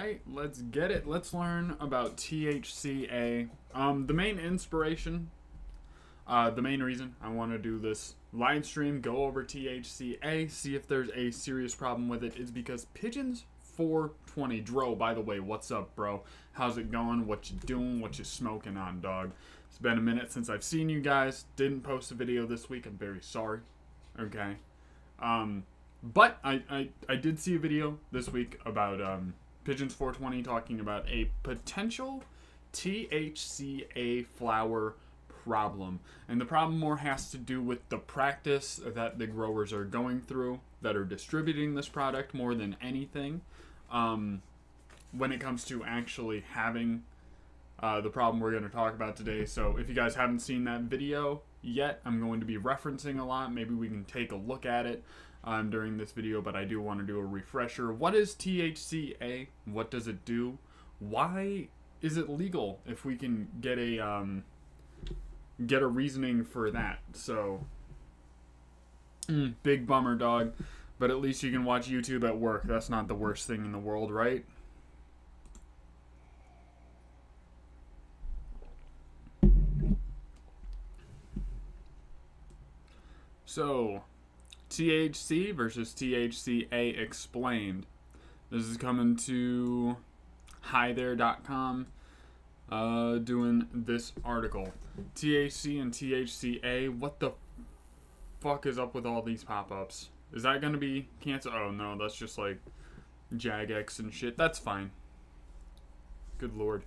right, let's get it. Let's learn about THCA. The main inspiration, the main reason I want to do this live stream, go over THCA, see if there's a serious problem with it, is because Pigeons 420 Dro, by the way, what's up, bro? How's it going? What you doing? What you smoking on, dog? It's been a minute since I've seen you guys. Didn't post a video this week. I'm very sorry. Okay. But I did see a video this week about Pigeons 420 talking about a potential THCA flower problem. And the problem more has to do with the practice that the growers are going through that are distributing this product more than anything. When it comes to actually having the problem we're going to talk about today. So if you guys haven't seen that video yet, I'm going to be referencing a lot. Maybe we can take a look at it during this video, but I do want to do a refresher. What is THCA? What does it do? Why is it legal if we can get a reasoning for that? So big bummer, dog, but at least you can watch YouTube at work. That's not the worst thing in the world, right? So THC versus THCA explained. This is coming to HiThere.com, doing this article. THC and THCA, what the fuck is up with all these pop-ups? Is that gonna be cancer? Oh no, that's just like Jagex and shit. That's fine. Good lord.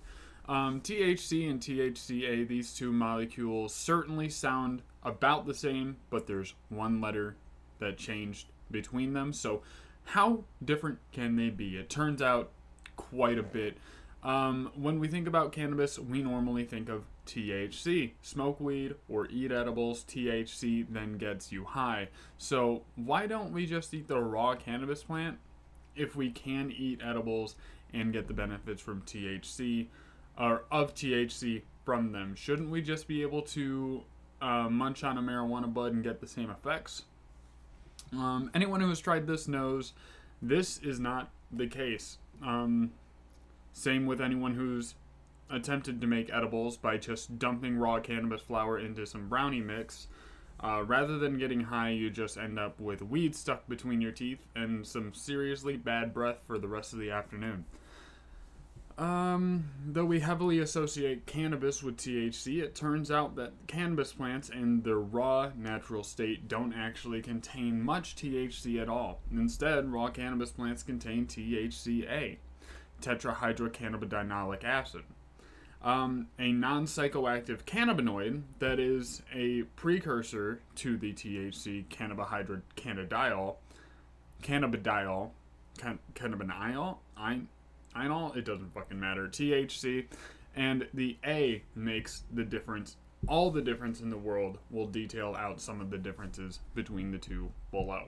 THC and THCA, these two molecules certainly sound about the same, but there's one letter that changed between them. So how different can they be? It turns out quite a bit. When we think about cannabis, we normally think of THC. Smoke weed or eat edibles, THC then gets you high. So why don't we just eat the raw cannabis plant if we can eat edibles and get the benefits from THC, or of THC from them? Shouldn't we just be able to munch on a marijuana bud and get the same effects? Anyone who has tried this knows this is not the case. Same with anyone who's attempted to make edibles by just dumping raw cannabis flower into some brownie mix. Rather than getting high, you just end up with weed stuck between your teeth and some seriously bad breath for the rest of the afternoon. Though we heavily associate cannabis with THC, it turns out that cannabis plants in their raw, natural state don't actually contain much THC at all. Instead, raw cannabis plants contain THCA, tetrahydrocannabinolic acid, a non-psychoactive cannabinoid that is a precursor to the THC cannabidiol, it doesn't fucking matter, THC, and the A makes the difference, all the difference in the world. We'll detail out some of the differences between the two below.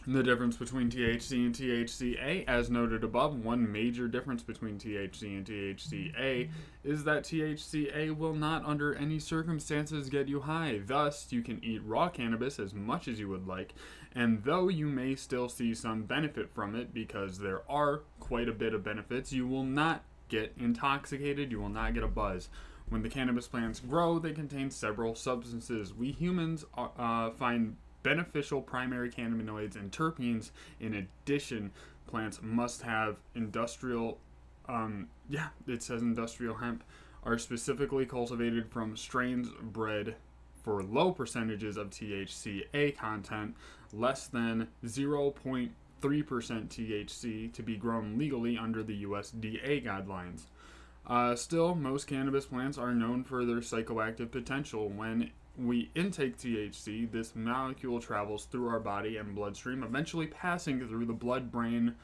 The difference between THC and THCA, as noted above, one major difference between THC and THCA is that THCA will not under any circumstances get you high. Thus, you can eat raw cannabis as much as you would like, and though you may still see some benefit from it, because there are quite a bit of benefits, you will not get intoxicated, you will not get a buzz. When the cannabis plants grow, they contain several substances. We humans find beneficial primary cannabinoids and terpenes. In addition, plants must have industrial, it says industrial hemp, are specifically cultivated from strains bred for low percentages of THCA content, less than 0.3% THC, to be grown legally under the USDA guidelines. Still, most cannabis plants are known for their psychoactive potential. When we intake THC, this molecule travels through our body and bloodstream, eventually passing through the blood-brain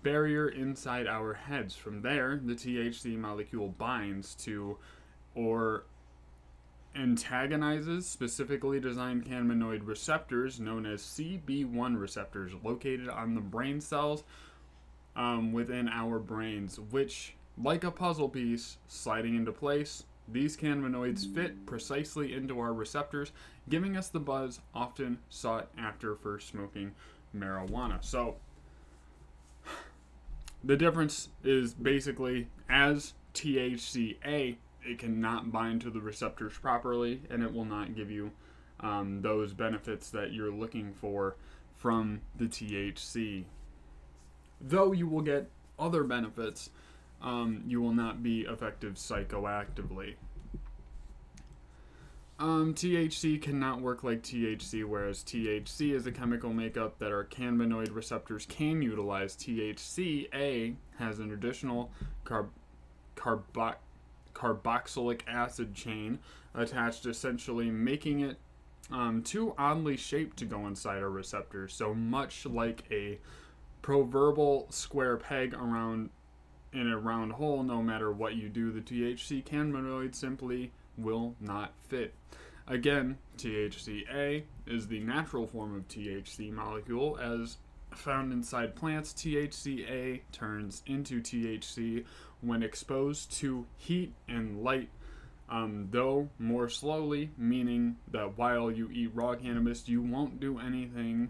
barrier inside our heads. From there, the THC molecule binds to or antagonizes specifically designed cannabinoid receptors known as CB1 receptors located on the brain cells within our brains, which, like a puzzle piece sliding into place, these cannabinoids fit precisely into our receptors, giving us the buzz often sought after for smoking marijuana. So, The difference is basically as THCA, it cannot bind to the receptors properly, and it will not give you those benefits that you're looking for from the THC. Though you will get other benefits, you will not be effective psychoactively. THC cannot work like THC, whereas THC is a chemical makeup that our cannabinoid receptors can utilize. THCA has an additional carboxylic acid chain attached, essentially making it too oddly shaped to go inside our receptors. So much like a proverbial square peg around in a round hole, no matter what you do, the THC cannabinoid simply will not fit. Again, THCA is the natural form of THC molecule. As found inside plants, THCA turns into THC when exposed to heat and light, though more slowly, meaning that while you eat raw cannabis, you won't do anything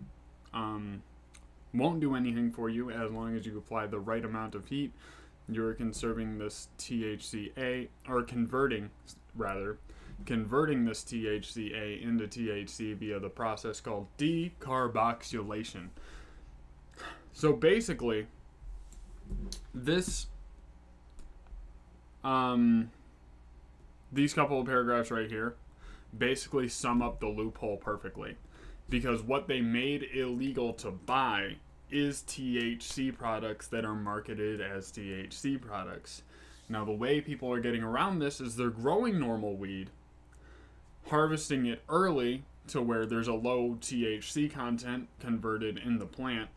for you as long as you apply the right amount of heat. You're conserving this THCA, or converting this THCA into THC via the process called decarboxylation. So basically, these couple of paragraphs right here basically sum up the loophole perfectly, because what they made illegal to buy is THC products that are marketed as THC products. Now, the way people are getting around this is they're growing normal weed, harvesting it early to where there's a low THC content converted in the plant,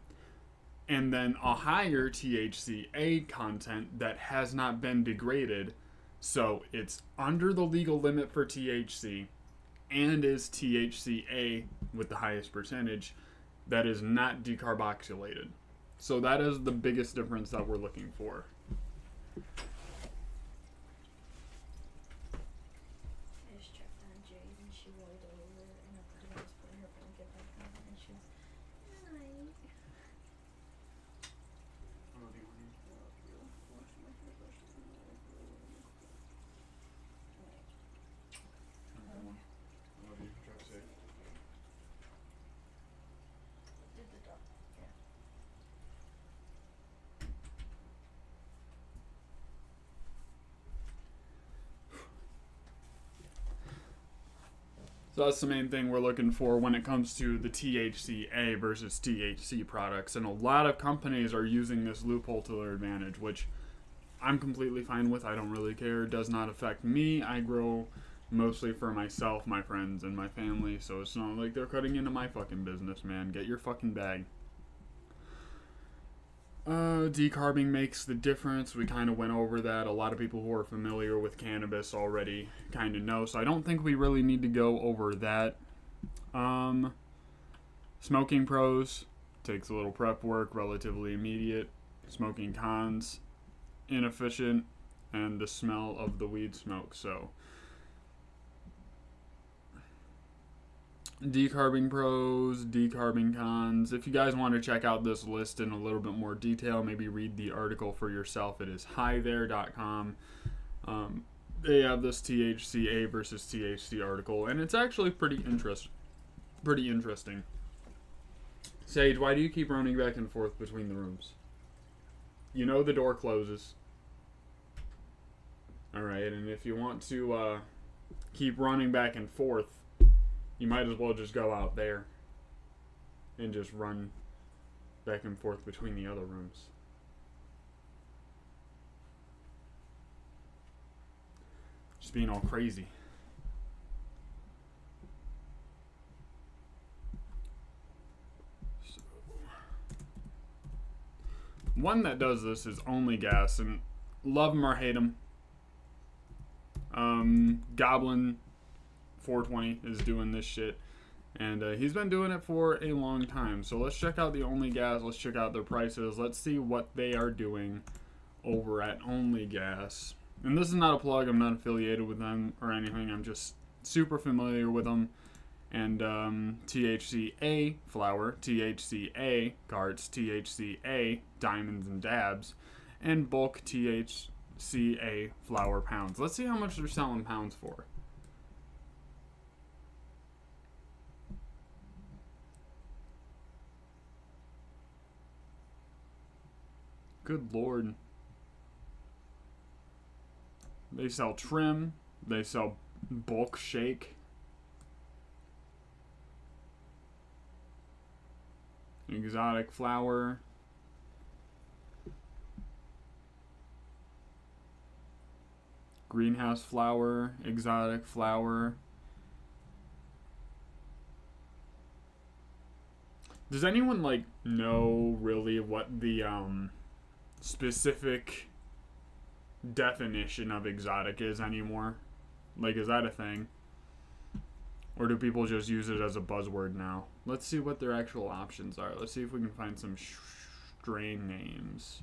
and then a higher THCA content that has not been degraded, so it's under the legal limit for THC and is THCA with the highest percentage that is not decarboxylated. So that is the biggest difference that we're looking for. So that's the main thing we're looking for when it comes to the THCA versus THC products. And a lot of companies are using this loophole to their advantage, which I'm completely fine with. I don't really care. It does not affect me. I grow mostly for myself, my friends, and my family. So it's not like they're cutting into my fucking business, man. Get your fucking bag. Decarbing makes the difference. We kind of went over that. A lot of people who are familiar with cannabis already kind of know, so I don't think we really need to go over that. Smoking pros, takes a little prep work, relatively immediate. Smoking cons, inefficient, and the smell of the weed smoke. So decarbing pros, decarbing cons. If you guys want to check out this list in a little bit more detail, maybe read the article for yourself. It is ATHCA. They have this THCA versus THC article, and it's actually pretty interesting. Sage, why do you keep running back and forth between the rooms? You know the door closes. Alright, and if you want to keep running back and forth, you might as well just go out there and just run back and forth between the other rooms. Just being all crazy. So, one that does this is Only Gas, and love him or hate him. Goblin 420 is doing this shit, and he's been doing it for a long time. So let's check out the Only Gas. Let's check out their prices. Let's see what they are doing over at Only Gas. And this is not a plug. I'm not affiliated with them or anything. I'm just super familiar with them, and THCA flower, THCA carts, THCA diamonds and dabs, and bulk THCA flower pounds. Let's see how much they're selling pounds for. Good Lord. They sell trim. They sell bulk shake. Exotic flower. Greenhouse flower. Exotic flower. Does anyone like know really what the specific definition of exotic is anymore? Like, is that a thing? Or do people just use it as a buzzword now? Let's see what their actual options are. Let's see if we can find some strain names.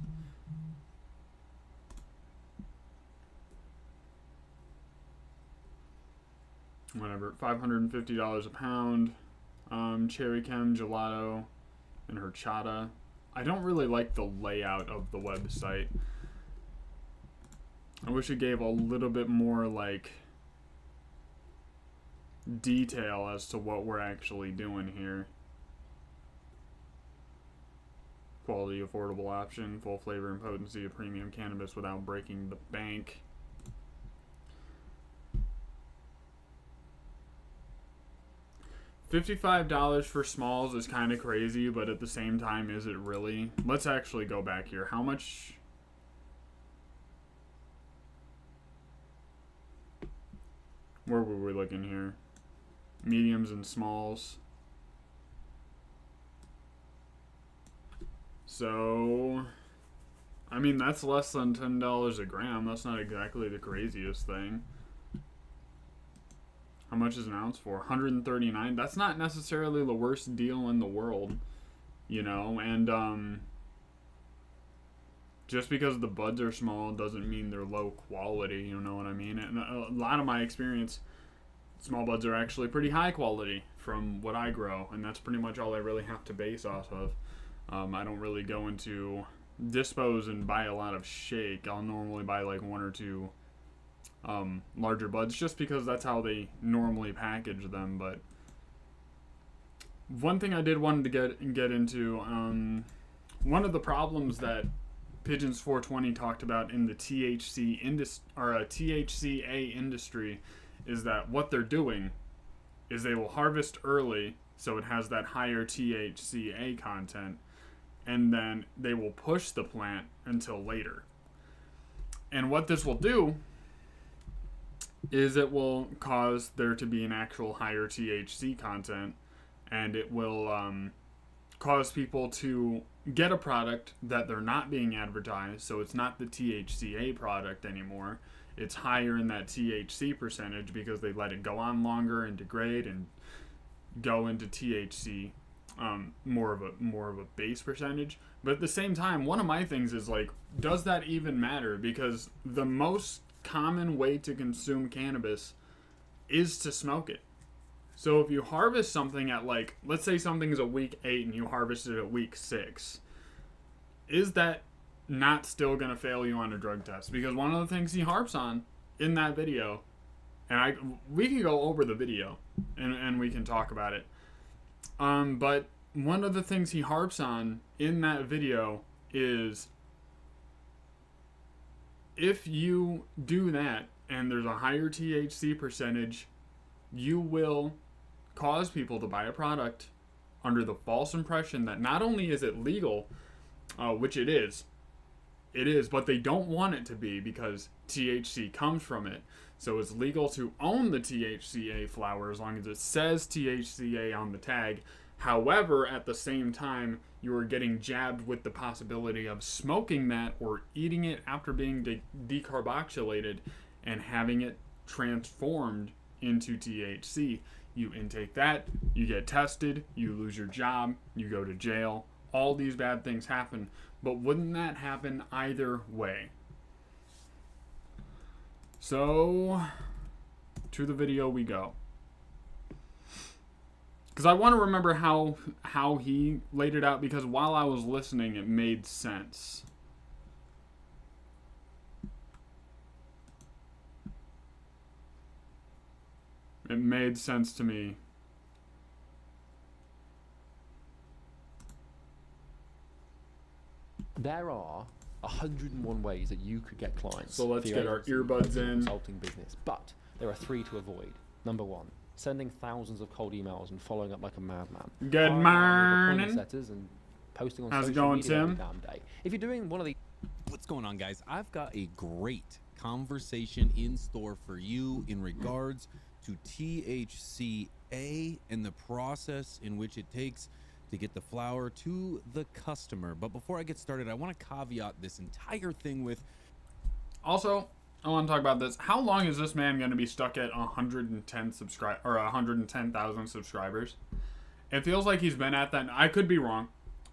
Whatever, $550 a pound. Cherry Chem, Gelato, and Horchata. I don't really like the layout of the website. I wish it gave a little bit more, like, detail as to what we're actually doing here. Quality, affordable option, full flavor and potency of premium cannabis without breaking the bank. $55 for smalls is kind of crazy, but at the same time, is it really? Let's actually go back here. How much? Where were we looking here? Mediums and smalls. So, I mean, that's less than $10 a gram. That's not exactly the craziest thing. How much is an ounce for? $139. That's not necessarily the worst deal in the world, you know. And just because the buds are small doesn't mean they're low quality. You know what I mean? And a lot of my experience, small buds are actually pretty high quality from what I grow, and that's pretty much all I really have to base off of. I don't really go into dispose and buy a lot of shake. I'll normally buy like one or two larger buds just because that's how they normally package them. But one thing I did want to get into, one of the problems that Pigeons 420 talked about in the THCA industry is that what they're doing is they will harvest early so it has that higher THCA content, and then they will push the plant until later. And what this will do is it will cause there to be an actual higher THC content, and it will cause people to get a product that they're not being advertised, so it's not the THCA product anymore. It's higher in that THC percentage because they let it go on longer and degrade and go into THC, more of a base percentage. But at the same time, one of my things is like, does that even matter? Because the most common way to consume cannabis is to smoke it. So if you harvest something at, like, let's say something's a week 8 and you harvest it at week 6, is that not still going to fail you on a drug test? Because one of the things he harps on in that video, and we can go over the video and we can talk about it, but one of the things he harps on in that video is if you do that and there's a higher THC percentage, you will cause people to buy a product under the false impression that not only is it legal, which it is, but they don't want it to be because THC comes from it. So it's legal to own the THCA flower as long as it says THCA on the tag. However, at the same time, you are getting jabbed with the possibility of smoking that or eating it after being decarboxylated and having it transformed into THC. You intake that, you get tested, you lose your job, you go to jail. All these bad things happen. But wouldn't that happen either way? So, to the video we go. Because I want to remember how he laid it out, because while I was listening, it made sense. It made sense to me. There are 101 ways that you could get clients. So let's get our earbuds in. Consulting business, but there are 3 to avoid. Number 1, sending thousands of cold emails and following up like a madman. Good morning. Setters and posting on How's it social going, media every Tim? damn day. If you're doing one of these, What's going on, guys? I've got a great conversation in store for you in regards to THCA and the process in which it takes to get the flower to the customer. But before I get started, I want to caveat this entire thing with... Also, I want to talk about this. How long is this man going to be stuck at 110,000 subscribers? It feels like he's been at that. I could be wrong.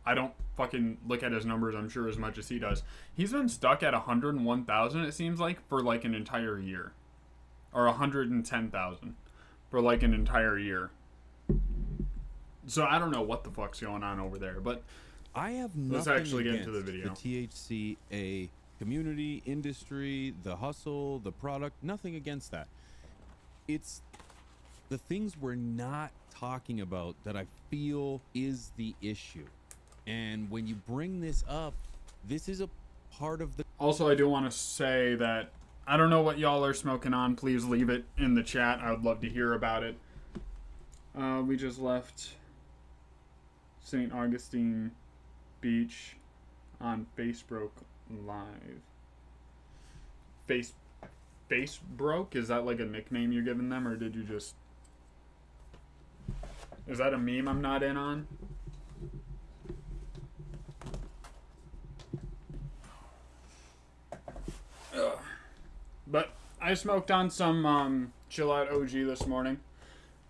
I don't fucking look at his numbers, I'm sure, as much as he does. He's been stuck at 101,000, it seems like, for like an entire year. Or 110,000 for like an entire year. So I don't know what the fuck's going on over there, but I have let's nothing actually get against into the video. The THCA community, industry, the hustle, the product, nothing against that. It's the things we're not talking about that I feel is the issue. And when you bring this up, this is a part of the... Also, I do want to say that I don't know what y'all are smoking on. Please leave it in the chat. I would love to hear about it. We just left St. Augustine Beach on Facebook Live. Face broke? Is that like a nickname you're giving them, or did you just... Is that a meme I'm not in on? Ugh. But I smoked on some Chill Out OG this morning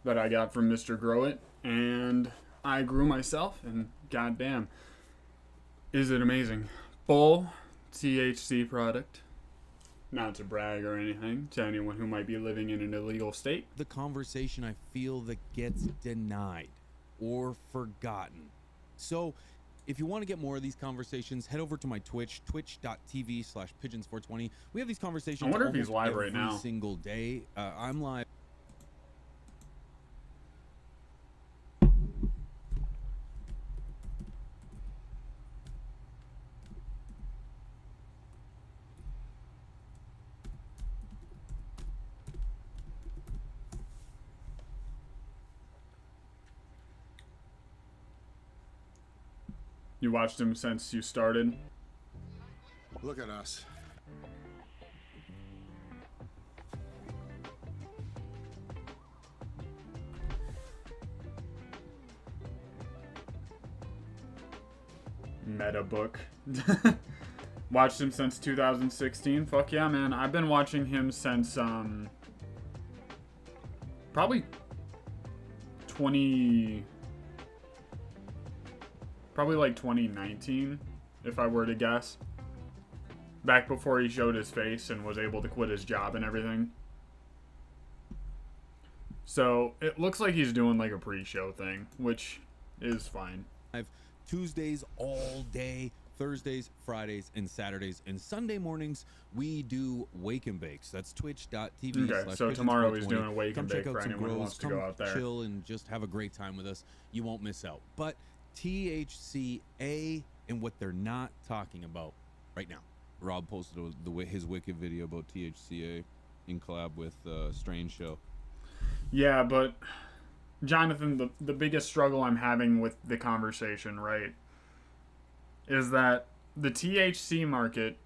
that I got from Mr. Grow It, and I grew myself, and goddamn, is it amazing. Full THC product. Not to brag or anything to anyone who might be living in an illegal state. The conversation I feel that gets denied or forgotten. So if you want to get more of these conversations, head over to my Twitch, twitch.tv/pigeons420. We have these conversations I wonder if he's almost live right now. every single day. I'm live. You watched him since you started? Look at us. Meta book. Watched him since 2016. Fuck yeah, man. I've been watching him since probably 2019, if I were to guess. Back before he showed his face and was able to quit his job and everything. So it looks like he's doing like a pre-show thing, which is fine. Tuesdays all day, Thursdays, Fridays, and Saturdays, and Sunday mornings we do wake and bakes. That's twitch.tv. Okay, so tomorrow he's doing a wake and bake for anyone who wants to go out there. Chill and just have a great time with us. You won't miss out. But THCA and what they're not talking about right now. Rob posted his wicked video about THCA in collab with Strange Show. Yeah, but Jonathan, the biggest struggle I'm having with the conversation, right, is that the THC market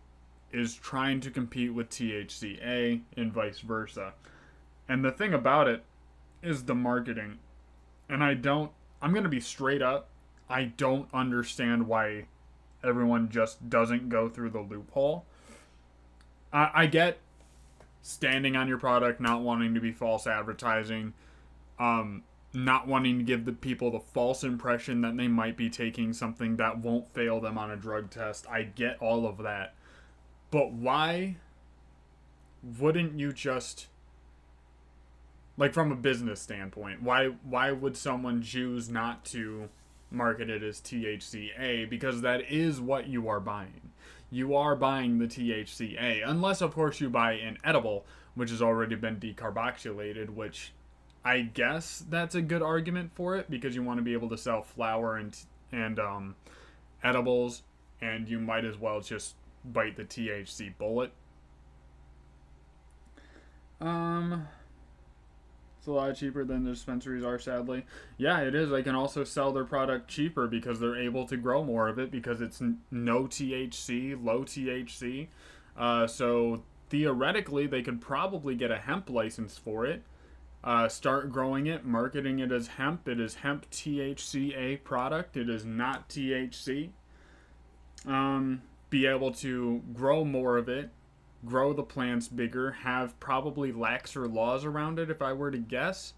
is trying to compete with THCA and vice versa. And the thing about it is the marketing. And I'm going to be straight up, I don't understand why everyone just doesn't go through the loophole. I get standing on your product, not wanting to be false advertising, not wanting to give the people the false impression that they might be taking something that won't fail them on a drug test. I get all of that. But why wouldn't you just Like from a business standpoint, why would someone choose not to market it as THCA? Because that is what you are buying. You are buying the THCA, unless of course you buy an edible, which has already been decarboxylated, which I guess that's a good argument for it because you want to be able to sell flour and edibles, and you might as well just bite the THC bullet. It's a lot cheaper than the dispensaries are, sadly. Yeah, it is. They can also sell their product cheaper because they're able to grow more of it because it's no THC, low THC. So theoretically, they could probably get a hemp license for it. Start growing it, marketing it as hemp. It is hemp THCA product. It is not THC. Be able to grow more of it, grow the plants bigger, have probably laxer laws around it if I were to guess,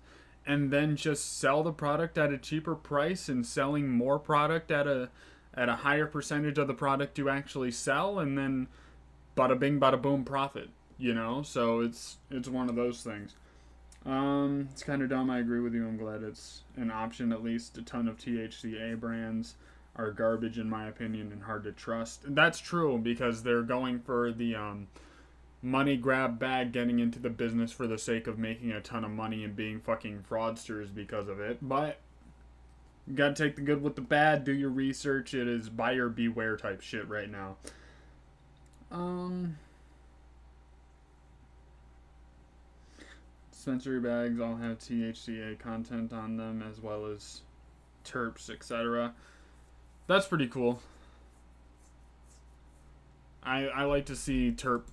and then just sell the product at a cheaper price and selling more product at a higher percentage of the product you actually sell, and then bada bing bada boom profit, you know? So it's one of those things. It's kind of dumb. I agree with you. I'm glad it's an option. At least a ton of THCA brands are garbage in my opinion and hard to trust. And that's true because they're going for the money grab bag, getting into the business for the sake of making a ton of money and being fucking fraudsters because of it. But you gotta take the good with the bad, do your research. It is buyer beware type shit right now. Dispensary bags all have THCA content on them as well as terps, etc. That's pretty cool. I like to see terp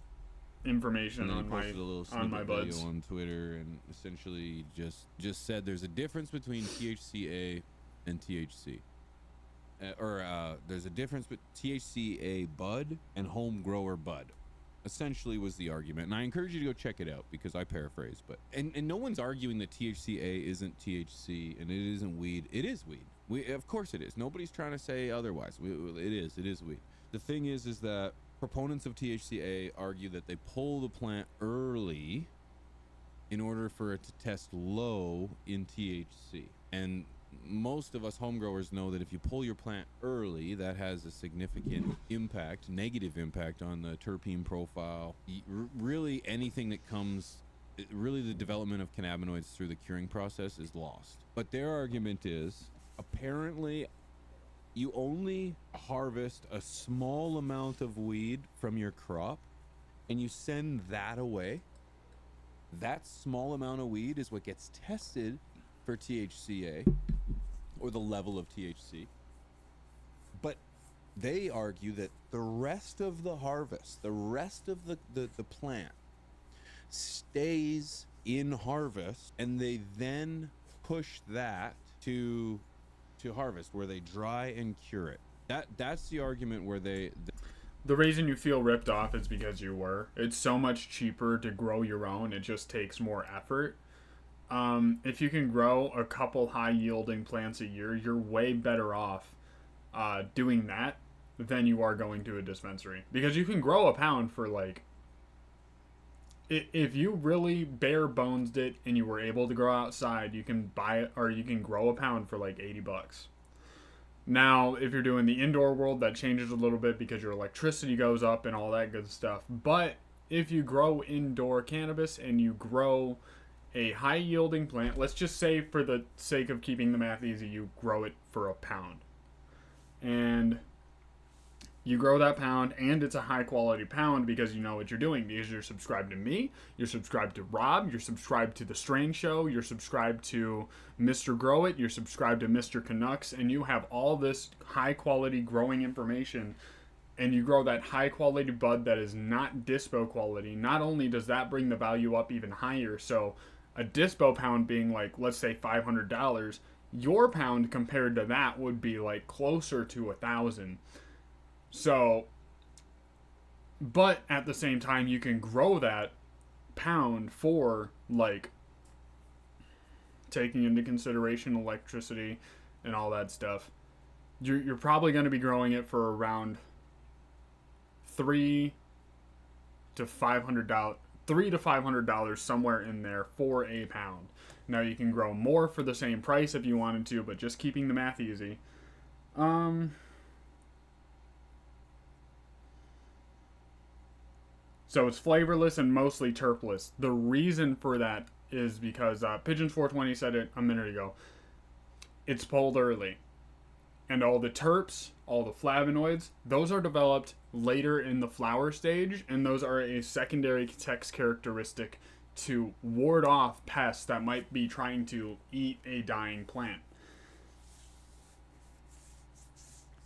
information on my posted a little on my snippet buds. video on Twitter and essentially just said there's a difference between THCA and THC. There's a difference between THCA bud and home grower bud. Essentially was the argument, and I encourage you to go check it out because I paraphrase. But and no one's arguing that THCA isn't THC and it isn't weed. It is weed. Of course it is. Nobody's trying to say otherwise. It is weed. The thing is that proponents of THCA argue that they pull the plant early in order for it to test low in THC. And most of us home growers know that if you pull your plant early, that has a significant impact, negative impact on the terpene profile. Really anything that comes, really the development of cannabinoids through the curing process is lost. But their argument is, apparently, you only harvest a small amount of weed from your crop and you send that away. That small amount of weed is what gets tested for THCA or the level of THC. But they argue that the rest of the harvest, the rest of the plant stays in harvest, and they then push that to harvest where they dry and cure it. That's the argument where the reason you feel ripped off is because you were. It's so much cheaper to grow your own. It just takes more effort. If you can grow a couple high yielding plants a year, you're way better off doing that than you are going to a dispensary, because you can grow a pound for like, if you really bare bonesed it and you were able to grow outside, you can buy it, or you can grow a pound for like $80. Now, if you're doing the indoor world, that changes a little bit because your electricity goes up and all that good stuff. But if you grow indoor cannabis and you grow a high yielding plant, let's just say for the sake of keeping the math easy, you grow it for a pound. And you grow that pound, and it's a high quality pound because you know what you're doing, because you're subscribed to me, you're subscribed to Rob, you're subscribed to The Strain Show, you're subscribed to Mr. Grow It, you're subscribed to Mr. Canucks, and you have all this high quality growing information, and you grow that high quality bud that is not dispo quality. Not only does that bring the value up even higher, so a dispo pound being like, let's say $500, your pound compared to that would be like closer to $1,000. So, but at the same time, you can grow that pound for, like, taking into consideration electricity and all that stuff. You're probably going to be growing it for around $300 to $500 $300 to $500 somewhere in there for a pound. Now you can grow more for the same price if you wanted to, but just keeping the math easy. So it's flavorless and mostly terpless. The reason for that is because Pigeons 420 said it a minute ago. It's pulled early. And all the terps, all the flavonoids, those are developed later in the flower stage, and those are a secondary text characteristic to ward off pests that might be trying to eat a dying plant.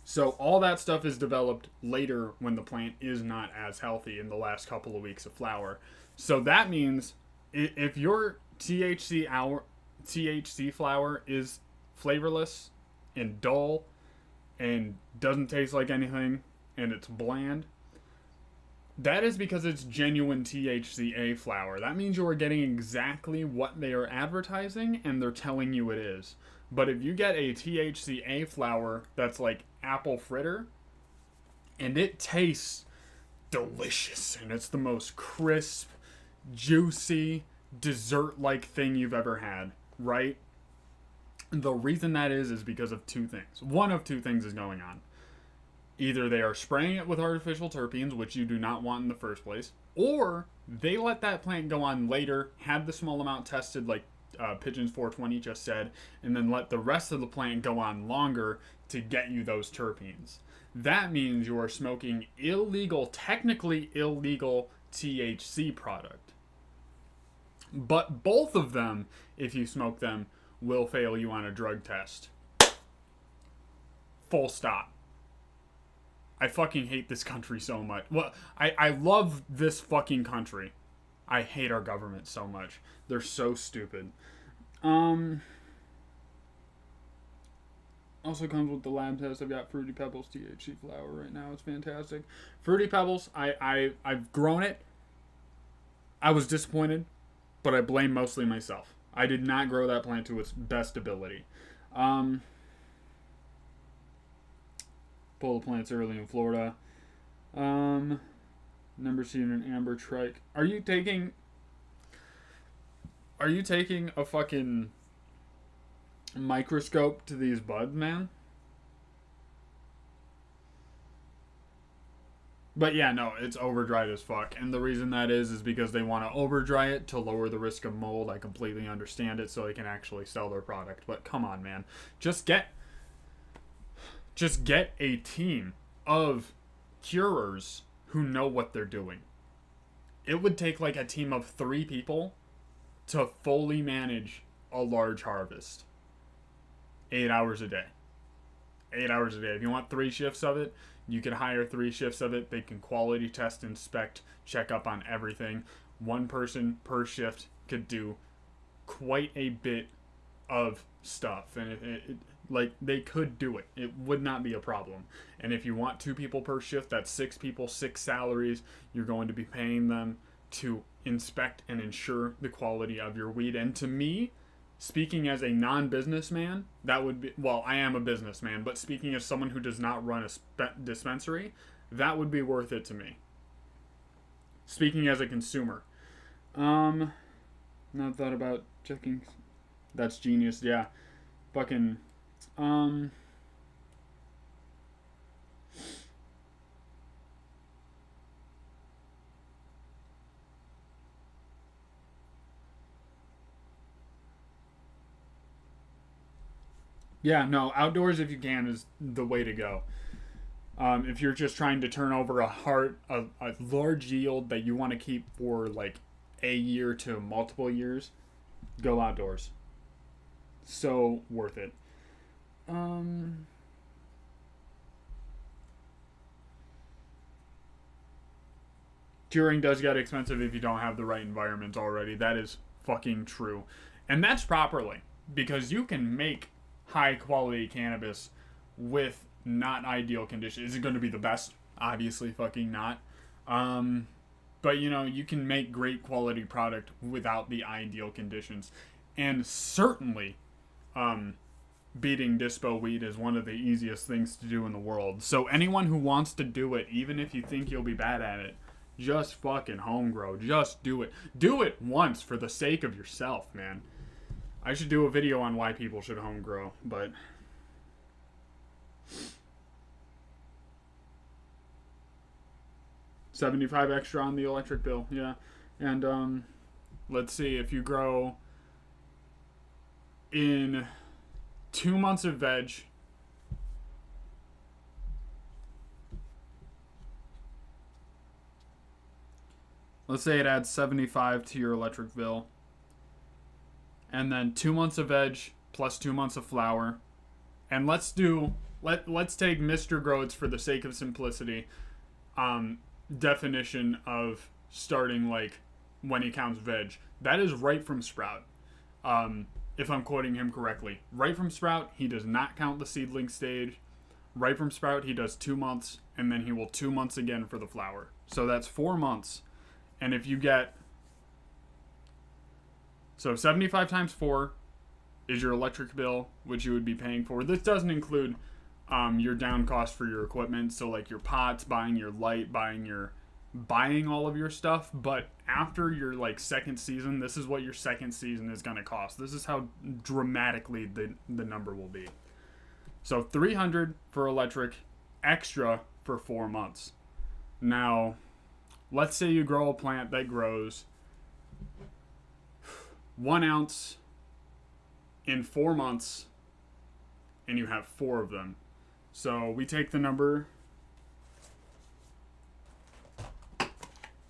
So all that stuff is developed later when the plant is not as healthy in the last couple of weeks of flower. So that means if your THC flower is flavorless and dull and doesn't taste like anything and it's bland, that is because it's genuine THCA flower. That means you are getting exactly what they are advertising and they're telling you it is. But if you get a THCA flower that's like apple fritter and it tastes delicious and it's the most crisp, juicy, dessert-like thing you've ever had, right? The reason that is because of two things. One of two things is going on. Either they are spraying it with artificial terpenes, which you do not want in the first place, or they let that plant go on later, had the small amount tested like Pigeons 420 just said, and then let the rest of the plant go on longer to get you those terpenes. That means you are smoking technically illegal THC product. But both of them, if you smoke them, will fail you on a drug test. Full stop. I fucking hate this country so much. Well, I love this fucking country. I hate our government so much. They're so stupid. Also comes with the lab test. I've got Fruity Pebbles THC flower right now. It's fantastic. Fruity Pebbles, I've grown it. I was disappointed, but I blame mostly myself. I did not grow that plant to its best ability. Pull the plants early in Florida. Number seed and amber trike. Are you taking a fucking microscope to these buds, man? But yeah, no, it's over dried as fuck. And the reason that is because they want to over dry it to lower the risk of mold. I completely understand it, so they can actually sell their product. But come on, man. Just get a team of curers who know what they're doing. It would take like a team of 3 people to fully manage a large harvest. 8 hours a day. 8 hours a day. If you want 3 shifts of it, you could hire 3 shifts of it. They can quality test, inspect, check up on everything. 1 person per shift could do quite a bit of stuff. And like, they could do it. It would not be a problem. And if you want 2 people per shift, that's 6 people, 6 salaries. You're going to be paying them to inspect and ensure the quality of your weed. And to me, speaking as a non-businessman, that would be, well, I am a businessman, but speaking as someone who does not run a dispensary, that would be worth it to me. Speaking as a consumer. Not thought about checking. That's genius, yeah. Fucking, yeah, no, outdoors if you can is the way to go. If you're just trying to turn over a large yield that you want to keep for like a year to multiple years, go outdoors. So worth it. Curing does get expensive if you don't have the right environment already. That is fucking true. And that's properly, because you can make high quality cannabis with not ideal conditions. Is it going to be the best? Obviously fucking not. But you know, you can make great quality product without the ideal conditions. And certainly, beating dispo weed is one of the easiest things to do in the world. So anyone who wants to do it, even if you think you'll be bad at it, Just fucking home grow. Just do it. Do it once for the sake of yourself, man. I should do a video on why people should home grow, but $75 extra on the electric bill, yeah. And let's see, if you grow in 2 months of veg, let's say it adds 75 to your electric bill, and then 2 months of veg plus 2 months of flour, and let's take Mr. Groats for the sake of simplicity. Definition of starting, like, when he counts veg. That is right from Sprout. If I'm quoting him correctly. Right from Sprout, he does not count the seedling stage. Right from Sprout, he does 2 months, and then he will 2 months again for the flower. So that's 4 months. And if you get... So 75 times 4 is your electric bill, which you would be paying for. This doesn't include your down cost for your equipment, so like your pots, buying your light, buying all of your stuff. But after your like second season, this is what your second season is going to cost. This is how dramatically the number will be. So $300 for electric, extra for 4 months. Now, let's say you grow a plant that grows 1 ounce in 4 months, and you have 4 of them. So we take the number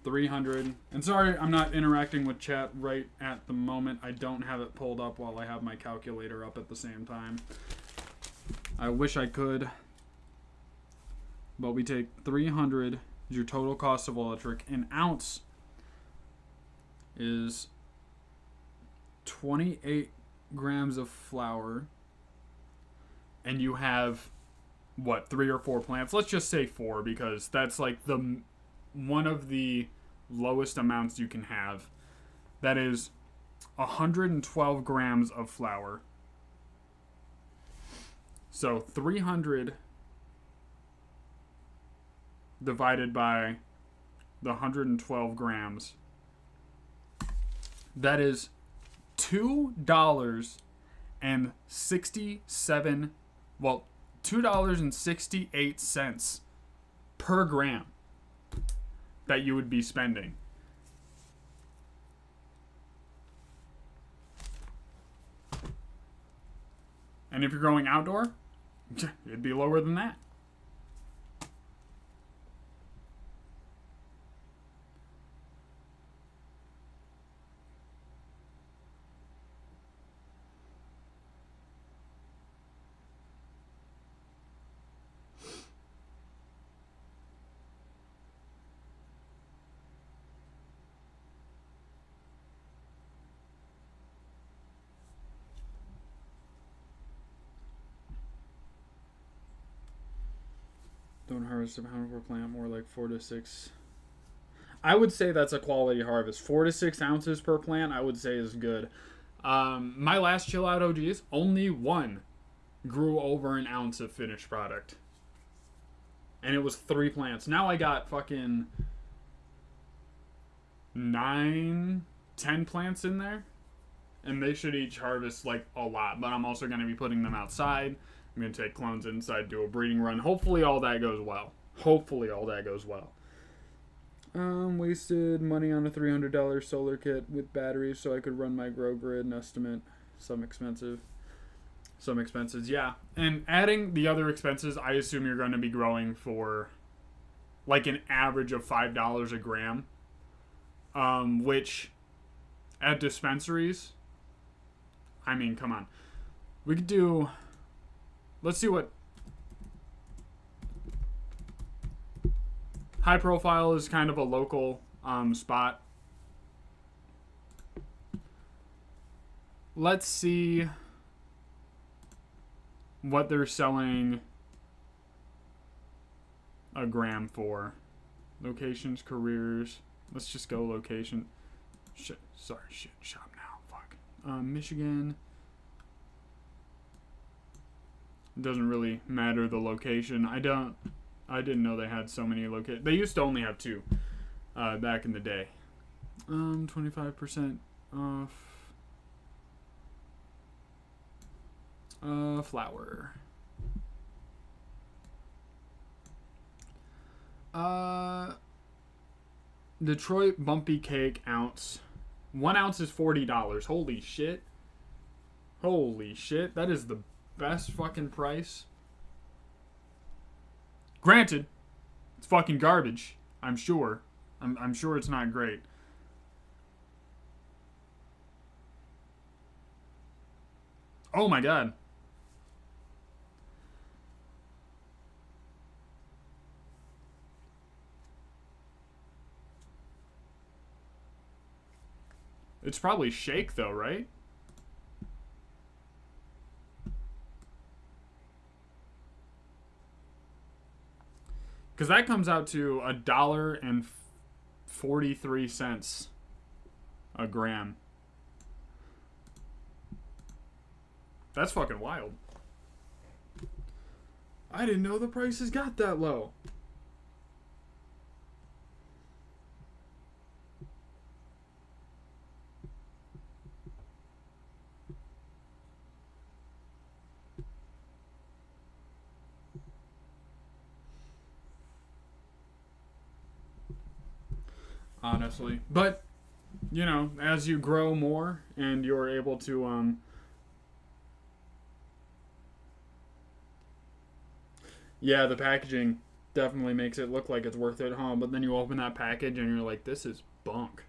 300. And sorry, I'm not interacting with chat right at the moment. I don't have it pulled up while I have my calculator up at the same time. I wish I could. But we take 300, your total cost of electric. An ounce is 28 grams of flour. And you have, what, 3 or 4 plants? Let's just say 4, because that's like one of the lowest amounts you can have. That is 112 grams of flour. So 300 divided by the 112 grams. That is $2.68 per gram that you would be spending. And if you're growing outdoor, it'd be lower than that. Don't harvest a pound per plant, more like 4 to 6. I would say that's a quality harvest. 4 to 6 ounces per plant, I would say is good. My last chill out OGs, only one grew over an ounce of finished product. And it was 3 plants. Now I got fucking 9, 10 plants in there. And they should each harvest like a lot. But I'm also going to be putting them outside. I'm going to take clones inside, do a breeding run. Hopefully all that goes well. Wasted money on a $300 solar kit with batteries so I could run my grow grid and estimate. Some expenses, yeah. And adding the other expenses, I assume you're going to be growing for like an average of $5 a gram. Which at dispensaries, I mean, come on. We could do... Let's see what High Profile is. Kind of a local spot. Let's see what they're selling a gram for. Locations, careers. Let's just go location. Shop now. Fuck. Michigan. It doesn't really matter the location. I didn't know they had so many locations. They used to only have 2. back in the day. 25% off flour. Detroit Bumpy Cake ounce. 1 ounce is $40. Holy shit. Holy shit. That is the best fucking price. Granted, it's fucking garbage. I'm sure. I'm sure it's not great. Oh my god. It's probably shake though, right? Because that comes out to $1.43 a gram. That's fucking wild. I didn't know the prices got that low. Honestly. But, you know, as you grow more and you're able to, yeah, the packaging definitely makes it look like it's worth it, huh? But then you open that package and you're like, this is bunk.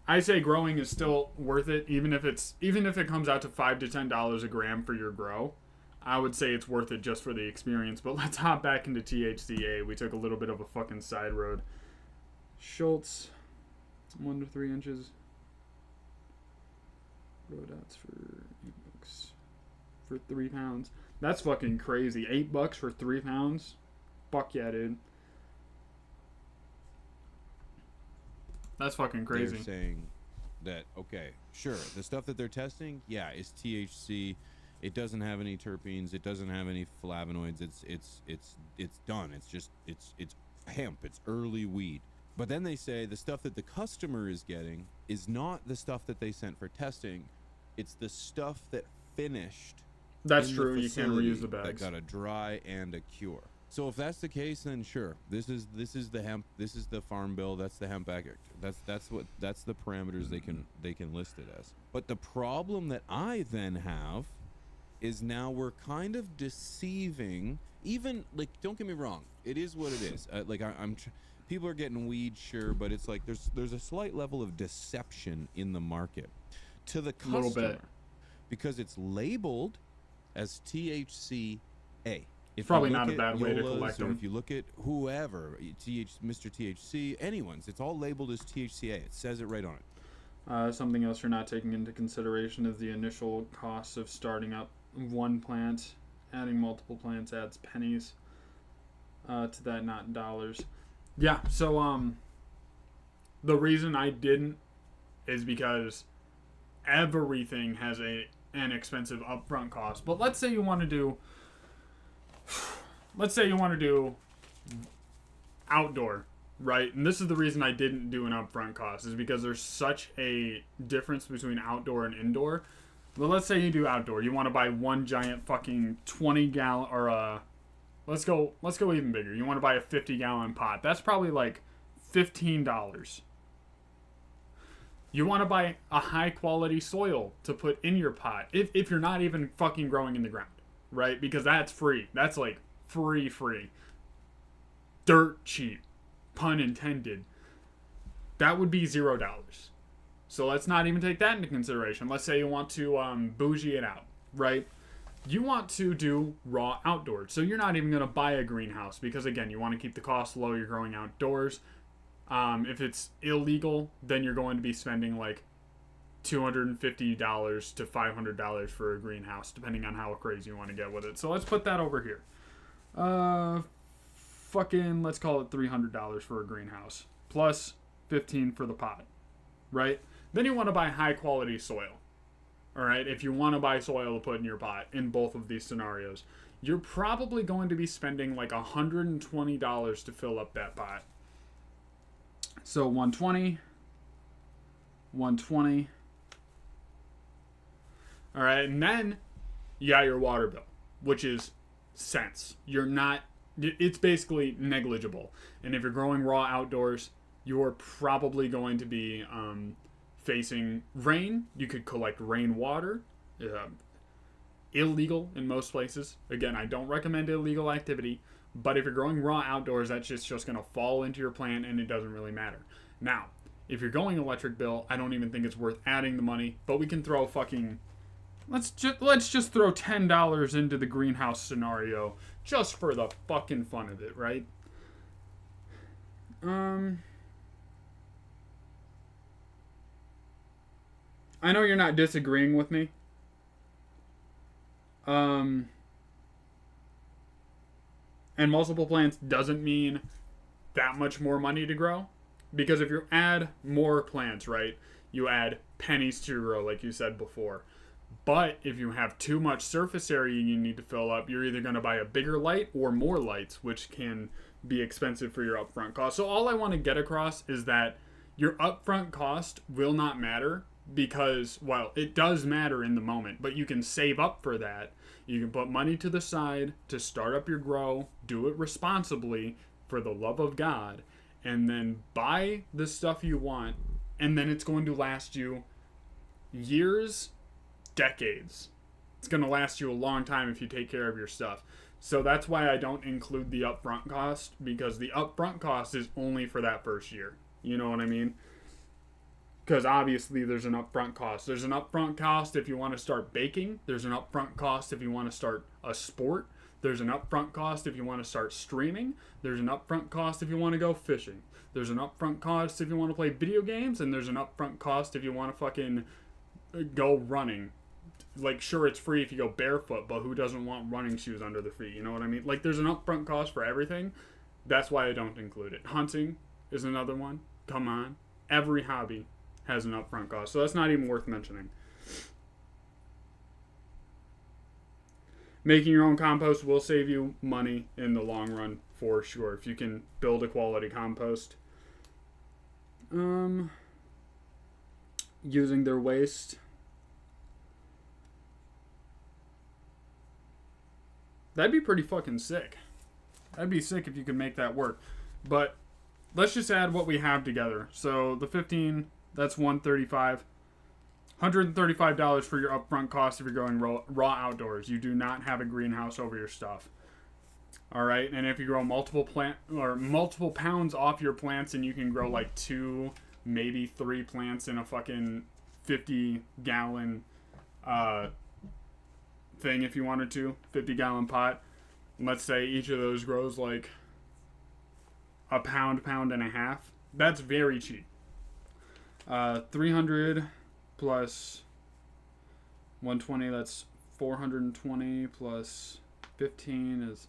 I say growing is still worth it, even if it comes out to $5 to $10 a gram for your grow. I would say it's worth it just for the experience. But let's hop back into THCA. We took a little bit of a fucking side road. Schultz, 1 to 3 inches. Road outs for $8 for 3 pounds. That's fucking crazy. $8 for 3 pounds. Fuck yeah, dude. That's fucking crazy. They're saying that, okay, sure, the stuff that they're testing, yeah, is THC. It doesn't have any terpenes. It doesn't have any flavonoids. It's done. It's hemp. It's early weed. But then they say the stuff that the customer is getting is not the stuff that they sent for testing. It's the stuff that finished. That's true. You can't reuse the bags. That got a dry and a cure. So if that's the case, then sure. This is the hemp. This is the farm bill. That's the hemp act. That's the parameters they can list it as. But the problem that I then have is now we're kind of deceiving. Even, like, don't get me wrong, it is what it is. People are getting weed, sure, but it's like there's a slight level of deception in the market to the customer, a little bit, because it's labeled as THCA. It's probably not a bad way to collect them. If you look at whoever, Mr. THC, anyone's, it's all labeled as THCA. It says it right on it. Something else you're not taking into consideration is the initial costs of starting up one plant. Adding multiple plants adds pennies to that, not dollars. Yeah, so the reason I didn't is because everything has an expensive upfront cost. But let's say you want to do outdoor, right? And this is the reason I didn't do an upfront cost, is because there's such a difference between outdoor and indoor. Well, let's say you do outdoor. You want to buy one giant fucking 20-gallon, or let's go even bigger. You want to buy a 50-gallon pot. That's probably like $15. You want to buy a high-quality soil to put in your pot, if you're not even fucking growing in the ground, right? Because that's free. That's like free. Dirt cheap. Pun intended. That would be $0. So let's not even take that into consideration. Let's say you want to bougie it out, right? You want to do raw outdoors. So you're not even going to buy a greenhouse because, again, you want to keep the cost low. You're growing outdoors. If it's illegal, then you're going to be spending like $250 to $500 for a greenhouse, depending on how crazy you want to get with it. So let's put that over here. Let's call it $300 for a greenhouse, plus $15 for the pot, right? Then you want to buy high quality soil. All right, if you want to buy soil to put in your pot in both of these scenarios, you're probably going to be spending like $120 to fill up that pot. So 120, 120. All right, and then you got your water bill, which is cents. It's basically negligible. And if you're growing raw outdoors, you're probably going to be facing rain. You could collect rainwater. Illegal in most places. Again, I don't recommend illegal activity, but if you're growing raw outdoors, that's just going to fall into your plant and it doesn't really matter. Now, if you're going electric bill, I don't even think it's worth adding the money, but we can throw let's just throw $10 into the greenhouse scenario just for the fucking fun of it, right? I know you're not disagreeing with me. And multiple plants doesn't mean that much more money to grow. Because if you add more plants, right, you add pennies to your row, like you said before. But if you have too much surface area you need to fill up, you're either going to buy a bigger light or more lights, which can be expensive for your upfront cost. So all I want to get across is that your upfront cost will not matter because, well, it does matter in the moment, but you can save up for that. You can put money to the side to start up your grow, do it responsibly for the love of God, and then buy the stuff you want, and then it's going to last you years, decades. It's going to last you a long time if you take care of your stuff. So that's why I don't include the upfront cost, because the upfront cost is only for that first year. You know what I mean? Because obviously there's an upfront cost. There's an upfront cost if you want to start baking. There's an upfront cost if you want to start a sport. There's an upfront cost if you want to start streaming. There's an upfront cost if you want to go fishing. There's an upfront cost if you want to play video games. And there's an upfront cost if you want to fucking go running. Like, sure, it's free if you go barefoot, but who doesn't want running shoes under the feet? You know what I mean? Like, there's an upfront cost for everything. That's why I don't include it. Hunting is another one. Come on. Every hobby has an upfront cost. So that's not even worth mentioning. Making your own compost will save you money in the long run, for sure. If you can build a quality compost. Using their waste. That'd be pretty fucking sick. That'd be sick if you could make that work. But let's just add what we have together. So the 15, that's $135. $135 for your upfront cost if you're going raw outdoors. You do not have a greenhouse over your stuff. All right, and if you grow multiple pounds off your plants, and you can grow like 2, maybe 3 plants in a fucking 50-gallon thing if you wanted to, 50-gallon pot. Let's say each of those grows like a pound and a half. That's very cheap. 300 plus 120, that's 420 plus 15 is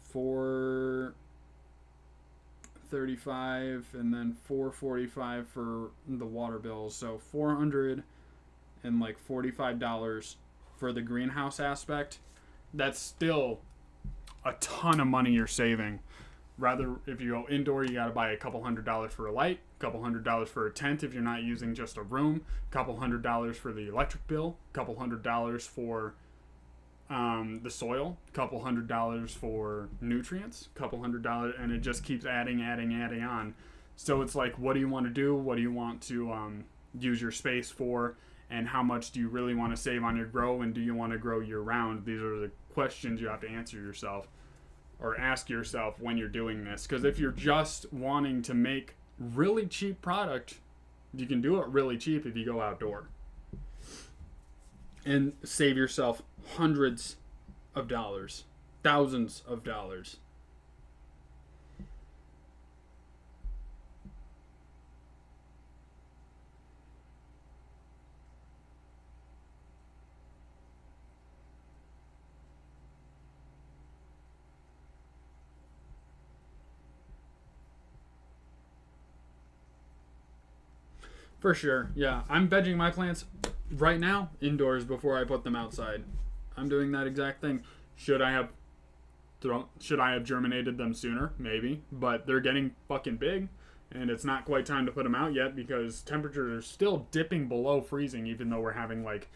435, and then 445 for the water bills. So $445 for the greenhouse aspect. That's still a ton of money you're saving. Rather, if you go indoor, you got to buy a couple $100s for a light, a couple $100s for a tent if you're not using just a room, a couple $100s for the electric bill, a couple $100s for the soil, a couple $100s for nutrients, a couple $100, and it just keeps adding on. So it's like, what do you want to do? What do you want to use your space for? And how much do you really want to save on your grow? And do you want to grow year round? These are the questions you have to answer yourself, or ask yourself when you're doing this. Because if you're just wanting to make really cheap product, you can do it really cheap if you go outdoor and save yourself hundreds of dollars, thousands of dollars. For sure, yeah. I'm vegging my plants right now indoors before I put them outside. I'm doing that exact thing. Should I have germinated them sooner? Maybe, but they're getting fucking big, and it's not quite time to put them out yet because temperatures are still dipping below freezing, even though we're having like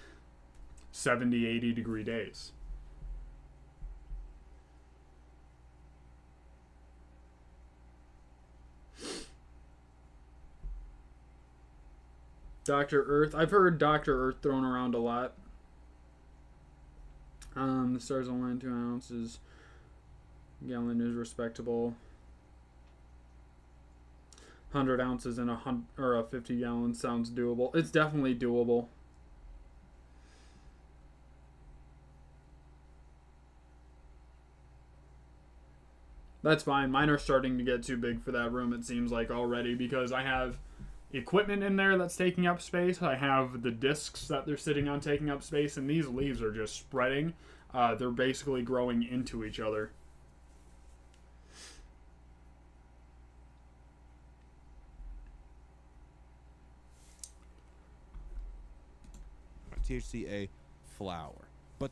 70, 80 degree days. Dr. Earth. I've heard Dr. Earth thrown around a lot. The stars online 2 ounces. Gallon is respectable. 100 ounces in a 50 gallon sounds doable. It's definitely doable. That's fine. Mine are starting to get too big for that room, it seems like, already, because I have equipment in there that's taking up space. I have the discs that they're sitting on taking up space, and these leaves are just spreading. They're basically growing into each other. THCA flower, but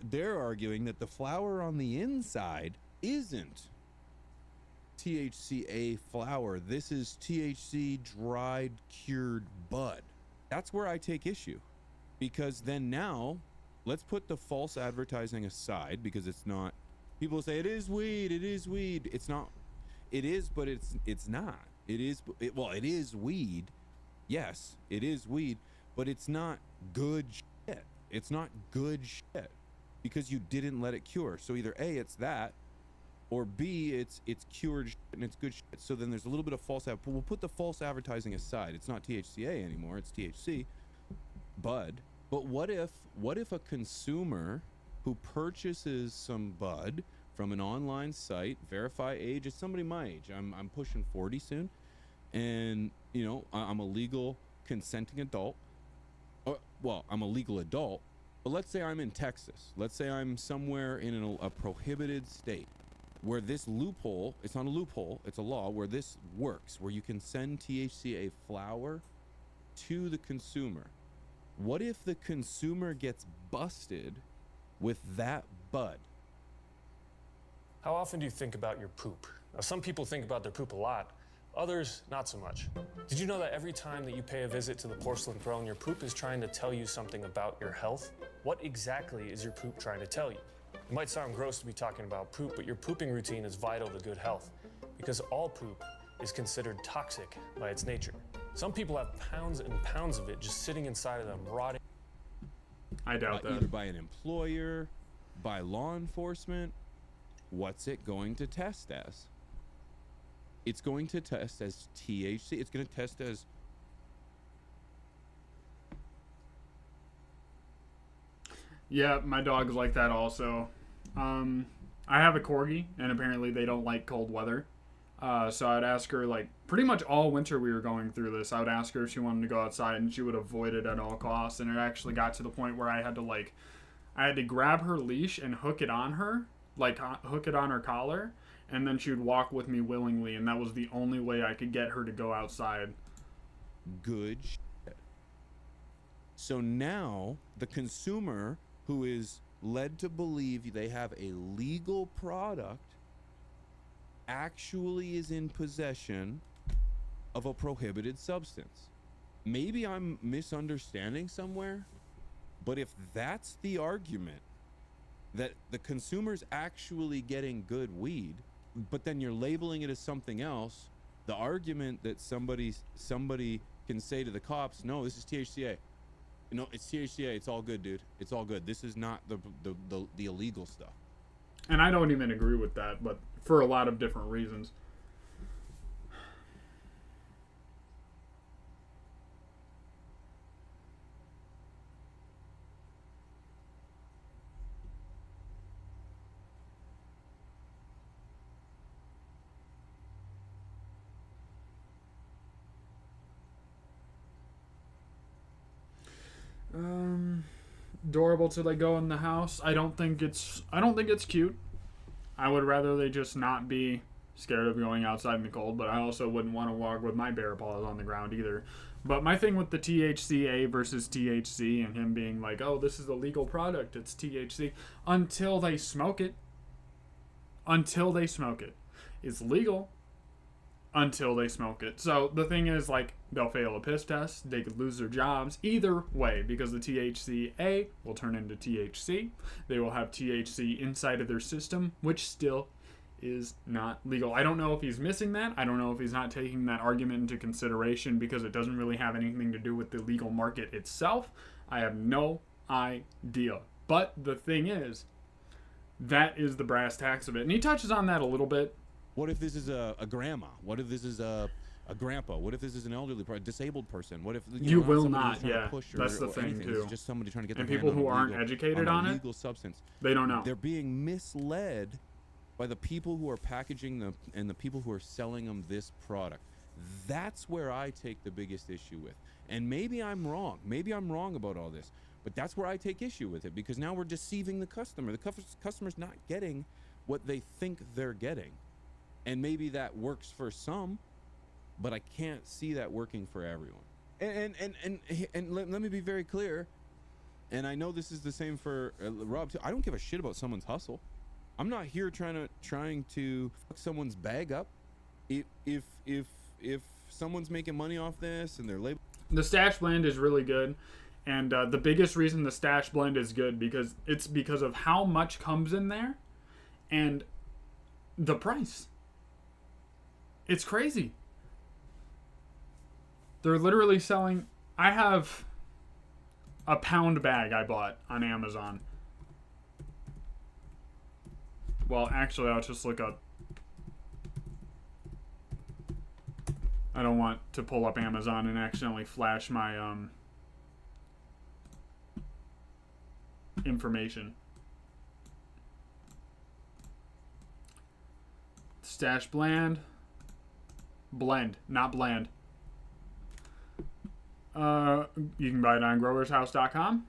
they're arguing that the flower on the inside isn't THCA flower. This is THC dried cured bud. That's where I take issue, because then now let's put the false advertising aside, because it's not. People say it is weed, it is weed. It's not. It is, but it's not. It is. It is weed. Yes, it is weed, but it's not good shit. It's not good shit because you didn't let it cure. So either A, it's that, or B, it's cured shit and it's good shit. So then there's a little bit of false but we'll put the false advertising aside. It's not THCA anymore, it's THC bud. But what if a consumer who purchases some bud from an online site, verify age, is somebody my age. I'm pushing 40 soon, and you know, I'm a legal consenting adult. Well, I'm a legal adult, but let's say I'm in Texas. Let's say I'm somewhere in a prohibited state where this loophole, it's not a loophole, it's a law where this works, where you can send THCA flower to the consumer. What if the consumer gets busted with that bud? How often do you think about your poop? Now, some people think about their poop a lot. Others, not so much. Did you know that every time that you pay a visit to the porcelain throne, your poop is trying to tell you something about your health? What exactly is your poop trying to tell you? It might sound gross to be talking about poop, but your pooping routine is vital to good health, because all poop is considered toxic by its nature. Some people have pounds and pounds of it just sitting inside of them, rotting. I doubt that. Either by an employer, by law enforcement. What's it going to test as? It's going to test as THC. It's going to test as... Yeah, my dog's like that also. I have a corgi, and apparently they don't like cold weather. So I'd ask her, like, pretty much all winter we were going through this, I would ask her if she wanted to go outside, and she would avoid it at all costs. And it actually got to the point where I had to grab her leash and hook it on her, like hook it on her collar, and then she would walk with me willingly, and that was the only way I could get her to go outside. Good shit. So now the consumer who is led to believe they have a legal product actually is in possession of a prohibited substance. Maybe I'm misunderstanding somewhere, but if that's the argument, that the consumer's actually getting good weed, but then you're labeling it as something else, the argument that somebody can say to the cops, no, this is THCA. No, it's THCA. It's all good, dude. It's all good. This is not the illegal stuff. And I don't even agree with that, but for a lot of different reasons. Adorable till they go in the house. I don't think it's cute. I would rather they just not be scared of going outside in the cold, but I also wouldn't want to walk with my bare paws on the ground either. But my thing with the THCA versus THC and him being like, oh, this is a legal product, it's THC, until they smoke it. Until they smoke it. It's legal until they smoke it. So the thing is, like, they'll fail a piss test, they could lose their jobs either way, because the THCA will turn into THC. They will have THC inside of their system, which still is not legal. I don't know if he's missing that. I don't know if he's not taking that argument into consideration because it doesn't really have anything to do with the legal market itself. I have no idea. But the thing is, that is the brass tacks of it. And he touches on that a little bit. What if this is a grandma? What if this is a grandpa? What if this is an elderly, disabled person? What if you will somebody not? who's trying to Yeah, push that's the thing anything. too. It's just somebody trying to get And their people hand who on a aren't legal, educated on on a it, legal substance. they don't know. They're being misled by the people who are packaging them and the people who are selling them this product. That's where I take the biggest issue with. And maybe I'm wrong. Maybe I'm wrong about all this. But that's where I take issue with it, because now we're deceiving the customer. The customer's not getting what they think they're getting. And maybe that works for some, but I can't see that working for everyone. And let me be very clear, and I know this is the same for Rob too. I don't give a shit about someone's hustle. I'm not here trying to fuck someone's bag up. If someone's making money off this and they're label. The stash blend is really good, and the biggest reason the stash blend is good because of how much comes in there, and the price. It's crazy. They're literally selling. I have a pound bag I bought on Amazon. Well, actually, I'll just look up. I don't want to pull up Amazon and accidentally flash my information. Stash blend, not blend. You can buy it on growershouse.com.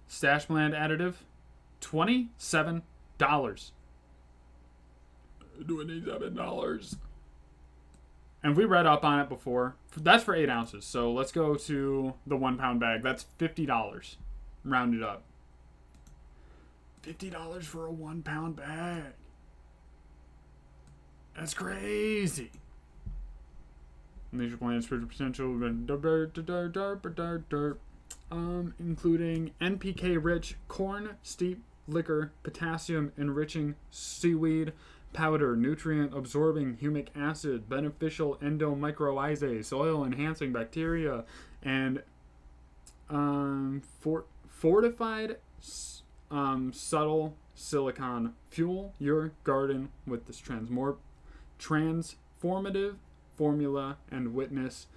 Stash blend additive, $27. $27. And we read up on it before. That's for 8 ounces. So let's go to the 1 pound bag. That's $50. Rounded up. $50 for a 1 pound bag. That's crazy. Major plants for potential, including NPK-rich corn, steep liquor, potassium-enriching seaweed powder, nutrient-absorbing humic acid, beneficial endomycorrhizae, soil-enhancing bacteria, and fortified subtle silicon. Fuel your garden with this transformative formula and witness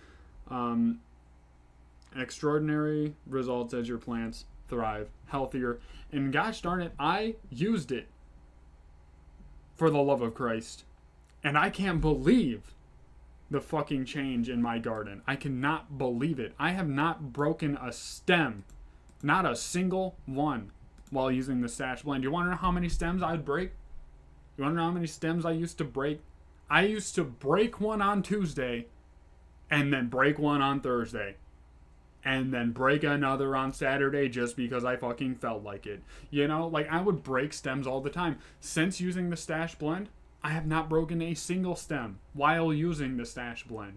extraordinary results as your plants thrive healthier. And gosh darn it, I used it, for the love of Christ, and I can't believe the fucking change in my garden. I cannot believe it. I have not broken a stem, not a single one, while using the stash blend. You want to know how many stems I'd break? You want to know how many stems I used to break? I used to break one on Tuesday, and then break one on Thursday, and then break another on Saturday just because I fucking felt like it. You know, like I would break stems all the time. Since using the stash blend, I have not broken a single stem while using the stash blend.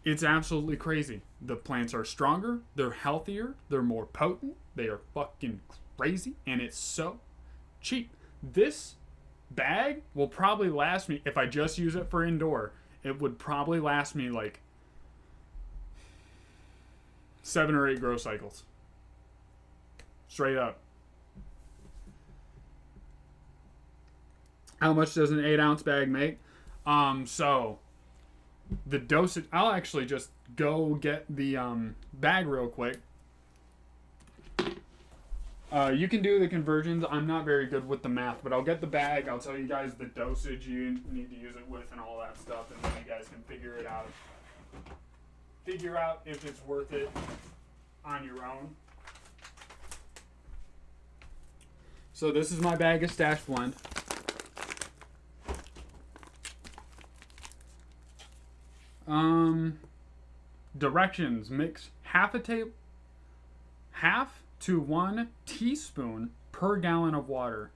It's absolutely crazy. The plants are stronger, they're healthier, they're more potent, they are fucking crazy, and it's so cheap. This bag will probably last me, if I just use it for indoor, it would probably last me like 7 or 8 grow cycles. Straight up. How much does an 8 ounce bag make? So the dosage, I'll actually just go get the bag real quick. You can do the conversions. I'm not very good with the math, but I'll get the bag. I'll tell you guys the dosage you need to use it with and all that stuff, and then you guys can figure it out. Figure out if it's worth it on your own. So this is my bag of stash blend. Directions: mix half to 1 teaspoon per gallon of water.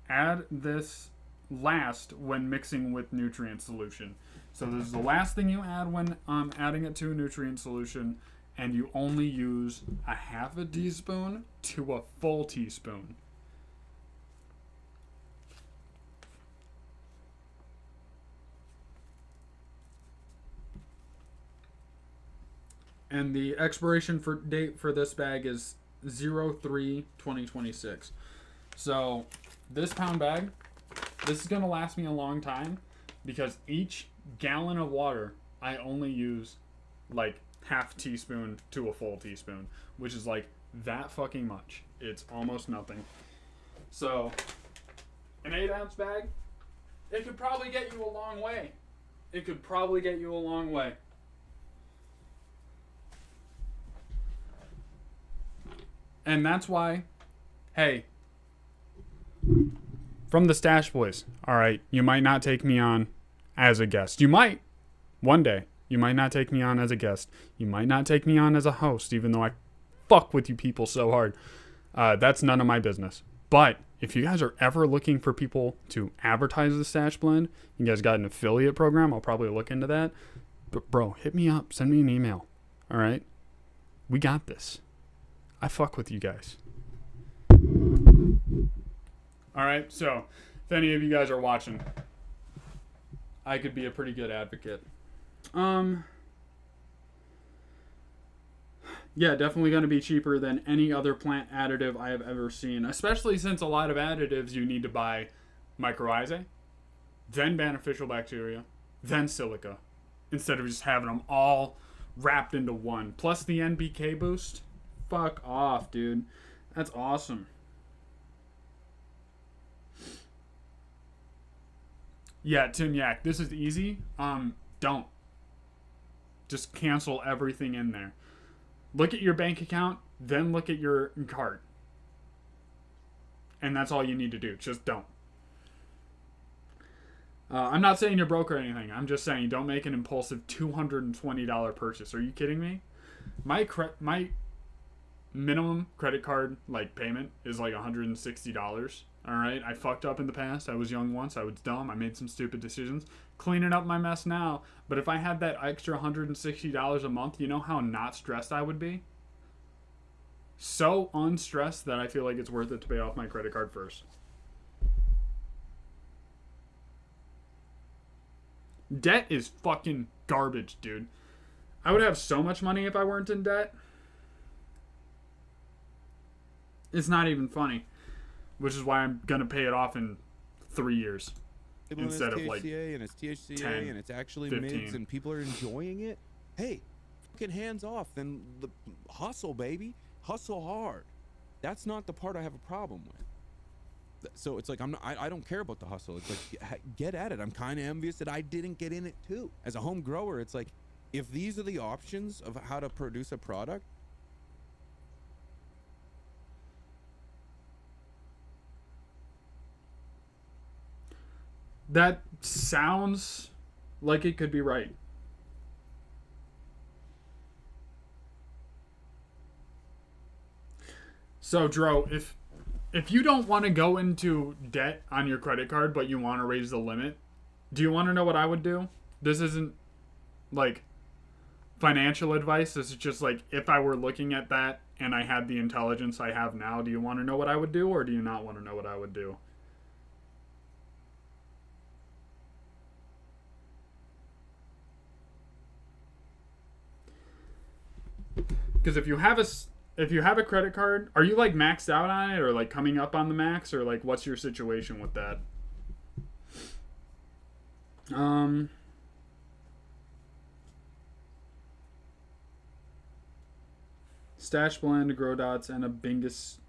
Add this last when mixing with nutrient solution. So this is the last thing you add when adding it to a nutrient solution, and you only use a half a teaspoon to a full teaspoon. And the expiration date for this bag is 03/2026. So this pound bag, this is going to last me a long time because each gallon of water I only use like half teaspoon to a full teaspoon, which is like that fucking much. It's almost nothing. So an 8-ounce bag, it could probably get you a long way. It could probably get you a long way. And that's why, hey, from the Stash Boys, all right, you might not take me on as a guest. You might, one day. You might not take me on as a guest. You might not take me on as a host, even though I fuck with you people so hard. That's none of my business. But if you guys are ever looking for people to advertise the Stash Blend, you guys got an affiliate program, I'll probably look into that. But bro, hit me up. Send me an email. All right? We got this. I fuck with you guys. Alright, so if any of you guys are watching, I could be a pretty good advocate. Yeah, definitely going to be cheaper than any other plant additive I have ever seen. Especially since a lot of additives you need to buy mycorrhizae, then beneficial bacteria, then silica, instead of just having them all wrapped into one. Plus the NPK boost. Fuck off, dude. That's awesome. Yeah, Tim Yak, this is easy. Don't. Just cancel everything in there. Look at your bank account, then look at your card. And that's all you need to do. Just don't. I'm not saying you're broke or anything. I'm just saying don't make an impulsive $220 purchase. Are you kidding me? My minimum credit card payment is like $160. All right, I fucked up in the past. I was young once. I was dumb. I made some stupid decisions. Cleaning up my mess now. But if I had that extra $160 a month, you know how not stressed I would be? So unstressed that I feel like it's worth it to pay off my credit card first. Debt is fucking garbage, dude. I would have so much money if I weren't in debt. It's not even funny. Which is why I'm going to pay it off in 3 years. Instead of THCA and it's THCA 10, and it's actually 15. mids and people are enjoying it. Hey, fucking hands off. Then the hustle, baby. Hustle hard. That's not the part I have a problem with. So it's like I don't care about the hustle. It's like get at it. I'm kind of envious that I didn't get in it too. As a home grower, it's like if these are the options of how to produce a product, that sounds like it could be right. So, Dro, if you don't want to go into debt on your credit card, but you want to raise the limit, do you want to know what I would do? This isn't financial advice. This is just if I were looking at that and I had the intelligence I have now, do you want to know what I would do, or do you not want to know what I would do? Because if you have a credit card, are you maxed out on it, or coming up on the max, or what's your situation with that? Stash Blend, Grow Dots, and a Bingus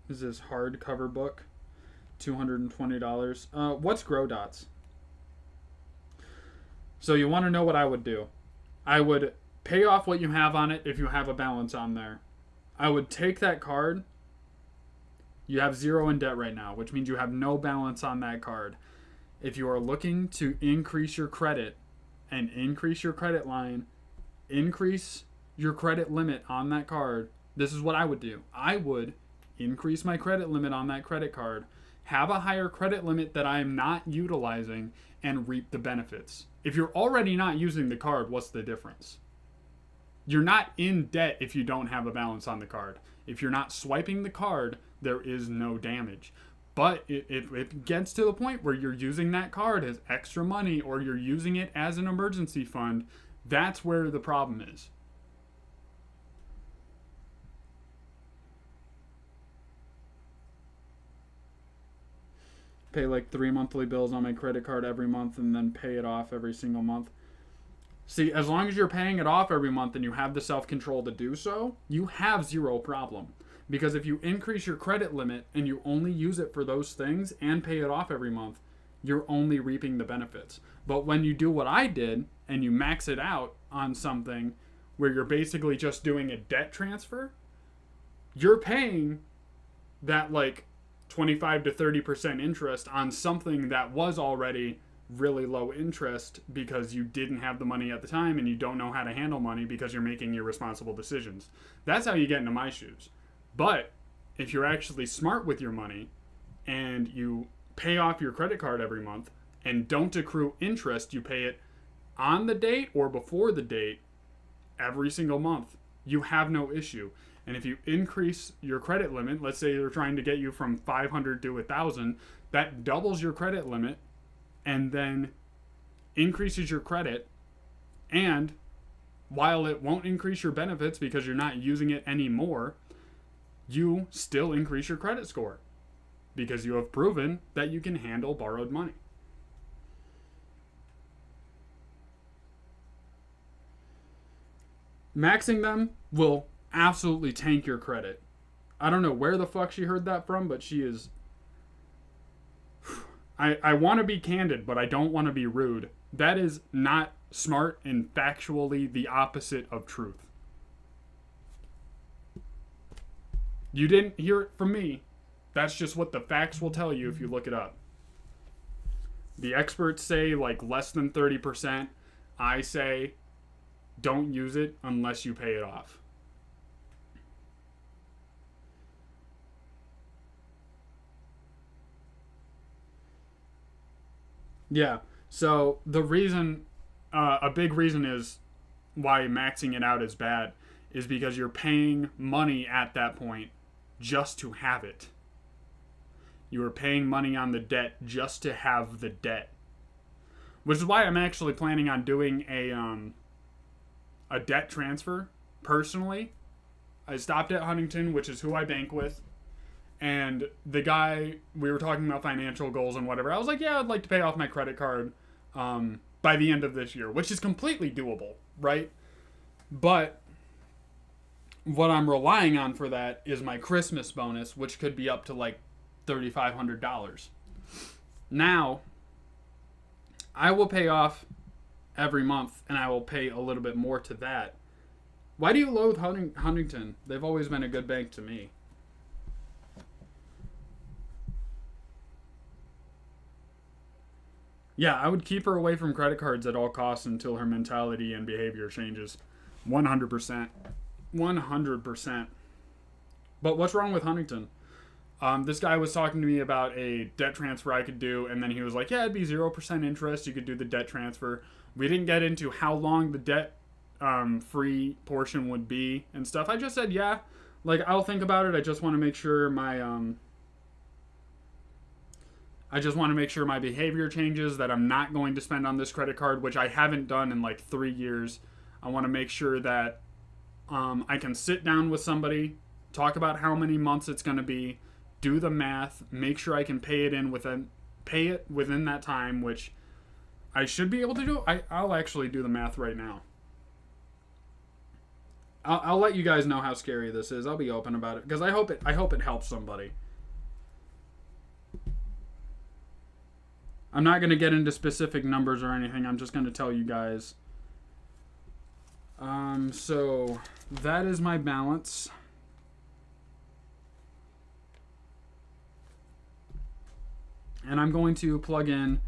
is this hardcover book, $220. What's Grow Dots? So you want to know what I would do? I would pay off what you have on it if you have a balance on there. I would take that card. You have 0 in debt right now, which means you have no balance on that card. If you are looking to increase your credit and increase your credit line, increase your credit limit on that card, this is what I would do. I would increase my credit limit on that credit card, have a higher credit limit that I am not utilizing, and reap the benefits. If you're already not using the card, what's the difference? You're not in debt if you don't have a balance on the card. If you're not swiping the card, there is no damage. But if it gets to the point where you're using that card as extra money or you're using it as an emergency fund, that's where the problem is. Pay like 3 monthly bills on my credit card every month and then pay it off every single month. See, as long as you're paying it off every month and you have the self-control to do so, you have zero problem. Because if you increase your credit limit and you only use it for those things and pay it off every month, you're only reaping the benefits. But when you do what I did and you max it out on something where you're basically just doing a debt transfer, you're paying that like 25 to 30% interest on something that was already really low interest because you didn't have the money at the time and you don't know how to handle money because you're making irresponsible decisions. That's how you get into my shoes. But if you're actually smart with your money and you pay off your credit card every month and don't accrue interest, you pay it on the date or before the date every single month, you have no issue. And if you increase your credit limit, let's say they're trying to get you from 500 to 1,000, that doubles your credit limit and then increases your credit. And while it won't increase your benefits because you're not using it anymore, you still increase your credit score because you have proven that you can handle borrowed money. Maxing them will absolutely tank your credit. I don't know where the fuck she heard that from, but she is... I want to be candid, but I don't want to be rude. That is not smart and factually the opposite of truth. You didn't hear it from me. That's just what the facts will tell you if you look it up. The experts say like less than 30%. I say don't use it unless you pay it off. Yeah, so the reason, a big reason is why maxing it out is bad is because you're paying money at that point just to have it. You are paying money on the debt just to have the debt. Which is why I'm actually planning on doing a debt transfer personally. I stopped at Huntington, which is who I bank with. And the guy, we were talking about financial goals and whatever. I was like, yeah, I'd like to pay off my credit card by the end of this year, which is completely doable, right? But what I'm relying on for that is my Christmas bonus, which could be up to like $3,500. Now, I will pay off every month, and I will pay a little bit more to that. Why do you loathe Huntington? They've always been a good bank to me. Yeah, I would keep her away from credit cards at all costs until her mentality and behavior changes. 100%. 100%. But what's wrong with Huntington? This guy was talking to me about a debt transfer I could do, and then he was like, yeah, it'd be 0% interest. You could do the debt transfer. We didn't get into how long the debt free portion would be and stuff. I just said, yeah, like, I'll think about it. I just want to make sure my behavior changes, that I'm not going to spend on this credit card, which I haven't done in like 3 years. I want to make sure that I can sit down with somebody, talk about how many months it's going to be, do the math, make sure I can pay it within that time, which I should be able to do. I'll actually do the math right now. I'll let you guys know how scary this is. I'll be open about it because I hope it helps somebody. I'm not going to get into specific numbers or anything. I'm just going to tell you guys. So that is my balance. And I'm going to plug in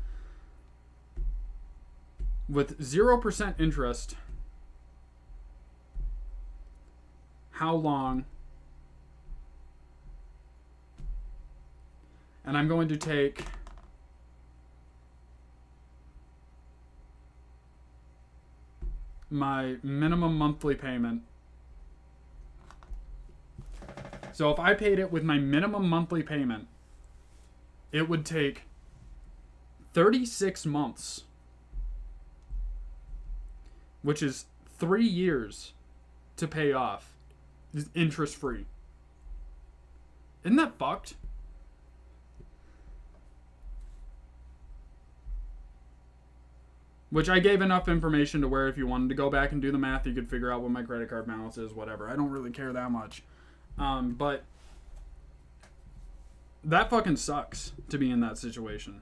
with 0% interest, how long, and I'm going to take my minimum monthly payment. So if I paid it with my minimum monthly payment, it would take 36 months, which is 3 years to pay off, interest free. Isn't that fucked? Which I gave enough information to where if you wanted to go back and do the math, you could figure out what my credit card balance is, whatever. I don't really care that much. But that fucking sucks to be in that situation.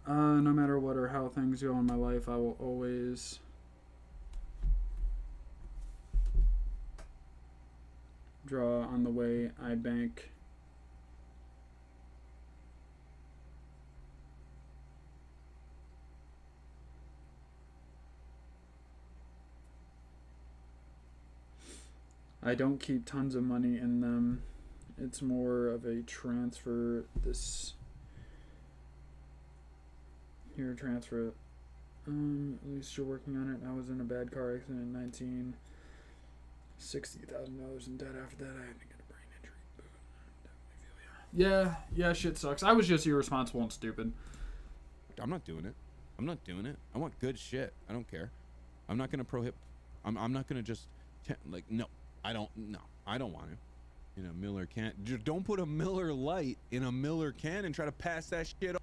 No matter what or how things go in my life, I will always draw on the way I bank. I don't keep tons of money in them. It's more of a transfer. This here transfer. At least you're working on it. I was in a bad car accident in 19. $60,000 in debt after that. I had to get a brain injury. Yeah, shit sucks. I was just irresponsible and stupid. I'm not doing it. I want good shit. I don't care. I'm not gonna prohibit. I'm not gonna just no. I don't want to. You know, Miller can't. Just don't put a Miller Lite in a Miller can and try to pass that shit off.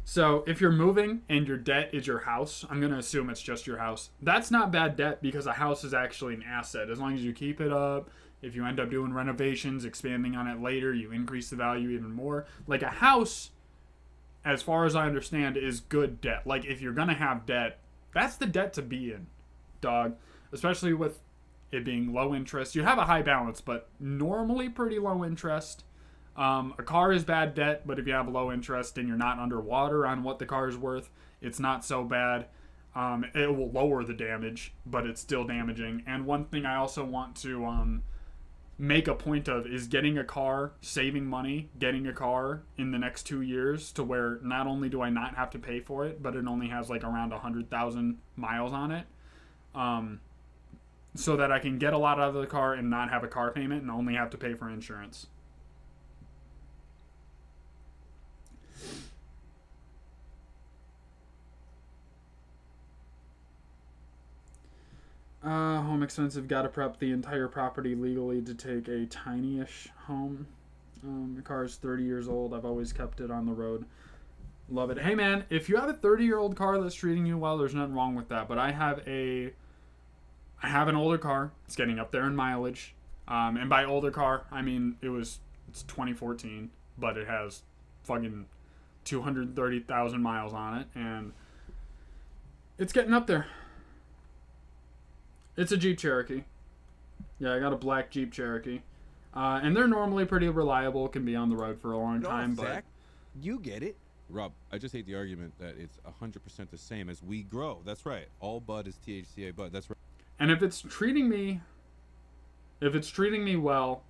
So if you're moving and your debt is your house, I'm going to assume it's just your house. That's not bad debt because a house is actually an asset. As long as you keep it up, if you end up doing renovations, expanding on it later, you increase the value even more. Like a house, as far as I understand, is good debt. Like if you're going to have debt, that's the debt to be in, dog. Especially with it being low interest. You have a high balance, but normally pretty low interest. A car is bad debt, but if you have low interest and you're not underwater on what the car is worth, it's not so bad. It will lower the damage, but it's still damaging. And one thing I also want to make a point of is getting a car, saving money, getting a car in the next 2 years to where not only do I not have to pay for it, but it only has like around 100,000 miles on it. So that I can get a lot out of the car and not have a car payment and only have to pay for insurance. Home expensive. Gotta prep the entire property legally to take a tiny-ish home. The car is 30 years old. I've always kept it on the road. Love it. Hey, man, if you have a 30-year-old car that's treating you well, there's nothing wrong with that. But I have an older car. It's getting up there in mileage. And by older car, I mean it's 2014, but it has fucking 230,000 miles on it, and it's getting up there. It's a Jeep Cherokee. Yeah, I got a black Jeep Cherokee. And they're normally pretty reliable, can be on the road for a long time. But Zach, you get it. Rob, I just hate the argument that it's 100% the same as we grow. That's right. All bud is THCA bud. That's right. And if it's treating me well,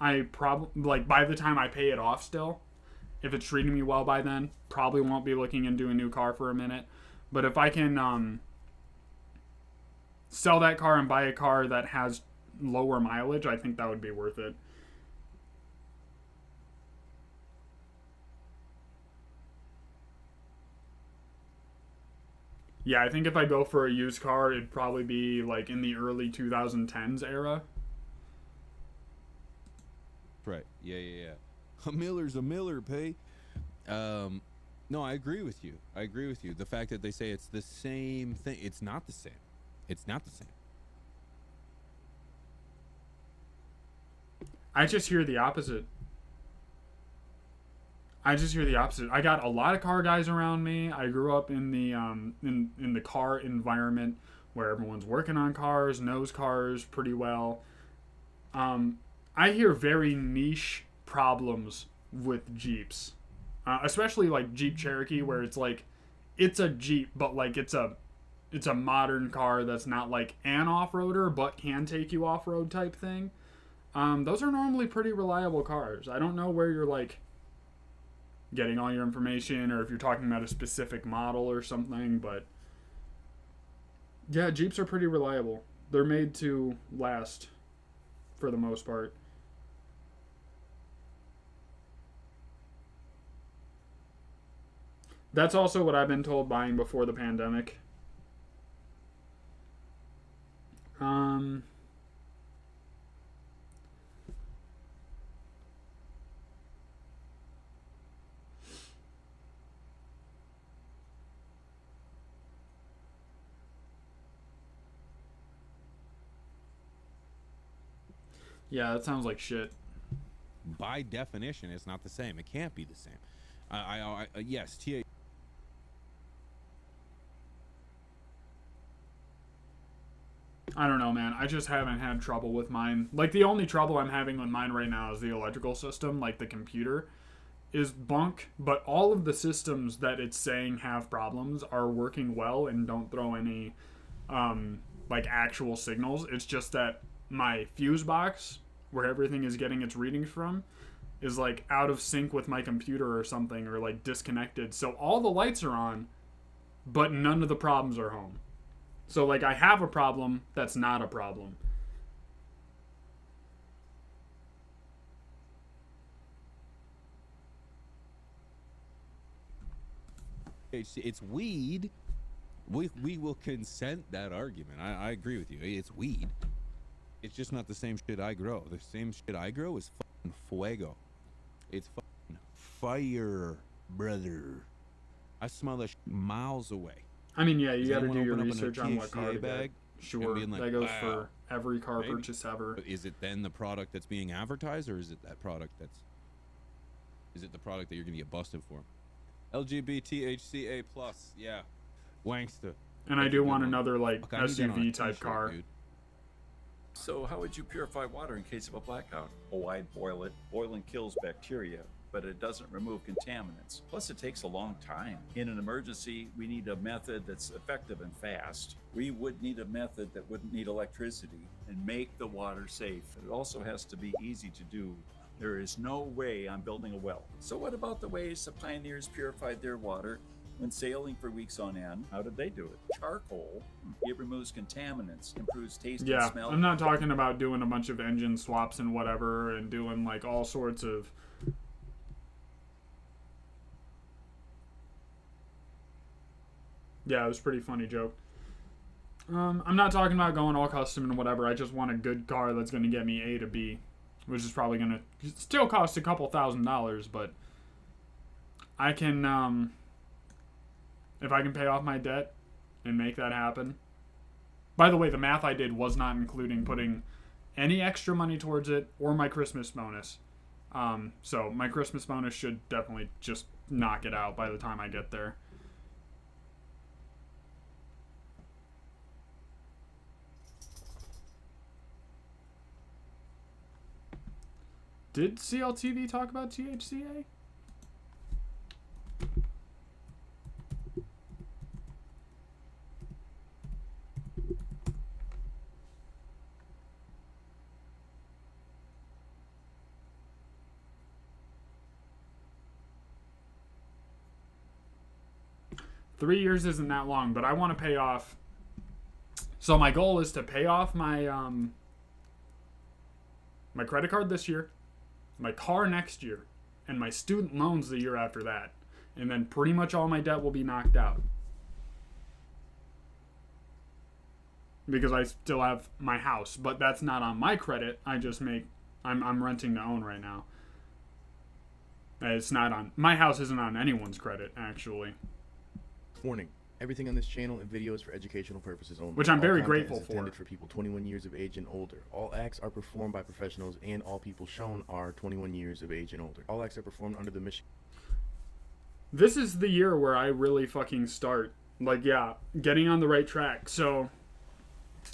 I probably, like, by the time I pay it off still, if it's treating me well by then, probably won't be looking into a new car for a minute. But if I can sell that car and buy a car that has lower mileage, I think that would be worth it. Yeah, I think if I go for a used car, it'd probably be like in the early 2010s era. Right. Yeah. A Miller's a Miller, pay. No, I agree with you. The fact that they say it's the same thing, it's not the same. I just hear the opposite. I got a lot of car guys around me. I grew up in the in the car environment where everyone's working on cars, knows cars pretty well. I hear very niche problems with Jeeps, especially like Jeep Cherokee, where it's like it's a Jeep, but like it's a modern car that's not like an off-roader but can take you off-road type thing. Those are normally pretty reliable cars. I don't know where you're like getting all your information, or if you're talking about a specific model or something, but yeah, Jeeps are pretty reliable. They're made to last for the most part. That's also what I've been told buying before the pandemic. Yeah, that sounds like shit. By definition, it's not the same. It can't be the same. Yes, I don't know, man. I just haven't had trouble with mine. Like, the only trouble I'm having with mine right now is the electrical system. Like, the computer is bunk, but all of the systems that it's saying have problems are working well and don't throw any, like, actual signals. It's just that my fuse box, where everything is getting its readings from, is, like, out of sync with my computer or something, or, like, disconnected. So all the lights are on, but none of the problems are home. So, like, I have a problem that's not a problem. it's weed. We will consent that argument. I agree with you. It's weed. It's just not the same shit I grow. The same shit I grow is fucking fuego. It's fucking fire, brother. I smell that shit miles away. I mean, yeah, you Does got to anyone do your open up a research on what THCA car to bag get. Sure, being like, that goes wow, for every car maybe. purchase ever. But is it then the product that's being advertised, or is it that product that's... Is it the product that you're going to get busted for? LGBTHCA+, yeah. Wankster. And I do want another, like, Fuck, I need that on a SUV type t-shirt, car. dude. So how would you purify water in case of a blackout? Oh, I'd boil it. Boiling kills bacteria, but it doesn't remove contaminants. Plus, it takes a long time. In an emergency, we need a method that's effective and fast. We would need a method that wouldn't need electricity and make the water safe. It also has to be easy to do. There is no way I'm building a well. So what about the ways the pioneers purified their water when sailing for weeks on end? How did they do it? Charcoal. It removes contaminants, improves taste and Yeah, smell. I'm not talking about doing a bunch of engine swaps and whatever and doing, like, all sorts of... Yeah, it was a pretty funny joke. I'm not talking about going all custom and whatever. I just want a good car that's going to get me A to B, which is probably going to still cost a couple $1,000s, but I can, if I can pay off my debt and make that happen. By the way, the math I did was not including putting any extra money towards it or my Christmas bonus. So my Christmas bonus should definitely just knock it out by the time I get there. Did CLTV talk about THCA? Three years isn't that long, but I want to pay off. So my goal is to pay off my my credit card this year, my car next year, and my student loans the year after that. And then pretty much all my debt will be knocked out. Because I still have my house, but that's not on my credit. I just make, I'm renting to own right now. It's not on, my house isn't on anyone's credit, actually. Warning. Everything on this channel and video is for educational purposes only. Which I'm very All content grateful is intended for. for people 21 years of age and older. All acts are performed by professionals, and all people shown are 21 years of age and older. All acts are performed under the mission. This is the year where I really fucking start, like, yeah, getting on the right track. So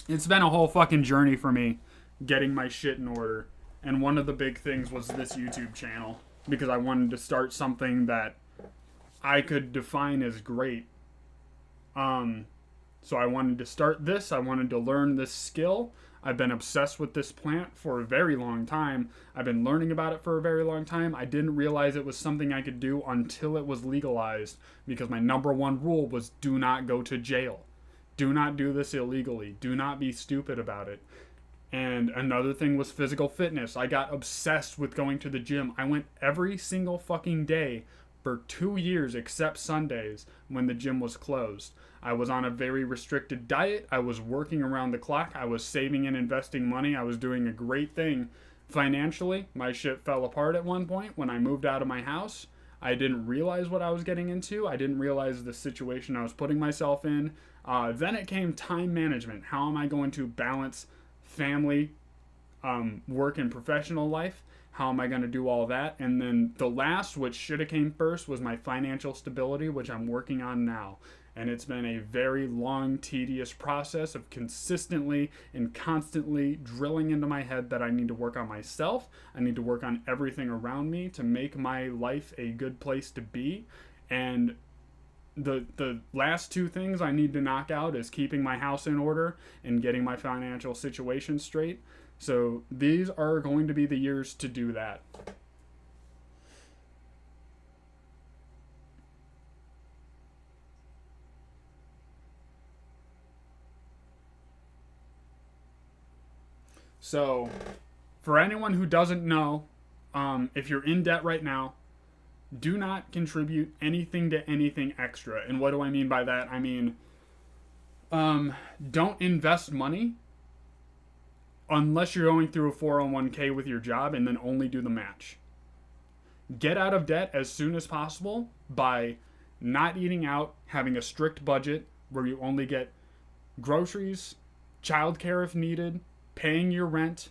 it's been a whole fucking journey for me getting my shit in order. And one of the big things was this YouTube channel, because I wanted to start something that I could define as great. So I wanted to start this. I wanted to learn this skill. I've been obsessed with this plant for a very long time. I've been learning about it for a very long time. I didn't realize it was something I could do until it was legalized, because my number one rule was do not go to jail. Do not do this illegally. Do not be stupid about it. And another thing was physical fitness. I got obsessed with going to the gym. I went every single fucking day for 2 years except Sundays when the gym was closed. I was on a very restricted diet. I was working around the clock. I was saving and investing money. I was doing a great thing financially. My shit fell apart at one point when I moved out of my house. I didn't realize what I was getting into. I didn't realize the situation I was putting myself in. Then it came time management. How am I going to balance family, work, and professional life? How am I going to do all that? And then the last, which should have came first, was my financial stability, which I'm working on now. And it's been a very long, tedious process of consistently and constantly drilling into my head that I need to work on myself. I need to work on everything around me to make my life a good place to be. And the last two things I need to knock out is keeping my house in order and getting my financial situation straight. So these are going to be the years to do that. So, for anyone who doesn't know, if you're in debt right now, do not contribute anything to anything extra. And what do I mean by that? I mean, don't invest money unless you're going through a 401k with your job, and then only do the match. Get out of debt as soon as possible by not eating out, having a strict budget where you only get groceries, childcare if needed, paying your rent,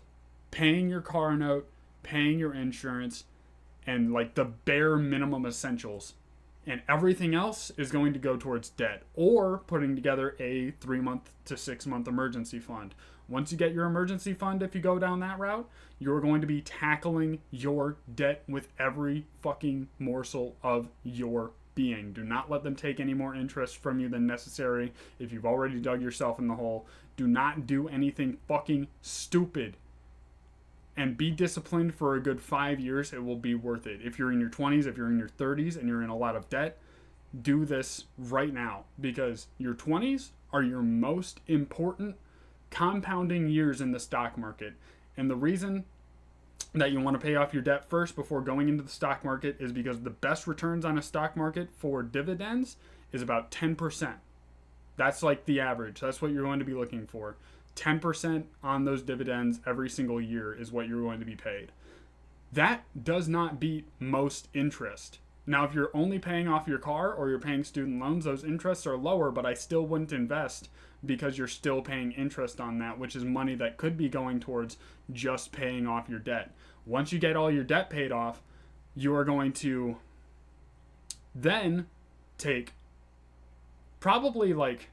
paying your car note, paying your insurance, and like the bare minimum essentials. And everything else is going to go towards debt, or putting together a 3-month to 6-month emergency fund. Once you get your emergency fund, if you go down that route, you're going to be tackling your debt with every fucking morsel of your being. Do not let them take any more interest from you than necessary. If you've already dug yourself in the hole, do not do anything fucking stupid. And be disciplined for a good 5 years. It will be worth it. If you're in your 20s, if you're in your 30s, and you're in a lot of debt, do this right now, because your 20s are your most important compounding years in the stock market. And the reason that you want to pay off your debt first before going into the stock market is because the best returns on a stock market for dividends is about 10%. That's like the average. That's what you're going to be looking for. 10% on those dividends every single year is what you're going to be paid. That does not beat most interest. Now, if you're only paying off your car or you're paying student loans, those interests are lower, but I still wouldn't invest, because you're still paying interest on that, which is money that could be going towards just paying off your debt. Once you get all your debt paid off, you are going to then take probably like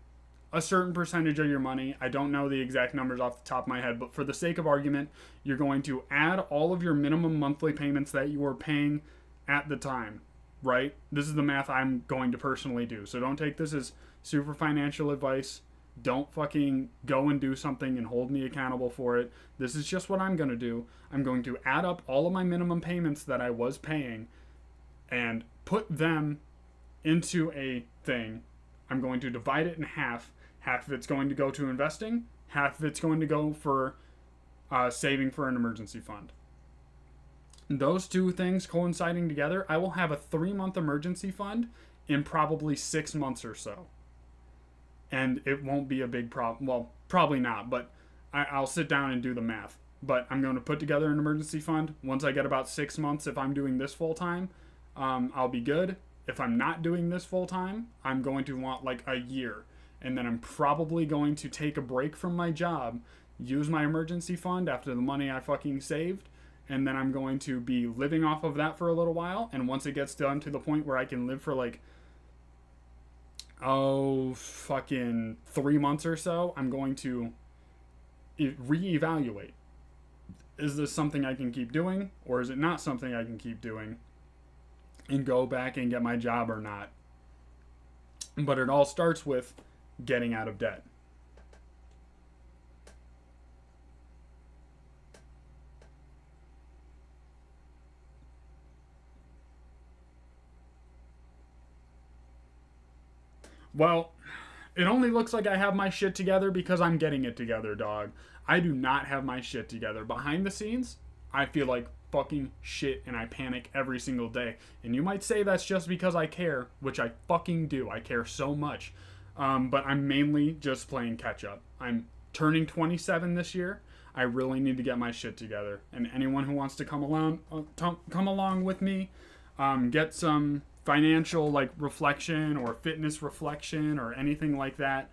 a certain percentage of your money. I don't know the exact numbers off the top of my head, but for the sake of argument, you're going to add all of your minimum monthly payments that you are paying at the time, right? This is the math I'm going to personally do. So don't take this as super financial advice. Don't fucking go and do something and hold me accountable for it. This is just what I'm going to do. I'm going to add up all of my minimum payments that I was paying and put them into a thing. I'm going to divide it in half. Half of it's going to go to investing. Half of it's going to go for saving for an emergency fund. Those two things coinciding together, I will have a 3-month emergency fund in probably 6 months or so. And it won't be a big problem. Well, probably not, but I'll sit down and do the math. But I'm going to put together an emergency fund. Once I get about 6 months, if I'm doing this full time, I'll be good. If I'm not doing this full time, I'm going to want like a year. And then I'm probably going to take a break from my job, use my emergency fund after the money I fucking saved, and then I'm going to be living off of that for a little while. And once it gets down to the point where I can live for like, fucking 3 months or so, I'm going to reevaluate. is this something I can keep doing, or is it not something I can keep doing and go back and get my job or not? But it all starts with getting out of debt. Well, it only looks like I have my shit together because I'm getting it together, dog. I do not have my shit together. Behind the scenes, I feel like fucking shit and I panic every single day. And you might say that's just because I care, which I fucking do. I care so much. But I'm mainly just playing catch up. I'm turning 27 this year. I really need to get my shit together. And anyone who wants to come along with me, get some financial like reflection or fitness reflection or anything like that,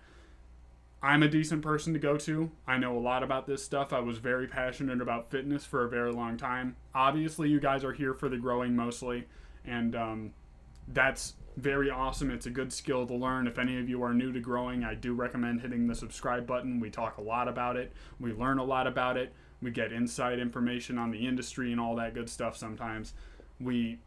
I'm a decent person to go to. I know a lot about this stuff. I was very passionate about fitness for a very long time. Obviously, you guys are here for the growing mostly, and that's very awesome. It's a good skill to learn. If any of you are new to growing, I do recommend hitting the subscribe button. We talk a lot about it. We learn a lot about it. We get inside information on the industry and all that good stuff sometimes. We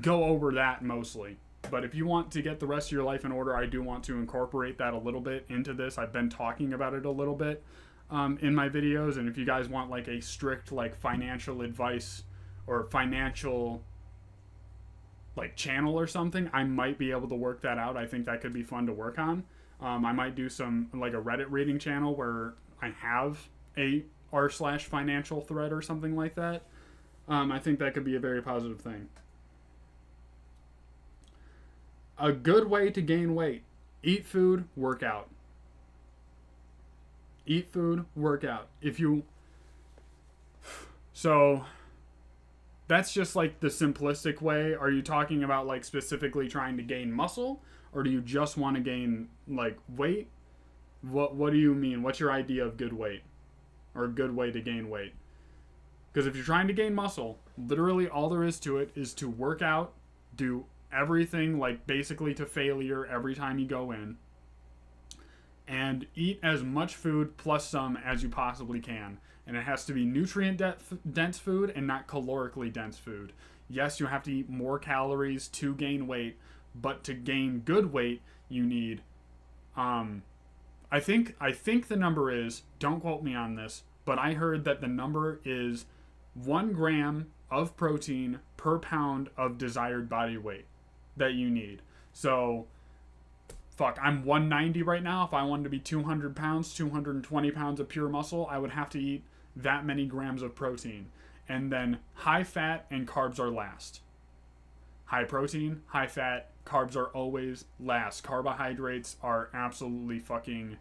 go over that mostly. But if you want to get the rest of your life in order, I do want to incorporate that a little bit into this. I've been talking about it a little bit in my videos. And if you guys want like a strict like financial advice or financial like channel or something, I might be able to work that out. I think that could be fun to work on. I might do some like a Reddit reading channel where I have a r/financial thread or something like that. I think that could be a very positive thing. A good way to gain weight: eat food, work out. Eat food, work out. So that's just like the simplistic way. Are you talking about like specifically trying to gain muscle, or do you just want to gain like weight? What do you mean? What's your idea of good weight or a good way to gain weight? Because if you're trying to gain muscle, literally all there is to it is to work out, do everything like basically to failure every time you go in, and eat as much food plus some as you possibly can. And it has to be nutrient dense food and not calorically dense food. Yes, you have to eat more calories to gain weight, but to gain good weight you need I think the number is, don't quote me on this, but I heard that the number is 1 gram of protein per pound of desired body weight that you need. So, fuck, I'm 190 right now. If I wanted to be 200 pounds, 220 pounds of pure muscle, I would have to eat that many grams of protein. And then high fat and carbs are last. High protein, high fat, carbs are always last. Carbohydrates are absolutely fucking...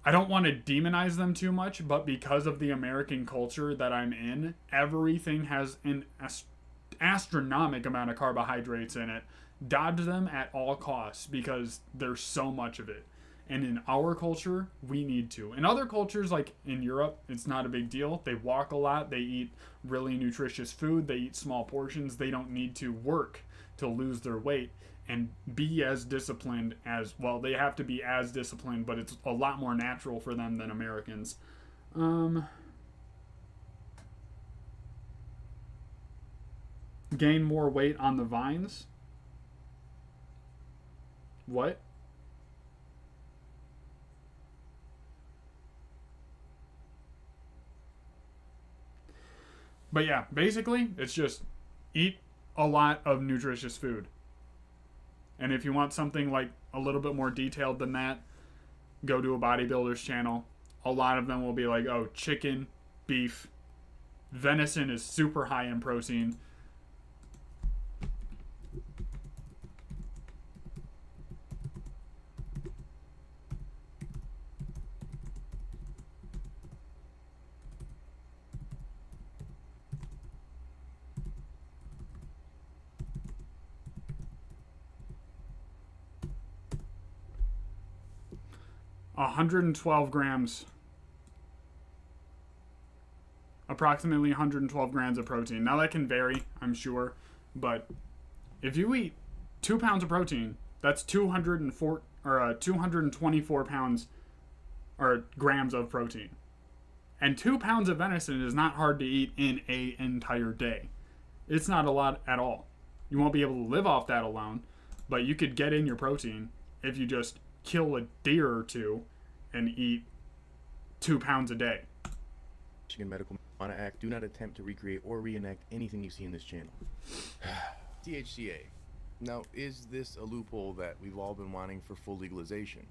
I don't want to demonize them too much, but because of the American culture that I'm in, everything has an astronomical amount of carbohydrates in it. Dodge them at all costs because there's so much of it. And in our culture, we need to. In other cultures, like in Europe, it's not a big deal. They walk a lot. They eat really nutritious food. They eat small portions. They don't need to work to lose their weight and be as disciplined as, well, they have to be as disciplined, but it's a lot more natural for them than Americans. Gain more weight on the vines? What? But yeah, basically, it's just eat a lot of nutritious food. And if you want something like a little bit more detailed than that, go to a bodybuilder's channel. A lot of them will be like, oh, chicken, beef, venison is super high in protein. Approximately 112 grams of protein. Now that can vary, I'm sure, but if you eat 2 pounds of protein, that's 224 pounds or grams of protein. And 2 pounds of venison is not hard to eat in an entire day. It's not a lot at all. You won't be able to live off that alone, but you could get in your protein if you just kill a deer or two and eat 2 pounds a day. Michigan Medical Marijuana Act. Do not attempt to recreate or reenact anything you see in this channel. THCA. Now, is this a loophole that we've all been wanting for full legalization?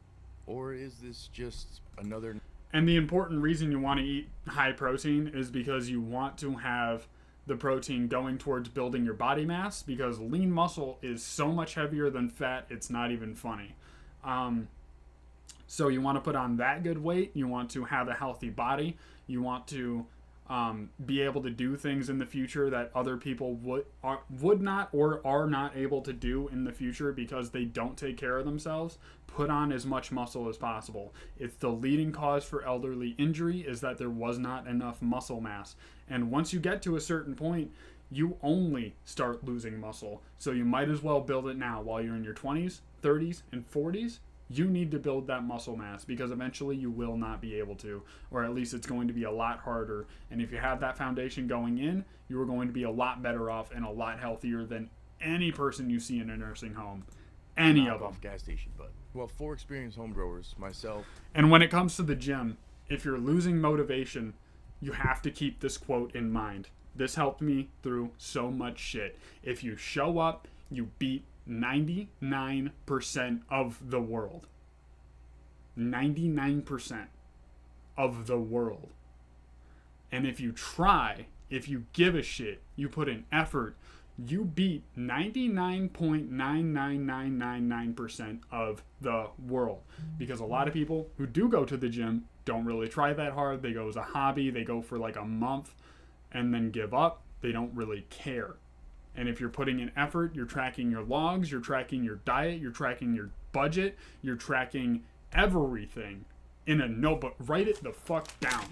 Or is this just another... And the important reason you want to eat high protein is because you want to have the protein going towards building your body mass, because lean muscle is so much heavier than fat, it's not even funny. So you want to put on that good weight. You want to have a healthy body. You want to be able to do things in the future that other people would not or are not able to do in the future because they don't take care of themselves. Put on as much muscle as possible. It's the leading cause for elderly injury, is that there was not enough muscle mass. And once you get to a certain point, you only start losing muscle. So you might as well build it now while you're in your 20s, 30s, and 40s. You need to build that muscle mass, because eventually you will not be able to, or at least it's going to be a lot harder. And if you have that foundation going in, you are going to be a lot better off and a lot healthier than any person you see in a nursing home. Any of them. Off gas station, but well, 4 experienced homegrowers, myself. And when it comes to the gym, if you're losing motivation, you have to keep this quote in mind. This helped me through so much shit. If you show up, you beat 99% of the world. 99% of the world. And if you try, if you give a shit, you put in effort, you beat 99.99999% of the world. Because a lot of people who do go to the gym don't really try that hard. They go as a hobby, they go for like a month and then give up. They don't really care. And if you're putting in effort, you're tracking your logs, you're tracking your diet, you're tracking your budget, you're tracking everything in a notebook. Write it the fuck down.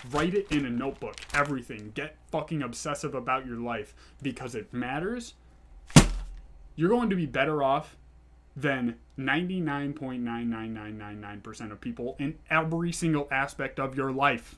Write it in a notebook. Everything. Get fucking obsessive about your life because it matters. You're going to be better off than 99.99999% of people in every single aspect of your life.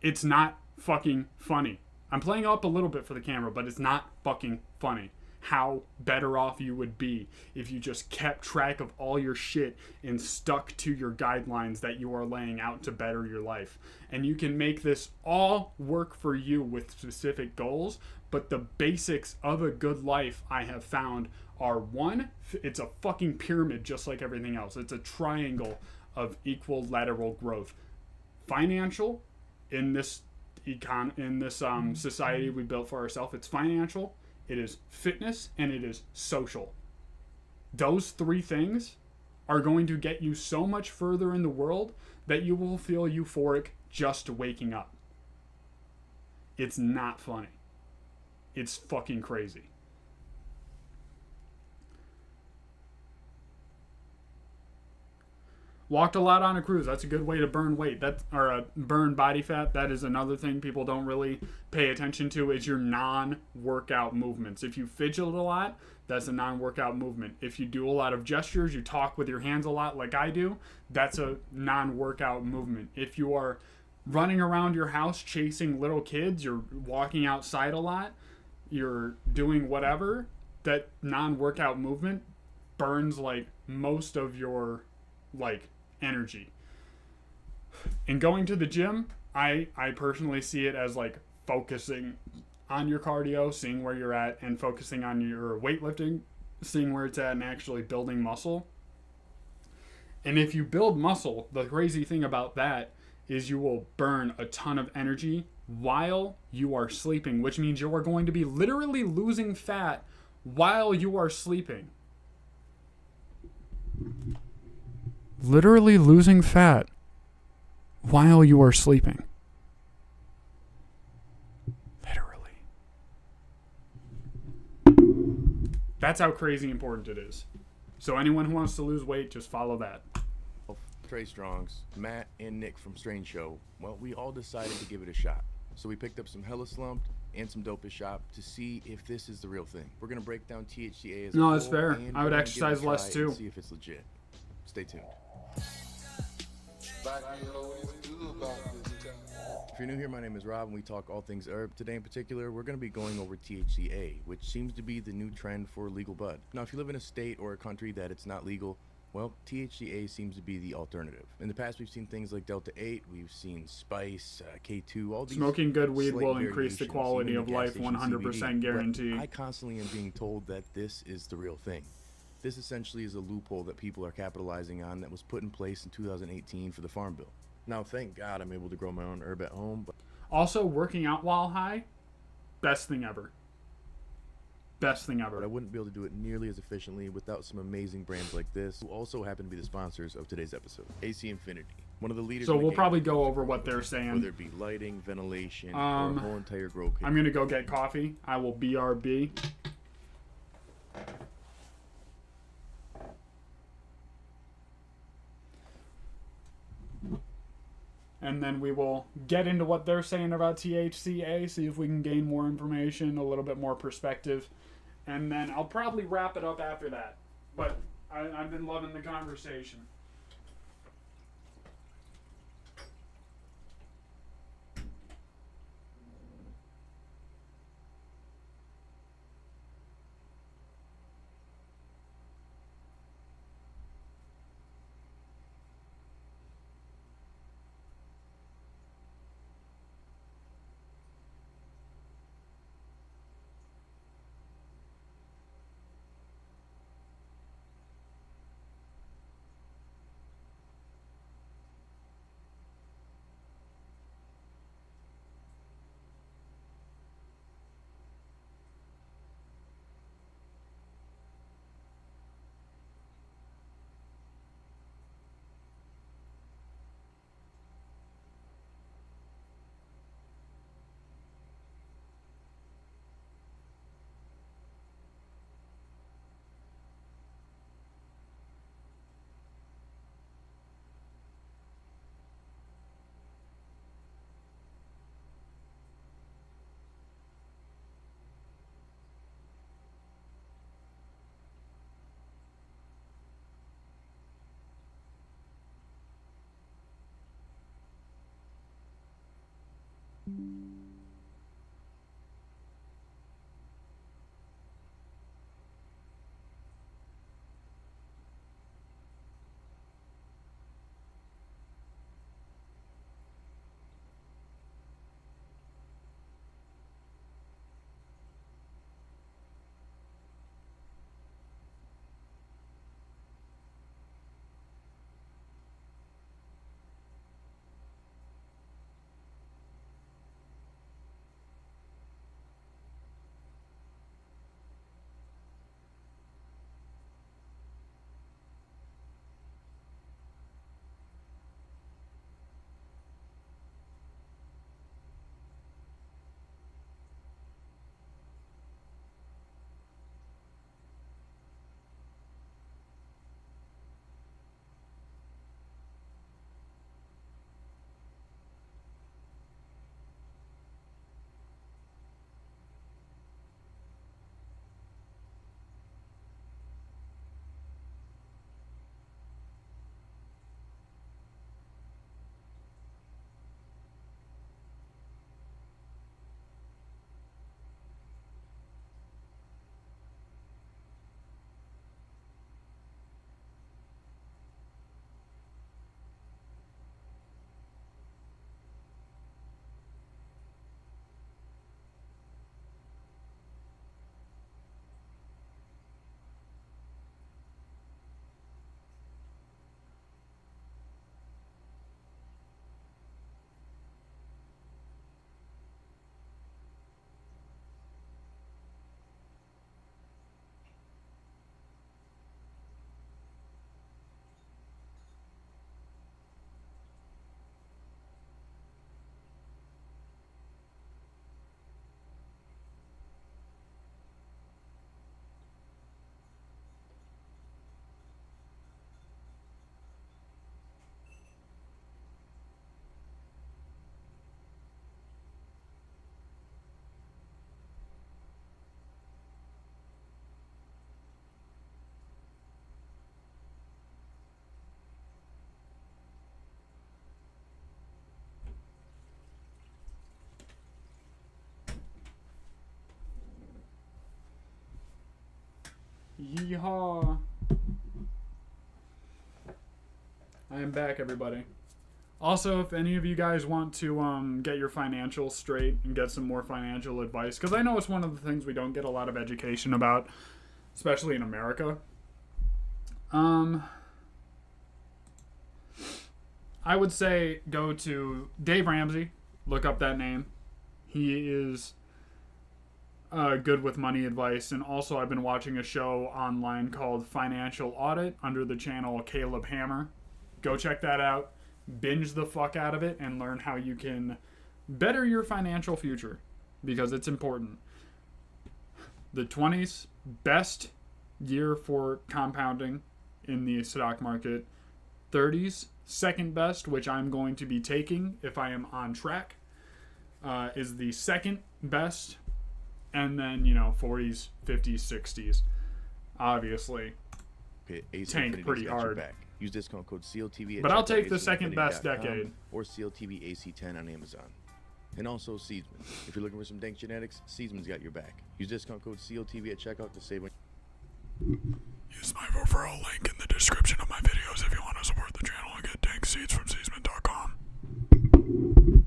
It's not fucking funny. I'm playing up a little bit for the camera, but it's not fucking funny how better off you would be if you just kept track of all your shit and stuck to your guidelines that you are laying out to better your life. And you can make this all work for you with specific goals, but the basics of a good life I have found are: 1, it's a fucking pyramid just like everything else. It's a triangle of equal lateral growth. Financial, in this society we built for ourselves, it's financial, it is fitness, and it is social. Those 3 things are going to get you so much further in the world that you will feel euphoric just waking up. It's not funny. It's fucking crazy. Walked a lot on a cruise. That's a good way to burn weight. Burn body fat. That is another thing people don't really pay attention to, is your non-workout movements. If you fidget a lot, that's a non-workout movement. If you do a lot of gestures, you talk with your hands a lot like I do, that's a non-workout movement. If you are running around your house chasing little kids, you're walking outside a lot, you're doing whatever, that non-workout movement burns like most of your energy. And going to the gym, I personally see it as like focusing on your cardio, seeing where you're at, and focusing on your weightlifting, seeing where it's at, and actually building muscle. And if you build muscle, the crazy thing about that is you will burn a ton of energy while you are sleeping, which means you are going to be literally losing fat while you are sleeping. Literally losing fat while you are sleeping. Literally. That's how crazy important it is. So anyone who wants to lose weight, just follow that. Trey Strongs, Matt, and Nick from Strange Show, well, we all decided to give it a shot. So we picked up some Hella Slumped and some Dopest Shop to see if this is the real thing. We're going to break down THCA as a No, that's whole, fair. and I would we're gonna exercise give it a less try too. and see if it's legit. Stay tuned. If you're new here, my name is Rob, and we talk all things herb. Today in particular, we're going to be going over THCA, which seems to be the new trend for legal bud. Now, if you live in a state or a country that it's not legal, well, THCA seems to be the alternative. In the past, we've seen things like Delta 8, we've seen Spice, K2, all these. Smoking good weed slight will increase the variations, quality even of the life, gas station 100% CBD. guaranteed. But I constantly am being told that this is the real thing. This essentially is a loophole that people are capitalizing on that was put in place in 2018 for the Farm Bill. Now, thank God I'm able to grow my own herb at home, but Also, working out while high, best thing ever. Best thing I ever. wouldn't be able to do it nearly as efficiently without some amazing brands like this, who also happen to be the sponsors of today's episode. AC Infinity, one of the leaders. So in the we'll game probably when it go comes to over grow what they're wood, saying. whether it be lighting, ventilation, or Um, a whole entire grow kit. I'm going to go get coffee. I will BRB. And then we will get into what they're saying about THCA, see if we can gain more information, a little bit more perspective. And then I'll probably wrap it up after that. But I've been loving the conversation. Yeehaw. I am back, everybody. Also, if any of you guys want to get your financials straight and get some more financial advice, because I know it's one of the things we don't get a lot of education about, especially in America. I would say go to Dave Ramsey. Look up that name. He is good with money advice. And also I've been watching a show online called Financial Audit under the channel Caleb Hammer. Go check that out. Binge the fuck out of it and learn how you can better your financial future, because it's important. The 20s, best year for compounding in the stock market. 30s, second best, which I'm going to be taking if I am on track, is the second best. And then, 40s, 50s, 60s, obviously, tank pretty hard. Back. Use discount code CLTV. But I'll take the second best decade. Or CLTV AC10 on Amazon. And also Seedsman. If you're looking for some dank genetics, Seedsman's got your back. Use discount code CLTV at checkout to save. Use my referral link in the description of my videos if you want to support the channel and get dank seeds from Seedsman.com.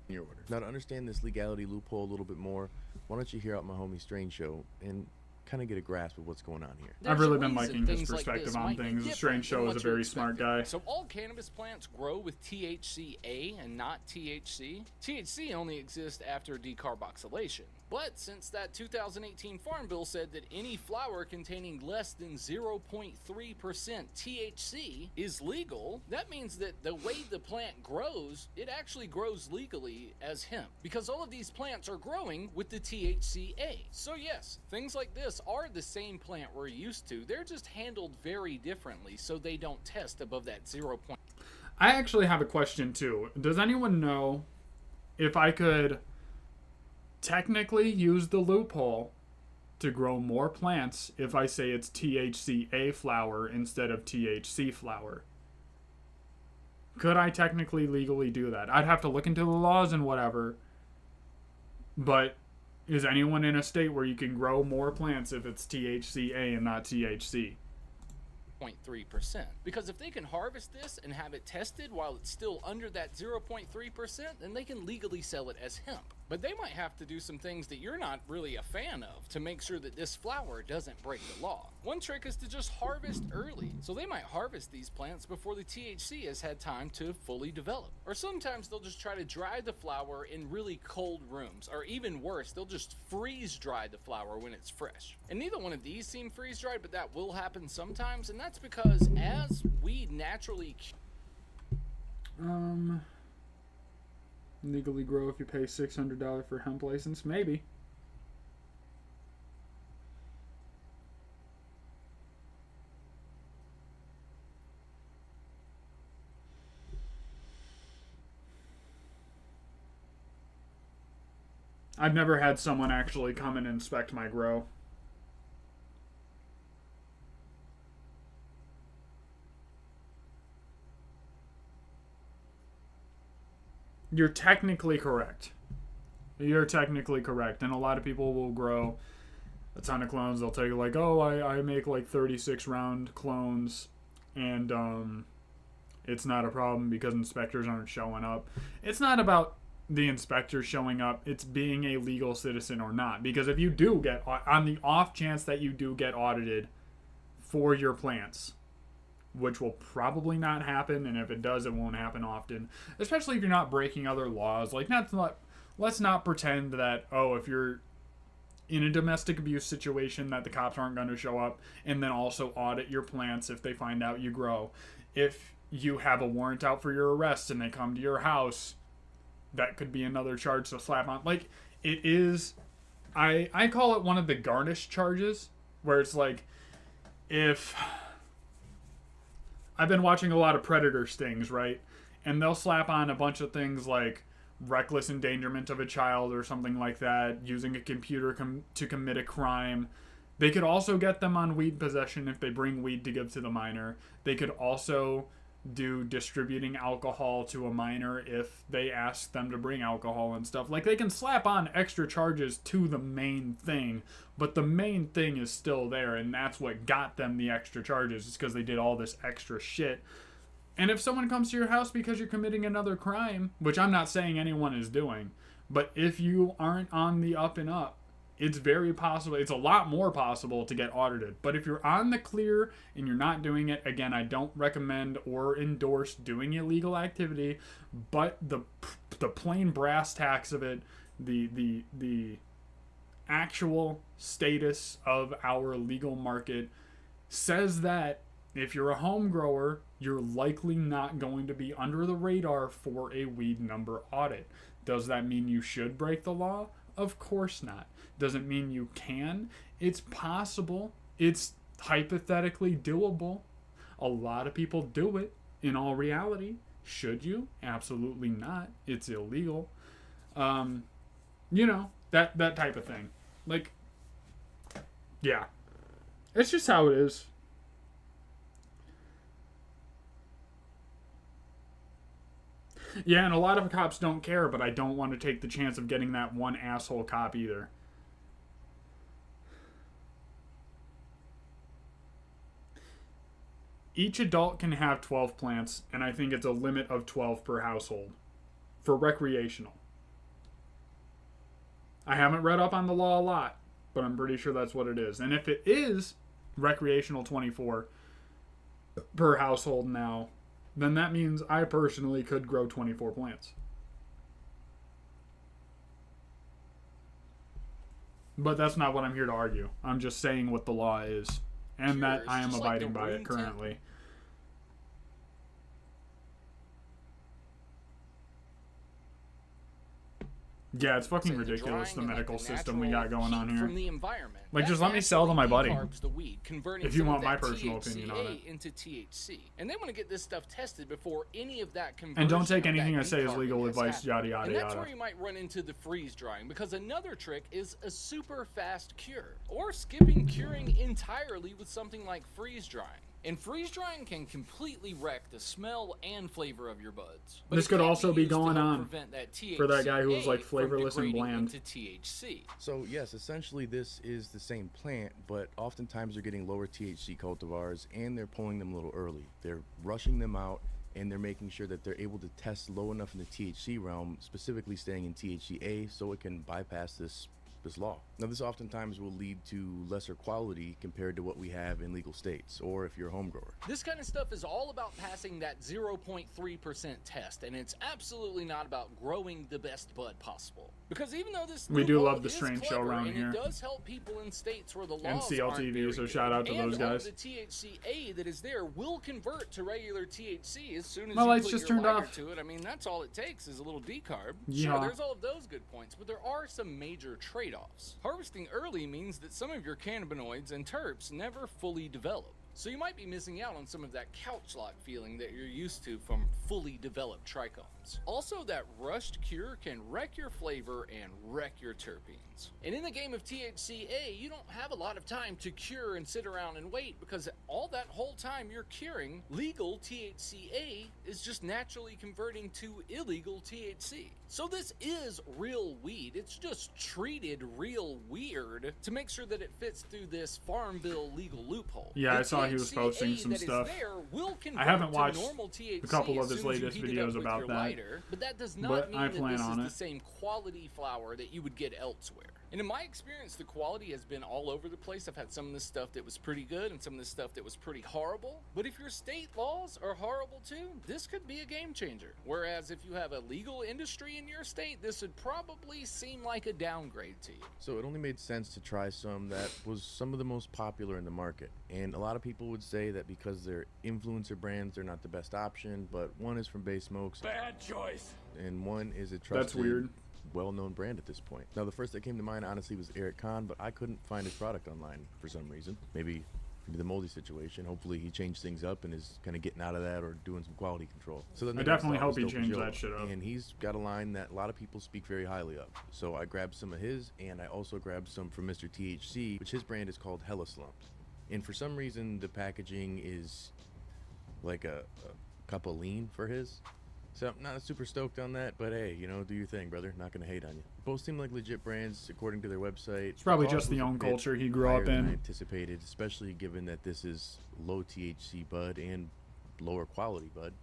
Your order. Now, to understand this legality loophole a little bit more, why don't you hear out my homie Strange show and kind of get a grasp of what's going on here. I've really been liking his perspective on things. The Strange Show is a very smart guy. So all cannabis plants grow with THCA and not THC. THC only exists after decarboxylation. But since that 2018 Farm Bill said that any flower containing less than 0.3% THC is legal, that means that the way the plant grows, it actually grows legally as hemp. Because all of these plants are growing with the THCA. So yes, things like this are the same plant we're used to. They're just handled very differently so they don't test above that 0. I actually have a question too. Does anyone know if I could technically use the loophole to grow more plants if I say it's THCA flower instead of THC flower? Could I technically legally do that? I'd have to look into the laws and whatever. But is anyone in a state where you can grow more plants if it's THCA and not THC? 0.3%. Because if they can harvest this and have it tested while it's still under that 0.3%, then they can legally sell it as hemp. But they might have to do some things that you're not really a fan of to make sure that this flower doesn't break the law. One trick is to just harvest early. So they might harvest these plants before the THC has had time to fully develop. Or sometimes they'll just try to dry the flower in really cold rooms. Or even worse, they'll just freeze dry the flower when it's fresh. And neither one of these seem freeze dried, but that will happen sometimes. And that's because as weed naturally... Legally grow if you pay $600 for hemp license? Maybe. I've never had someone actually come and inspect my grow. You're technically correct. You're technically correct. And a lot of people will grow a ton of clones. They'll tell you like, oh, I make like 36 round clones and it's not a problem because inspectors aren't showing up. It's not about the inspector showing up. It's being a legal citizen or not. Because if you do get, on the off chance that you do get audited for your plants, which will probably not happen, and if it does, it won't happen often. Especially if you're not breaking other laws. Like, let's not pretend that, oh, if you're in a domestic abuse situation, that the cops aren't going to show up and then also audit your plants if they find out you grow. If you have a warrant out for your arrest and they come to your house, that could be another charge to slap on. Like, it is, I call it one of the garnish charges, where it's like, if... I've been watching a lot of Predator stings, right? And they'll slap on a bunch of things like reckless endangerment of a child or something like that, using a computer to commit a crime. They could also get them on weed possession if they bring weed to give to the minor. They could also do distributing alcohol to a minor if they ask them to bring alcohol and stuff. Like, they can slap on extra charges to the main thing, but the main thing is still there, and that's what got them the extra charges. It's because they did all this extra shit. And if someone comes to your house because you're committing another crime, which I'm not saying anyone is doing, but if you aren't on the up and up, it's very possible, it's a lot more possible to get audited. But if you're on the clear and you're not doing it, again, I don't recommend or endorse doing illegal activity, but the plain brass tacks of it, the actual status of our legal market says that if you're a home grower, you're likely not going to be under the radar for a weed number audit. Does that mean you should break the law? Of course not. Does it mean you can? It's possible. It's hypothetically doable. A lot of people do it in all reality. Should you? Absolutely not. It's illegal. You know, that type of thing. Like, yeah. It's just how it is. Yeah, and a lot of cops don't care, but I don't want to take the chance of getting that one asshole cop either. Each adult can have 12 plants, and I think it's a limit of 12 per household for recreational. I haven't read up on the law a lot, but I'm pretty sure that's what it is. And if it is recreational 24 per household now, then that means I personally could grow 24 plants. But that's not what I'm here to argue. I'm just saying what the law is, and that I am abiding by it currently. Yeah, it's fucking ridiculous, the medical system we got going on here. From the environment. Like, just let me sell to my buddy. The weed, if you want my personal opinion on it. Into THC. And they want to get this stuff tested before any of that conversion. And don't take anything I say as legal advice, yada, yada, and that's yada. where you might run into the freeze drying, because another trick is a super fast cure, or skipping curing entirely with something like freeze drying. And freeze drying can completely wreck the smell and flavor of your buds. But this could also be going on for that guy who was like THCA flavorless and bland. into THC. So yes, essentially this is the same plant, but oftentimes they're getting lower THC cultivars and they're pulling them a little early. They're rushing them out and they're making sure that they're able to test low enough in the THC realm, specifically staying in THCA, so it can bypass this law. Now this oftentimes will lead to lesser quality compared to what we have in legal states, or if you're a home grower. This kind of stuff is all about passing that 0.3% test, and it's absolutely not about growing the best bud possible. Because even though this we do love the is strange show clever, around and here, it does help people in states where the laws and CLTV, so shout out to those guys. The THCA that is there will convert to regular THC as soon as my you lights put just your turned lighter off. to it. I mean, that's all it takes is a little decarb. Yeah. Sure, there's all of those good points, but there are some major trade-offs. Harvesting early means that some of your cannabinoids and terps never fully develop. So you might be missing out on some of that couch lock feeling that you're used to from fully developed trichomes. Also, that rushed cure can wreck your flavor and wreck your terpenes. And in the game of THCA, you don't have a lot of time to cure and sit around and wait, because all that whole time you're curing, legal THCA is just naturally converting to illegal THC. So this is real weed. It's just treated real weird to make sure that it fits through this Farm Bill legal loophole. Yeah, The I saw he was THCA posting some that is stuff. there will I haven't convert to watched normal THC a couple of as his soon as you latest heat it up videos with about your that, lighter, but that does not but mean I that plan this on is it. the same quality flower that you would get elsewhere. And in my experience, the quality has been all over the place. I've had some of this stuff that was pretty good and some of this stuff that was pretty horrible. But if your state laws are horrible too, this could be a game changer. Whereas if you have a legal industry in your state, this would probably seem like a downgrade to you. So it only made sense to try some that was some of the most popular in the market. And a lot of people would say that because they're influencer brands, they're not the best option, but one is from Bay Smokes. Bad choice. And one is a trusted, That's weird. well-known brand at this point. Now the first that came to mind honestly was Eric Kahn, but I couldn't find his product online for some reason. Maybe the moldy situation. Hopefully he changed things up and is kind of getting out of that or doing some quality control. So then I definitely hope he changed that shit up. And he's got a line that a lot of people speak very highly of. So I grabbed some of his, and I also grabbed some from Mr. THC, which his brand is called Hella Slumps. And for some reason the packaging is like a couple lean for his. So I'm not super stoked on that, but hey, you know, do your thing, brother. Not gonna hate on you. Both seem like legit brands according to their website. It's probably just the own culture he grew up I in. anticipated, especially given that this is low THC bud and lower quality bud,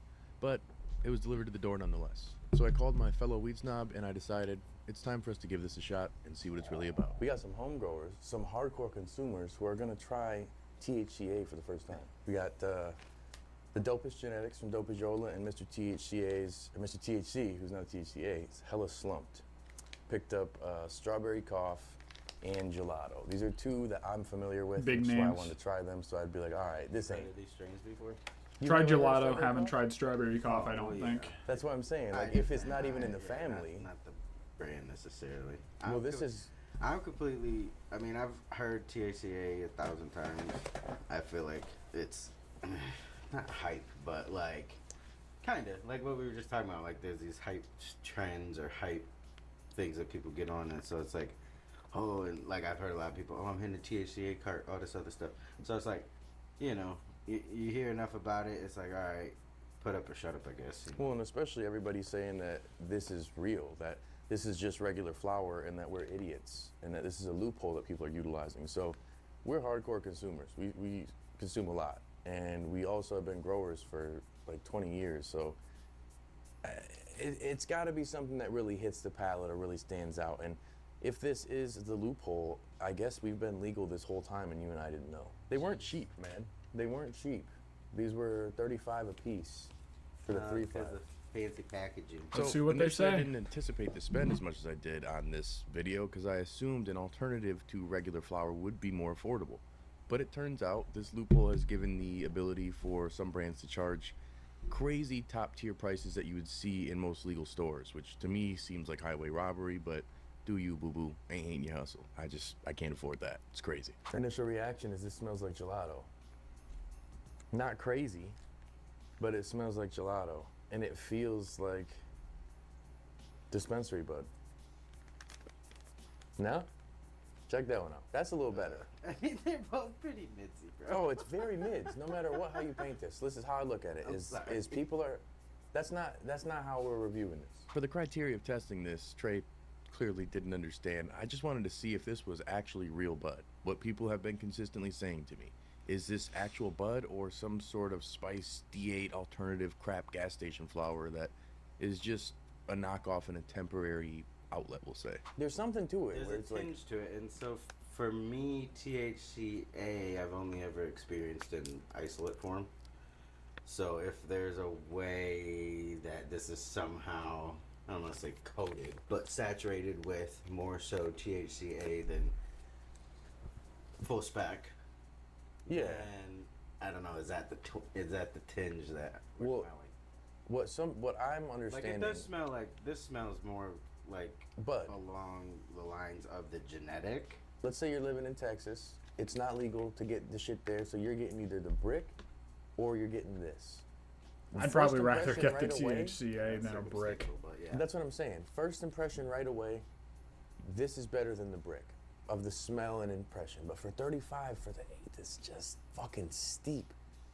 but it was delivered to the door nonetheless. So I called my fellow weed snob and I decided it's time for us to give this a shot and see what it's really about. We got some home growers, some hardcore consumers who are gonna try THCA for the first time. We got the dopest genetics from Dopajola and Mr. THC, who's not THCA. It's hella slumped. Picked up strawberry cough and gelato. These are two that I'm familiar with. Big which is why I names. wanted to try them, so I'd be like, all right, this ain't. Tried these strains before? You've Tried never heard of gelato, strawberry haven't cough? tried strawberry cough, I don't think. That's what I'm saying. Like, if it's not even in the family. Not the brand necessarily. Well, this is. I'm completely. I mean, I've heard THCA 1,000 times. I feel like it's not hype, but like, kind of like what we were just talking about. Like, there's these hype trends or hype things that people get on, and so it's like, oh, and like I've heard a lot of people, oh, I'm hitting the THCA cart, all this other stuff. So it's like, you know, you hear enough about it, it's like, all right, put up or shut up, I guess. Well, and especially everybody's saying that this is real, that this is just regular flour, and that we're idiots, and that this is a loophole that people are utilizing. So we're hardcore consumers. We consume a lot, and we also have been growers for like 20 years. So it's got to be something that really hits the palate or really stands out. And if this is the loophole, I guess we've been legal this whole time, and you and I didn't know. They weren't cheap, man. They weren't cheap. These were $35 a piece for the 3 because of fancy packaging. Let's see what they initially, I say. didn't anticipate to spend as much as I did on this video because I assumed an alternative to regular flour would be more affordable. But it turns out this loophole has given the ability for some brands to charge crazy top tier prices that you would see in most legal stores, which to me seems like highway robbery, but do you, boo-boo, ain't your hustle. I can't afford that. It's crazy. Initial reaction is this smells like gelato. Not crazy, but it smells like gelato, and it feels like dispensary bud. No? Check that one out. That's a little better. I mean, they're both pretty midsy, bro. Oh, it's very mids. No matter what, how you paint this. This is how I look at it. I'm Is sorry. people are. That's not how we're reviewing this. For the criteria of testing this, Trey clearly didn't understand. I just wanted to see if this was actually real bud. What people have been consistently saying to me. Is this actual bud or some sort of spice D8 alternative crap gas station flour that is just a knockoff and a temporary outlet, we'll say? There's something to it. There's Where a it's like, tinge to it, and so for me, THCA, I've only ever experienced in isolate form. So if there's a way that this is somehow, I don't want to say coated, but saturated with more so THCA than full spec, yeah. and I don't know, is that the tinge that we're Well, smelling? what I'm Like understanding. it does smell like, this smells more like But along the lines of the genetic. let's say you're living in Texas. It's not legal to get the shit there, so you're getting either the brick or you're getting this. I'd First probably rather impression get the right away- THCA than a brick. Circumstantial, but yeah. That's what I'm saying. First impression right away, this is better than the brick of the smell and impression. But for 35 for the 8, it's just fucking steep.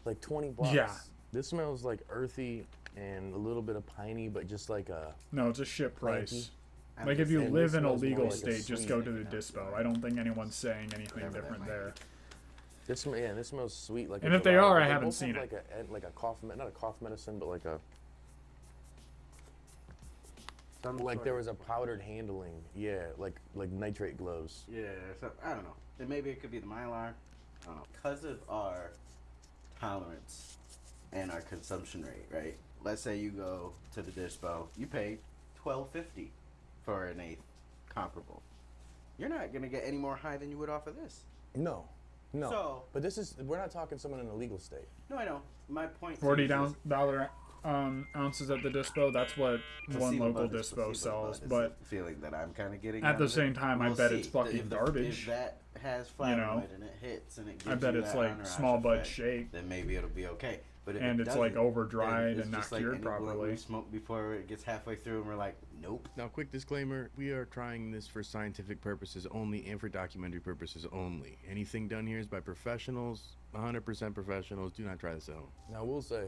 Like 20 bucks. Yeah. This smells like earthy and a little bit of piney, but just like a. No, it's a shit price. I'm Like if just you saying, live this in a smells more legal like a state, just sweet- go to the dispo. I don't think anyone's saying anything Whatever that different might there. This smells sweet like. And a if they gelato, are, but I they haven't both seen have it. Like a cough, not a cough medicine, but like a. some Like sort there of- was a powdered handling, yeah, like nitrate gloves. Yeah, so, I don't know. And maybe it could be the Mylar. I don't know. Because of our tolerance and our consumption rate, right? Let's say you go to the dispo, you pay $12.50 for an eighth comparable. You're not gonna get any more high than you would off of this. No, no. So- but this is we're not talking someone in a legal state. No, I know. My point. to $40 you is- dollar ounces at the dispo. That's what one placebo local bud is dispo placebo sells. bud is But the feeling that I'm kind of getting at out the of it. same time, I We'll bet see. it's fucking If garbage. If that has You know, flavonoid and it hits and it gives I bet you it's that like entourage small bud effect, shake. then maybe it'll be okay. But if And it it's, like, doesn't, over-dried then it's and not just like cured any blunt properly. we smoke before it gets halfway through and we're like, nope. Now, quick disclaimer, we are trying this for scientific purposes only and for documentary purposes only. Anything done here is by professionals, 100% professionals. Do not try this at home. Now we'll say,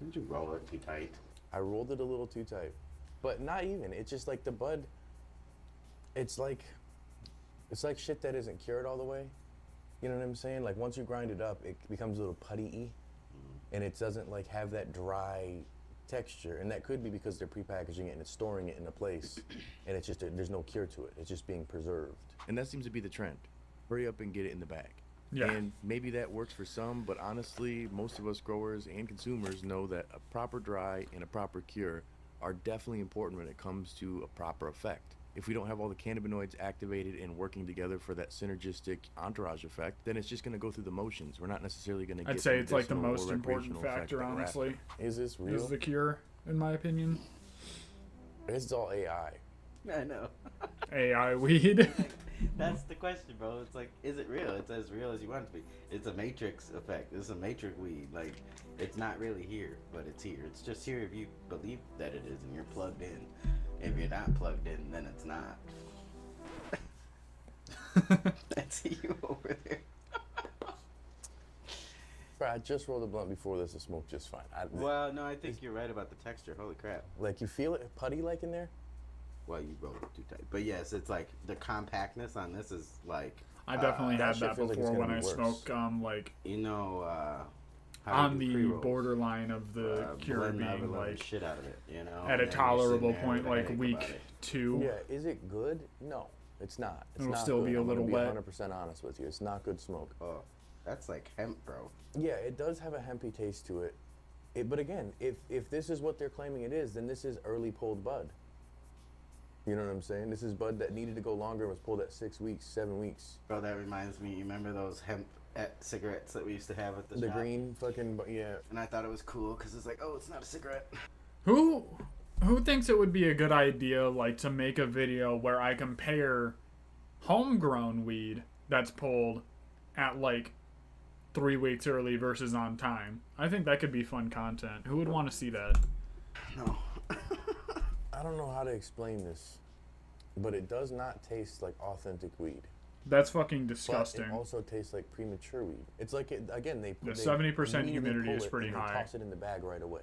Did you roll it too tight? I rolled it a little too tight, but not even. It's just like the bud. It's like shit that isn't cured all the way. You know what I'm saying? Like once you grind it up, it becomes a little putty-y, and it doesn't like have that dry texture. And that could be because they're prepackaging it and it's storing it in a place, and it's just there's no cure to it. It's just being preserved. And that seems to be the trend. Hurry up and get it in the bag. Yeah. And maybe that works for some, but honestly, most of us growers and consumers know that a proper dry and a proper cure are definitely important when it comes to a proper effect. If we don't have all the cannabinoids activated and working together for that synergistic entourage effect, then it's just going to go through the motions. We're not necessarily going to get I'd say it's like the medicinal or most important recreational effect factor, that we're after. honestly, Is this real? is the cure, in my opinion. It's all AI. I know. AI weed. That's the question, bro. It's like, is it real? It's as real as you want it to be. It's a matrix effect. It's a matrix weed. Like, it's not really here, but it's here. It's just here if you believe that it is and you're plugged in. If you're not plugged in, then it's not. I see you over there. Bro, I just rolled a blunt before this. It smoked just fine. Well, no, I think you're right about the texture. Holy crap. Like you feel it putty like in there? Well, you rolled it too tight. But yes, it's like the compactness on this is like. I definitely that had shit that feels like it's before gonna when be I worse. smoke like You know, how on you do the pre-rolls. borderline of the cure Blend the being other like shit out of it, you know. at a and then you're sitting tolerable there point with a like headache week about it. 2. Yeah, is it good? No, it's not. It's It'll not still good. be a I'm gonna little be wet. 100% honest with you. It's not good smoke. Oh, that's like hemp, bro. Yeah, it does have a hempy taste to it. But again, if this is what they're claiming it is, then this is early pulled bud. You know what I'm saying? This is bud that needed to go longer and was pulled at 6 weeks, 7 weeks. Bro, that reminds me. You remember those hemp cigarettes that we used to have at the The shop? green fucking, yeah. And I thought it was cool because it's like, oh, it's not a cigarette. Who thinks it would be a good idea like to make a video where I compare homegrown weed that's pulled at like 3 weeks early versus on time? I think that could be fun content. Who would want to see that? No. I don't know how to explain this, but it does not taste like authentic weed. That's fucking But disgusting. it also tastes like premature weed. It's like, again, they The they 70% immediately humidity pull is it pretty and they high. Toss it in the bag right away.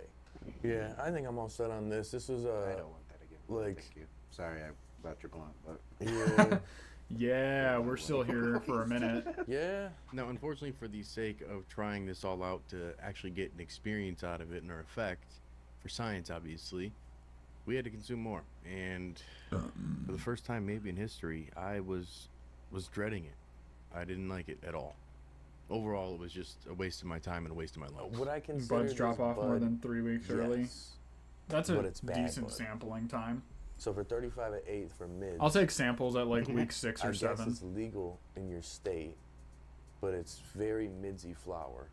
Yeah, I think I'm all set on this. This was I don't want that again. like- Thank you. Sorry about your blunt, but yeah, Yeah, we're still here for a minute. yeah. Now, unfortunately, for the sake of trying this all out to actually get an experience out of it and our effect, for science, obviously, we had to consume more. And for the first time maybe in history, I was dreading it. I didn't like it at all. Overall, it was just a waste of my time and a waste of my life. Would I consider Buds drop this off more bud? than 3 weeks early. Yes. That's a But it's bad decent bud. sampling time. So for 35 at 8 for mid, I'll take samples at like week 6 I or guess 7. it's legal in your state, but it's very midsy flower.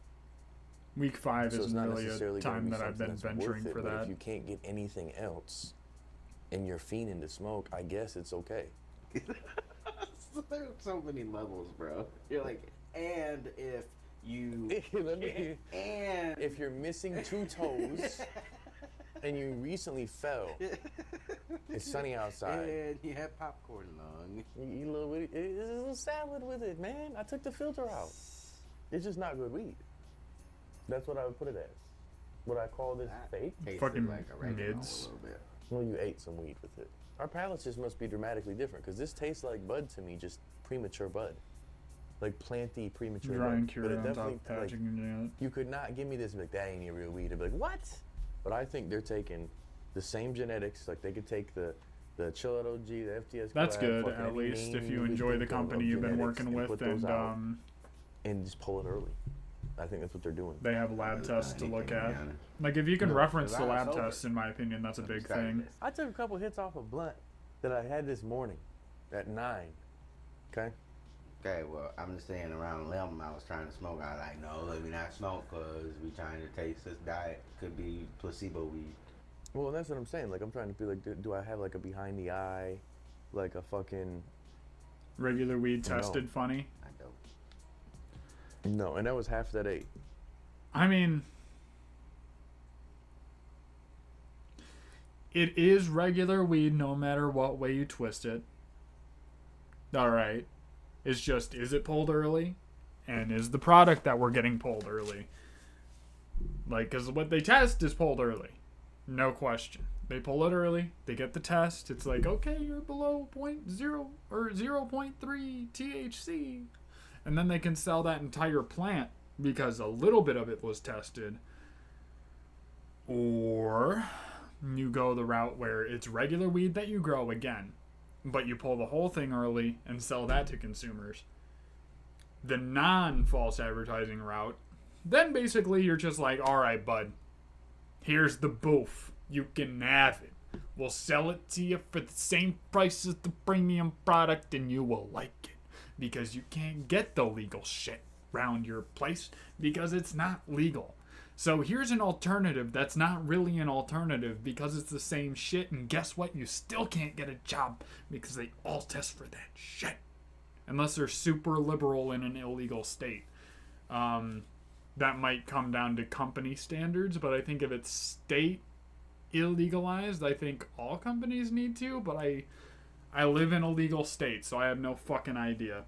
Week 5 So it's isn't not really necessarily a gonna time be that I've been something that's worth venturing it, for but that. if you can't get anything else and you're fiending to smoke, I guess it's okay. there's so many levels, bro. You're like, and if you, Let me- and if you're missing 2 toes and you recently fell, it's sunny outside. and you have popcorn lung. You eat a little bit, it's a little salad with it, man. I took the filter out. It's just not good weed. That's what I would put it as. Would I call this That fake? tasted Fucking like oregano mids. a little bit. Well, you ate some weed with it. Our palates just must be dramatically different because this tastes like bud to me, just premature bud. Like planty premature Dry and bud. cured But it on top definitely, of like, packaging it. you could not give me this and be like, that ain't a real weed. I'd be like, what? But I think they're taking the same genetics. Like they could take the Chill Out OG, the FTS. That's collab, good, fucking at any least name if you could enjoy the think of company you've been genetics working and with put those and out and just pull it early. I think that's what they're doing. they have lab tests to look Anything, at. be honest. Like if you can reference the because I was lab sober. tests, in my opinion, that's a big Started thing. this. I took a couple hits off a blunt that I had this morning at 9. Okay? Okay, well, I'm just saying around 11, I was trying to smoke. I was like, no, let me not smoke because we trying to taste this diet. Could be placebo weed. Well, that's what I'm saying. Like, I'm trying to be like, do I have like a behind the eye, like a fucking. Regular weed No. tested funny. I don't. No, and that was half that 8. I mean, it is regular weed no matter what way you twist it. Alright. It's just, is it pulled early? And is the product that we're getting pulled early? Like, because what they test is pulled early. No question. They pull it early. They get the test. It's like, okay, you're below 0.0 or 0.3 THC. And then they can sell that entire plant because a little bit of it was tested. Or you go the route where it's regular weed that you grow again, but you pull the whole thing early and sell that to consumers. The non-false advertising route, then basically you're just like, all right, bud, here's the boof. You can have it. We'll sell it to you for the same price as the premium product, and you will like it. Because you can't get the legal shit around your place because it's not legal. So here's an alternative that's not really an alternative because it's the same shit, and guess what? You still can't get a job because they all test for that shit. Unless they're super liberal in an illegal state. That might come down to company standards, but I think if it's state illegalized, I think all companies need to, but I live in a legal state, so I have no fucking idea.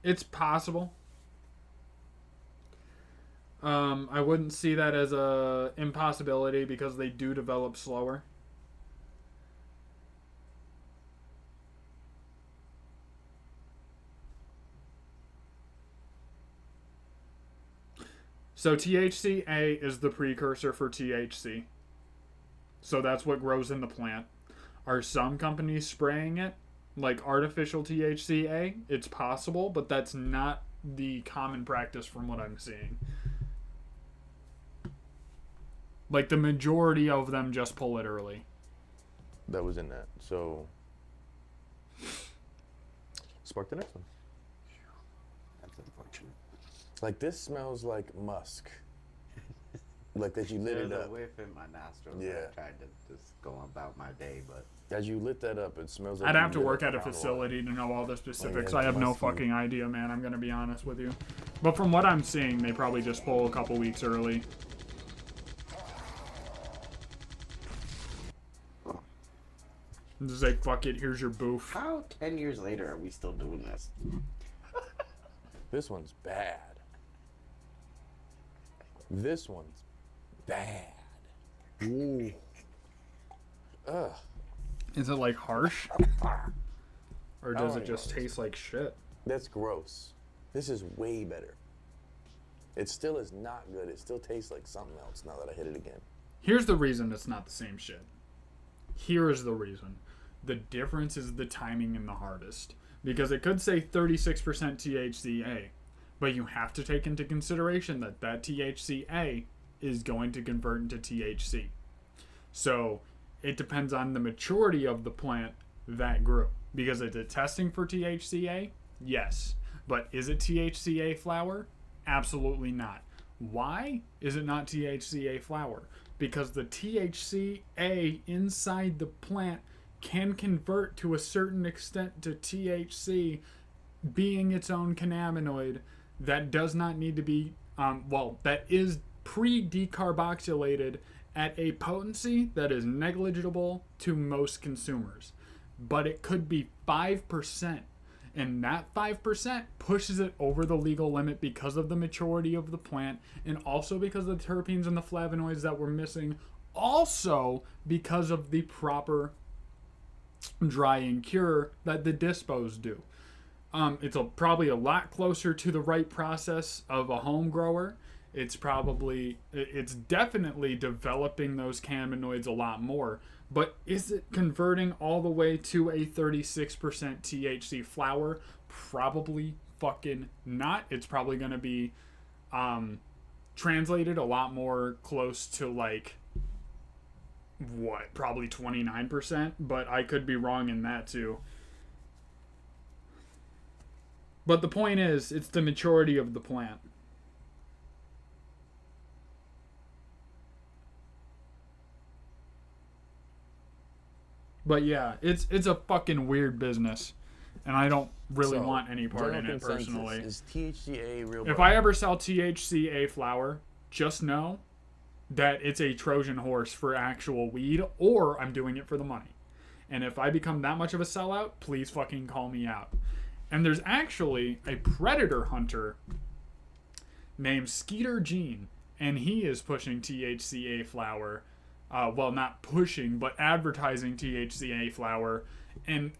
It's possible. I wouldn't see that as a impossibility because they do develop slower. So THCA is the precursor for THC. So that's what grows in the plant. Are some companies spraying it like artificial THCA? It's possible, but that's not the common practice from what I'm seeing. Like the majority of them just pull it early. That was in that. So, spark the next one. That's unfortunate. Like this smells like musk. Like that you lit There's it a up. whiff in my nostrils. Yeah. I tried to just go about my day, but As you lit that up, it smells like I'd you have to lit work up at a pound facility to know all the specifics. yeah, I have no musky. fucking idea, man. I'm gonna be honest with you. But from what I'm seeing, they probably just pull a couple weeks early. And just say, fuck it, here's your boof. how 10 years later are we still doing this? This one's bad. This one's bad. Ooh. Ugh. Is it like harsh? Or does Oh, it just yes. taste like shit? That's gross. This is way better. It still is not good. It still tastes like something else now that I hit it again. Here's the reason it's not the same shit. Here is the reason. The difference is the timing in the harvest. Because it could say 36% THCA, but you have to take into consideration that that THCA is going to convert into THC. So it depends on the maturity of the plant that grew. Because is it testing for THCA? Yes. But is it THCA flower? Absolutely not. Why is it not THCA flower? Because the THCA inside the plant can convert to a certain extent to THC, being its own cannabinoid that does not need to be, that is pre-decarboxylated at a potency that is negligible to most consumers. But it could be 5%. And that 5% pushes it over the legal limit because of the maturity of the plant and also because of the terpenes and the flavonoids that we're missing. Also because of the proper dry and cure that the dispos do. It's probably a lot closer to the right process of a home grower. It's definitely developing those cannabinoids a lot more. But is it converting all the way to a 36% THC flower? Probably fucking not. It's probably going to be translated a lot more close to like, probably 29%. But I could be wrong in that too. But the point is, it's the maturity of the plant. But yeah, it's a fucking weird business, and I don't really want any part in it personally. Is THCA real? If I ever sell THCA flower, just know that it's a Trojan horse for actual weed, or I'm doing it for the money. And if I become that much of a sellout, please fucking call me out. And there's actually a predator hunter named Skeeter Jean, and he is pushing THCA flower. Well, not pushing, but advertising THCA flower. And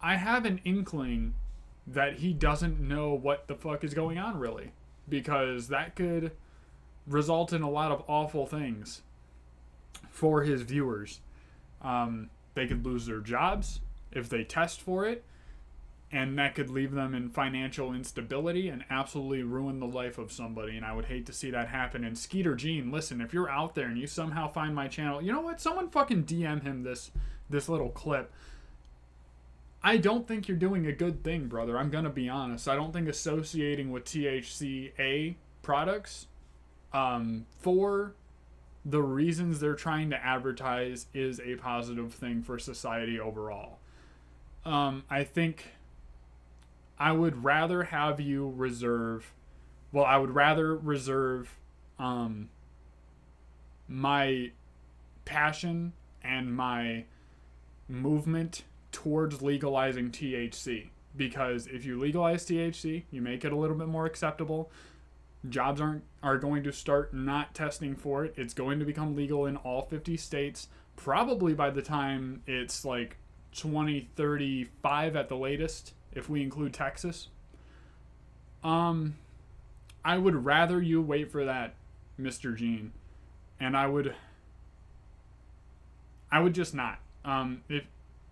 I have an inkling that he doesn't know what the fuck is going on, really. Because that could result in a lot of awful things for his viewers. They could lose their jobs if they test for it, and that could leave them in financial instability and absolutely ruin the life of somebody, and I would hate to see that happen. And Skeeter Jean, listen, if you're out there and you somehow find my channel, you know what? Someone fucking DM him this little clip. I don't think you're doing a good thing, brother. I'm gonna be honest. I don't think associating with THCA products for the reasons they're trying to advertise is a positive thing for society overall. I think I would rather have you reserve, well, I would rather reserve my passion and my movement towards legalizing THC. Because if you legalize THC, you make it a little bit more acceptable. Jobs are going to start not testing for it. It's going to become legal in all 50 states. Probably by the time it's like 2035 at the latest, if we include Texas. I would rather you wait for that, Mr. Gene. And I would just not.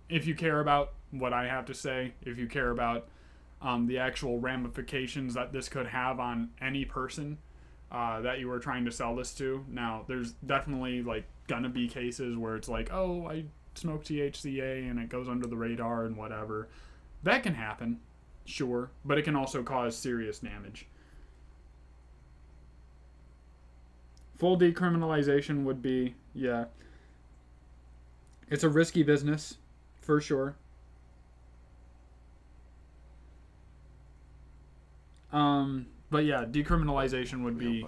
If you care about what I have to say, if you care about the actual ramifications that this could have on any person that you were trying to sell this to. Now, there's definitely like gonna be cases where it's like, oh, I smoke THCA and it goes under the radar and whatever. That can happen, sure, but it can also cause serious damage. Full decriminalization would be, yeah. It's a risky business, for sure. But yeah, decriminalization would be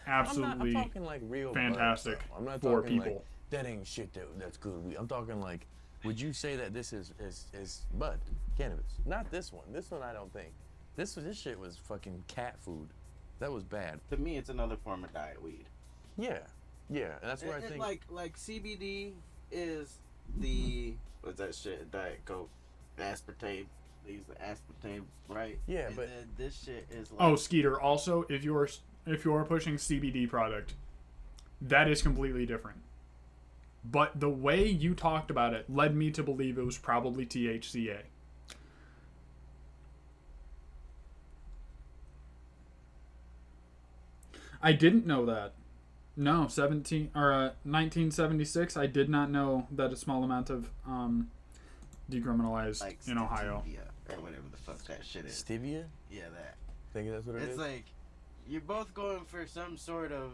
absolutely I'm talking like real fantastic bud, I'm not for talking people. Like, that ain't shit that's good weed. I'm talking like, would you say that this is bud, cannabis? Not this one. This one I don't think. This shit was fucking cat food. That was bad. To me, it's another form of diet weed. Yeah, and that's where I think like CBD is the what's that shit? Diet Coke, aspartame. They use the aspartame, right? Yeah, and but then this shit is like, Oh, Skeeter. Also, if you're pushing CBD product, that is completely different. But the way you talked about it led me to believe it was probably THCA. I didn't know that. No, 1976. I did not know that a small amount of decriminalized like in Ohio. stevia or whatever the fuck that shit is. stevia. Yeah, that. Think that's what it is. It's like you're both going for some sort of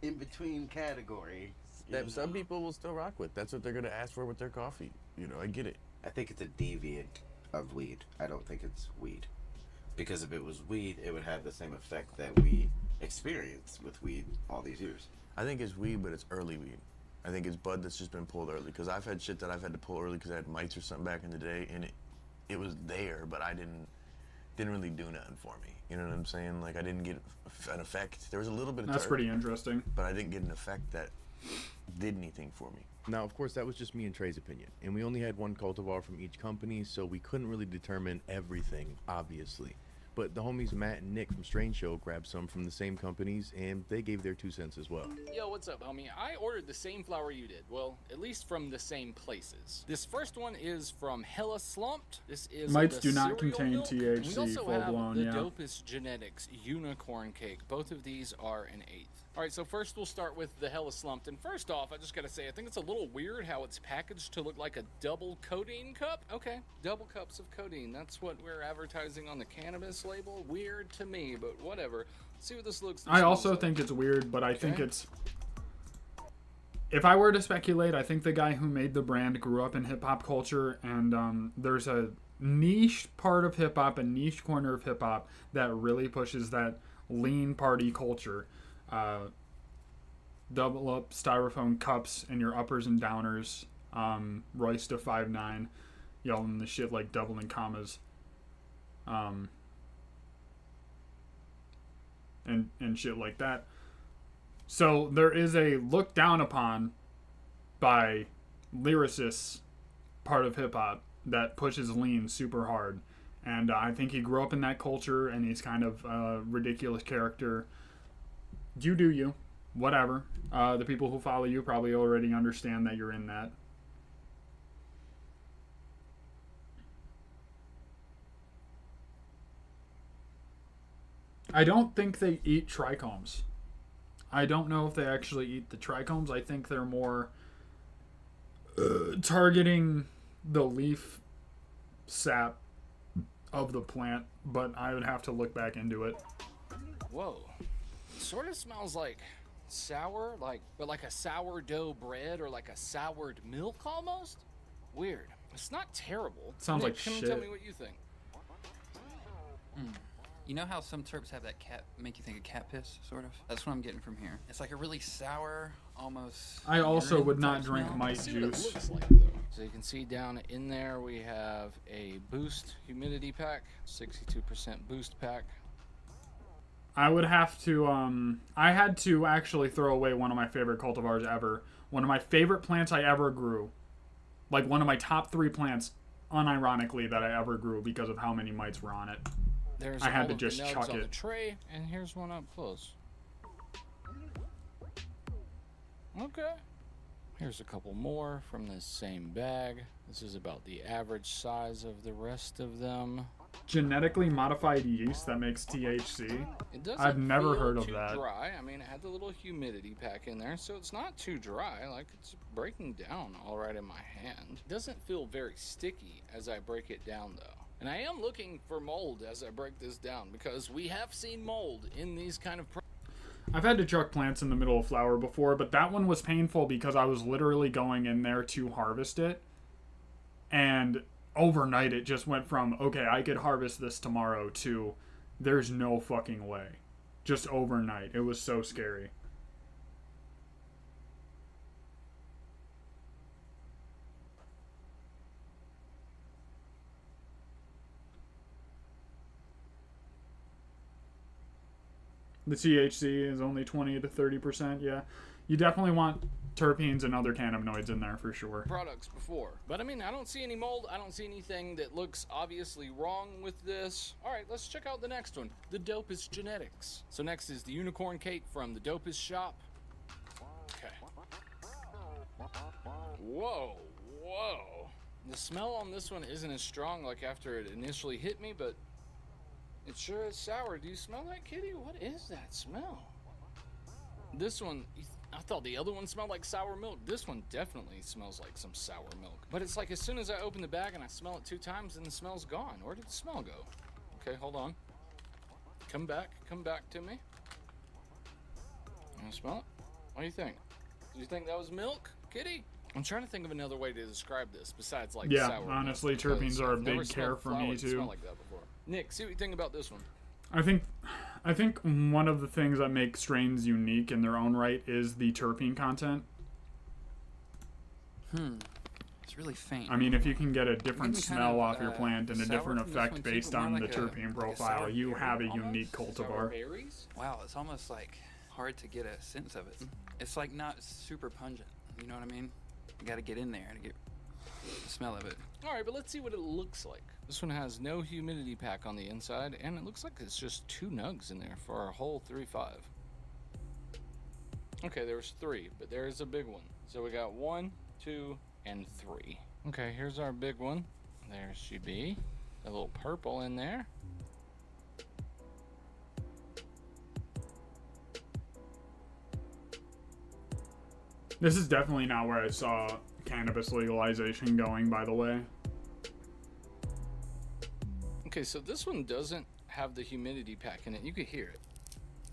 in between category. That some people will still rock with. That's what they're gonna ask for with their coffee. You know, I get it. I think it's a deviant of weed. I don't think it's weed. Because if it was weed, it would have the same effect that we experienced with weed all these years. I think it's weed, but it's early weed. I think it's bud that's just been pulled early. Because I've had shit that I've had to pull early because I had mites or something back in the day, and it was there, but I didn't really do nothing for me. You know what I'm saying? Like I didn't get an effect. There was a little bit of That's pretty interesting. but I didn't get an effect that did anything for me. Now, of course, that was just me and Trey's opinion, and we only had one cultivar from each company, so we couldn't really determine everything, obviously. But the homies Matt and Nick from Strange Show grabbed some from the same companies, and they gave their 2 cents as well. Yo, what's up, homie? I ordered the same flower you did. Well, at least from the same places. This first one is from Hella Slumped. This is Mites the do not cereal contain milk. THC, We also full have blown, the yeah. Dopest Genetics Unicorn Cake. Both of these are an 1/8. All right, so first we'll start with the Hella Slumped. And first off, I just gotta say, I think it's a little weird how it's packaged to look like a double codeine cup. Okay, double cups of codeine. That's what we're advertising on the cannabis label. Weird to me, but whatever. Let's see what this looks like. I also think it's weird, but I think it's... If I were to speculate, I think the guy who made the brand grew up in hip-hop culture, and there's a niche part of hip-hop, a niche corner of hip-hop that really pushes that lean party culture. Double up styrofoam cups in your uppers and downers. Royce to 5'9", yelling the shit like double and commas. and shit like that. So there is a look down upon by lyricists part of hip hop that pushes lean super hard. And I think he grew up in that culture, and he's kind of a ridiculous character. You do you. Whatever. The people who follow you probably already understand that you're in that. I don't think they eat trichomes. I don't know if they actually eat the trichomes. I think they're more targeting the leaf sap of the plant, but I would have to look back into it. Whoa. Sort of smells like sour, but like a sourdough bread or like a soured milk almost? Weird. It's not terrible. Sounds Nick, like come shit. and tell me what you think. You know how some terps have that make you think of cat piss, sort of? That's what I'm getting from here. It's like a really sour, almost... I also urine would not type drink smell. mite See what it juice. looks like, though. So you can see down in there we have a boost humidity pack, 62% boost pack. I would have to, I had to actually throw away one of my favorite cultivars ever. One of my favorite plants I ever grew. Like one of my top 3 plants, unironically, that I ever grew because of how many mites were on it. There's I had all to of just the nugs chuck on the it. tray, and here's one up close. Okay. Here's a couple more from this same bag. This is about the average size of the rest of them. Genetically modified yeast that makes THC? It doesn't I've never feel heard of too that. dry. I mean, it had the little humidity pack in there, so it's not too dry. Like, it's breaking down all right in my hand. It doesn't feel very sticky as I break it down, though. And I am looking for mold as I break this down, because we have seen mold in these kind of I've had to chuck plants in the middle of flower before, but that one was painful because I was literally going in there to harvest it. And overnight it just went from, okay, I could harvest this tomorrow, to there's no fucking way. Just overnight. It was so scary. The THC is only 20 to 30%, yeah. You definitely want terpenes and other cannabinoids in there for sure. products before. But I mean, I don't see any mold. I don't see anything that looks obviously wrong with this. All right, let's check out the next one. The Dopest Genetics. So next is the Unicorn Cake from the Dopest shop. Okay. Whoa, whoa. The smell on this one isn't as strong like after it initially hit me, but it sure is sour. Do you smell that, kitty? What is that smell? This one, I thought the other one smelled like sour milk. This one definitely smells like some sour milk. But it's like as soon as I open the bag and I smell it 2 times, then the smell's gone. Where did the smell go? Okay, hold on. Come back to me. You wanna smell it? What do you think? Do you think that was milk, kitty? I'm trying to think of another way to describe this besides like Yeah, sour honestly, milk, terpenes are a I've never big care smelled for flower me that too. smelled like that before. Nick, see what you think about this one. I think one of the things that make strains unique in their own right is the terpene content. It's really faint. I mean, if you can get a different Maybe kind smell of, off your plant and a sour different from this effect one too, based but more on the like a terpene profile, sour you berry have a almost? unique Sour cultivar. berries? Wow, it's almost like hard to get a sense of it. It's like not super pungent. You know what I mean? You got to get in there to get the smell of it. All right, but let's see what it looks like. This one has no humidity pack on the inside, and it looks like it's just 2 nugs in there for a whole 3.5. Okay, there was 3, but there is a big one. So we got 1, 2, and 3. Okay, here's our big one. There she be. A little purple in there. This is definitely not where I saw cannabis legalization going, by the way. Okay, so this one doesn't have the humidity pack in it. You can hear it.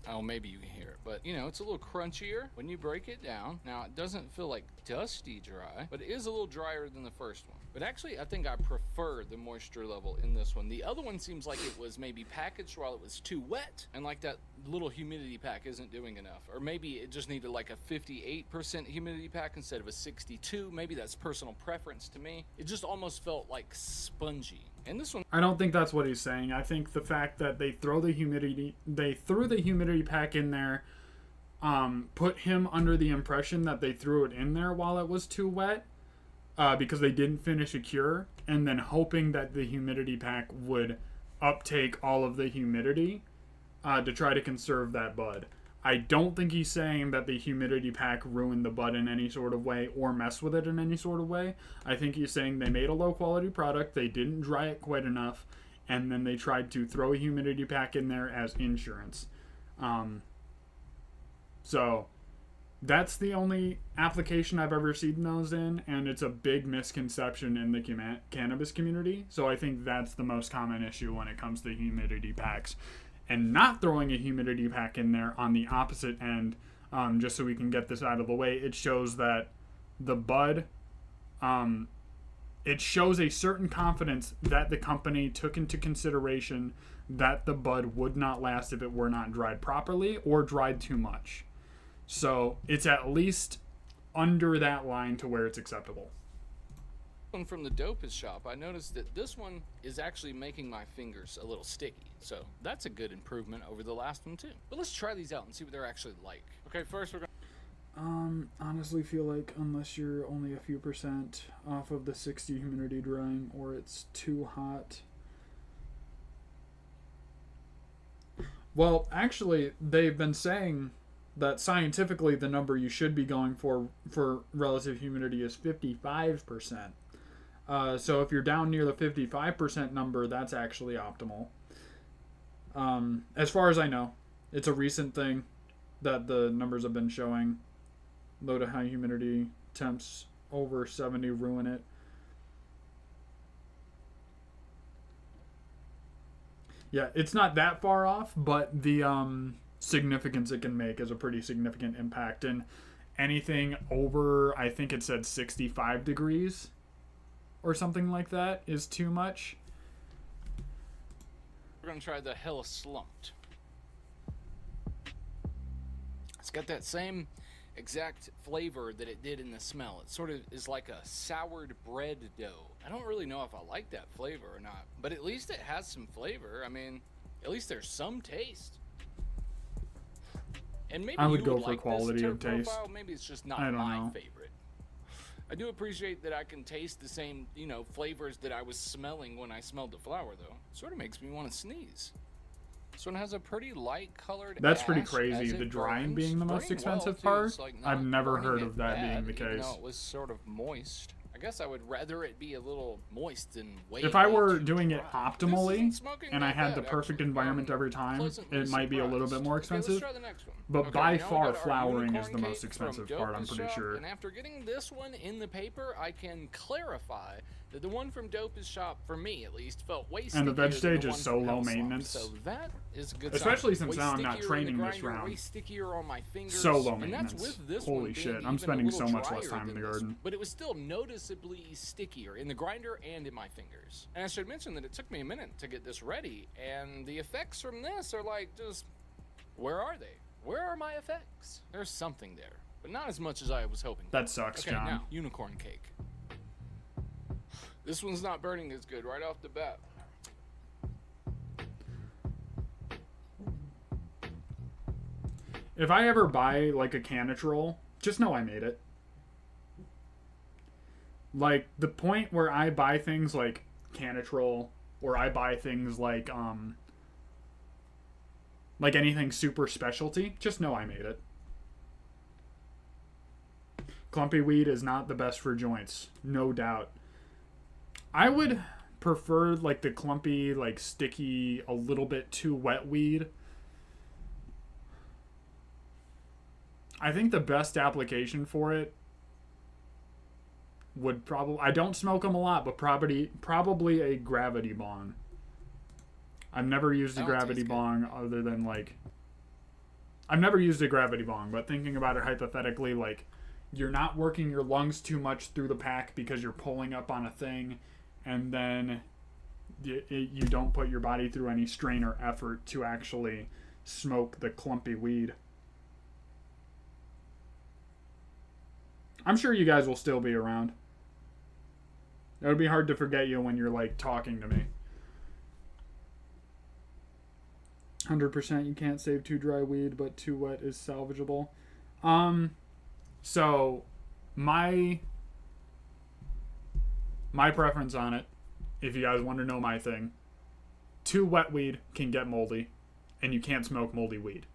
Oh, maybe you can hear it, but you know, it's a little crunchier when you break it down. Now, it doesn't feel like dusty dry, but it is a little drier than the first one. But actually, I think I prefer the moisture level in this one. The other one seems like it was maybe packaged while it was too wet, and like that little humidity pack isn't doing enough. Or maybe it just needed like a 58% humidity pack instead of a 62. Maybe that's personal preference to me. It just almost felt like spongy. And this one, I don't think that's what he's saying. I think the fact that they threw the humidity pack in there, put him under the impression that they threw it in there while it was too wet, because they didn't finish a cure, and then hoping that the humidity pack would uptake all of the humidity to try to conserve that bud. I don't think he's saying that the humidity pack ruined the bud in any sort of way or messed with it in any sort of way. I think he's saying they made a low quality product, they didn't dry it quite enough, and then they tried to throw a humidity pack in there as insurance. So that's the only application I've ever seen those in, and it's a big misconception in the cannabis community. So I think that's the most common issue when it comes to humidity packs. And not throwing a humidity pack in there on the opposite end, just so we can get this out of the way, it shows that the bud, it shows a certain confidence that the company took into consideration that the bud would not last if it were not dried properly or dried too much. So it's at least under that line to where it's acceptable. one from the dopest shop, I noticed that this one is actually making my fingers a little sticky. So that's a good improvement over the last one too. But let's try these out and see what they're actually like. Okay, first we're gonna... Honestly feel like unless you're only a few percent off of the 60 humidity drying or it's too hot. Well, actually, they've been saying that scientifically the number you should be going for relative humidity is 55%. So if you're down near the 55% number, that's actually optimal. As far as I know, it's a recent thing that the numbers have been showing. Low to high humidity temps over 70 ruin it. Yeah, it's not that far off, but the significance it can make is a pretty significant impact. And anything over, I think it said 65 degrees or something like that is too much. We're gonna try the Hella Slumped. It's got that same exact flavor that it did in the smell. It sort of is like a soured bread dough. I don't really know if I like that flavor or not, but at least it has some flavor. I mean, at least there's some taste. And maybe I would you go would for like quality this of taste. profile. Maybe it's just not I don't my know. favorite. I do appreciate that I can taste the same, flavors that I was smelling when I smelled the flower, though. Sort of makes me want to sneeze. This one has a pretty light colored That's pretty ash crazy. as The it drying burns. being the most Burning expensive too. part. It's like I've not never burning heard it of that being bad, the even case. though it was sort of moist. I guess I would rather it be a little moist than way If I were too doing it dry. This optimally isn't smoking and I that had the bad, perfect actually. environment every time, Pleasantly it might be a little bit surprised. more Okay, let's expensive. try the next one. But Okay, by now we far, got our flowering is unicorn the most cake from expensive part, I'm Dopest pretty Shop, sure. And after getting this one in the paper, I can clarify that the one from Dopest Shop, for me at least, felt way And the veg stickier than stage the is one so from low Hell Slump. maintenance. So that is a good Especially sign. since Way now I'm not stickier in training the this grinder, round. Way stickier on my fingers. So low And that's maintenance. with this Holy one shit, being I'm even a spending little so much less drier time in the than this, garden. but it was still noticeably stickier in the grinder and in my fingers. And I should mention that it took me a minute to get this ready, and the effects from this are like just, where are they? Where are my effects? There's something there, but not as much as I was hoping. That sucks, Okay, John. now, unicorn cake. This one's not burning as good right off the bat. If I ever buy like a Canitrol, just know I made it. Like the point where I buy things like Canitrol, or I buy things like anything super specialty, just know I made it. Clumpy weed is not the best for joints, no doubt. I would prefer like the clumpy, like sticky, a little bit too wet weed. I think the best application for it would probably... I don't smoke them a lot, but probably a gravity bong. I've never used a gravity bong other than like... I've never used a gravity bong, but thinking about it hypothetically, like, you're not working your lungs too much through the pack because you're pulling up on a thing, and then you don't put your body through any strain or effort to actually smoke the clumpy weed. I'm sure you guys will still be around. It would be hard to forget you when you're like talking to me. 100% you can't save too dry weed, but too wet is salvageable. So my preference on it, if you guys want to know my thing, too wet weed can get moldy, and you can't smoke moldy weed.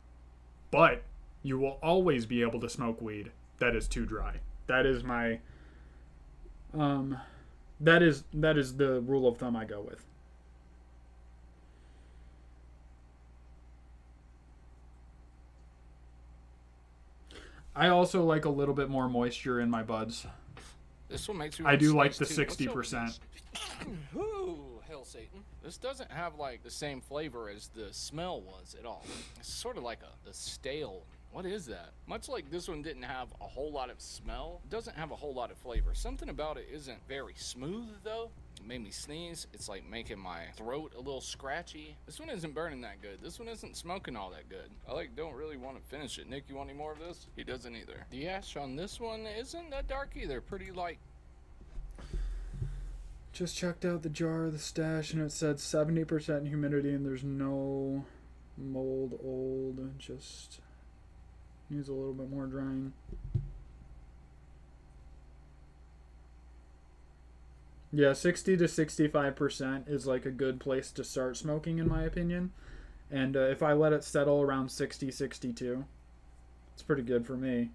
But you will always be able to smoke weed that is too dry. That is my that is the rule of thumb I go with. I also like a little bit more moisture in my buds. This one makes me. I do like the 60%. Ooh, hell, Satan! This doesn't have like the same flavor as the smell was at all. It's sort of like the stale. What is that? Much like this one didn't have a whole lot of smell, it doesn't have a whole lot of flavor. Something about it isn't very smooth though. It made me sneeze. It's like making my throat a little scratchy. This one isn't burning that good. This one isn't smoking all that good. I don't really want to finish it. Nick, you want any more of this? He doesn't either. The ash on this one isn't that dark either. Pretty light. Just checked out the jar of the stash and it said 70% humidity and there's no mold old. Just needs a little bit more drying. Yeah, 60 to 65% is like a good place to start smoking in my opinion. And if I let it settle around 60, 62, it's pretty good for me.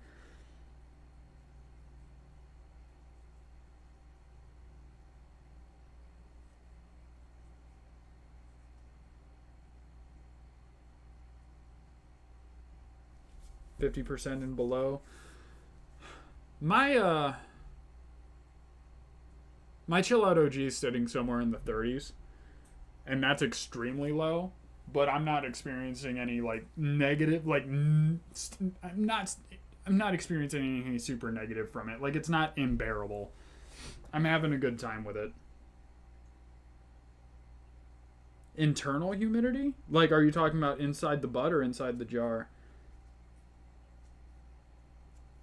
%50 and below. My chill out OG is sitting somewhere in the 30s, and that's extremely low. But I'm not experiencing any like negative, like I'm not experiencing anything super negative from it. Like it's not unbearable. I'm having a good time with it. Internal humidity? Like, are you talking about inside the bud or inside the jar?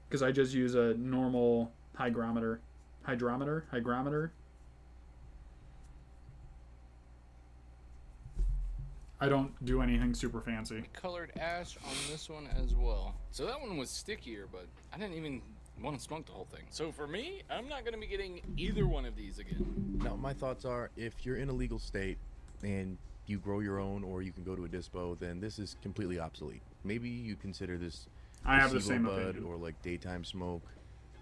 Because I just use a normal hygrometer. Hygrometer? I don't do anything super fancy. Colored ash on this one as well. So that one was stickier, but I didn't even want to smoke the whole thing. So for me, I'm not going to be getting either one of these again. Now, my thoughts are, if you're in a legal state and you grow your own or you can go to a dispo, then this is completely obsolete. Maybe you consider this I have the placebo same bud opinion. or like daytime smoke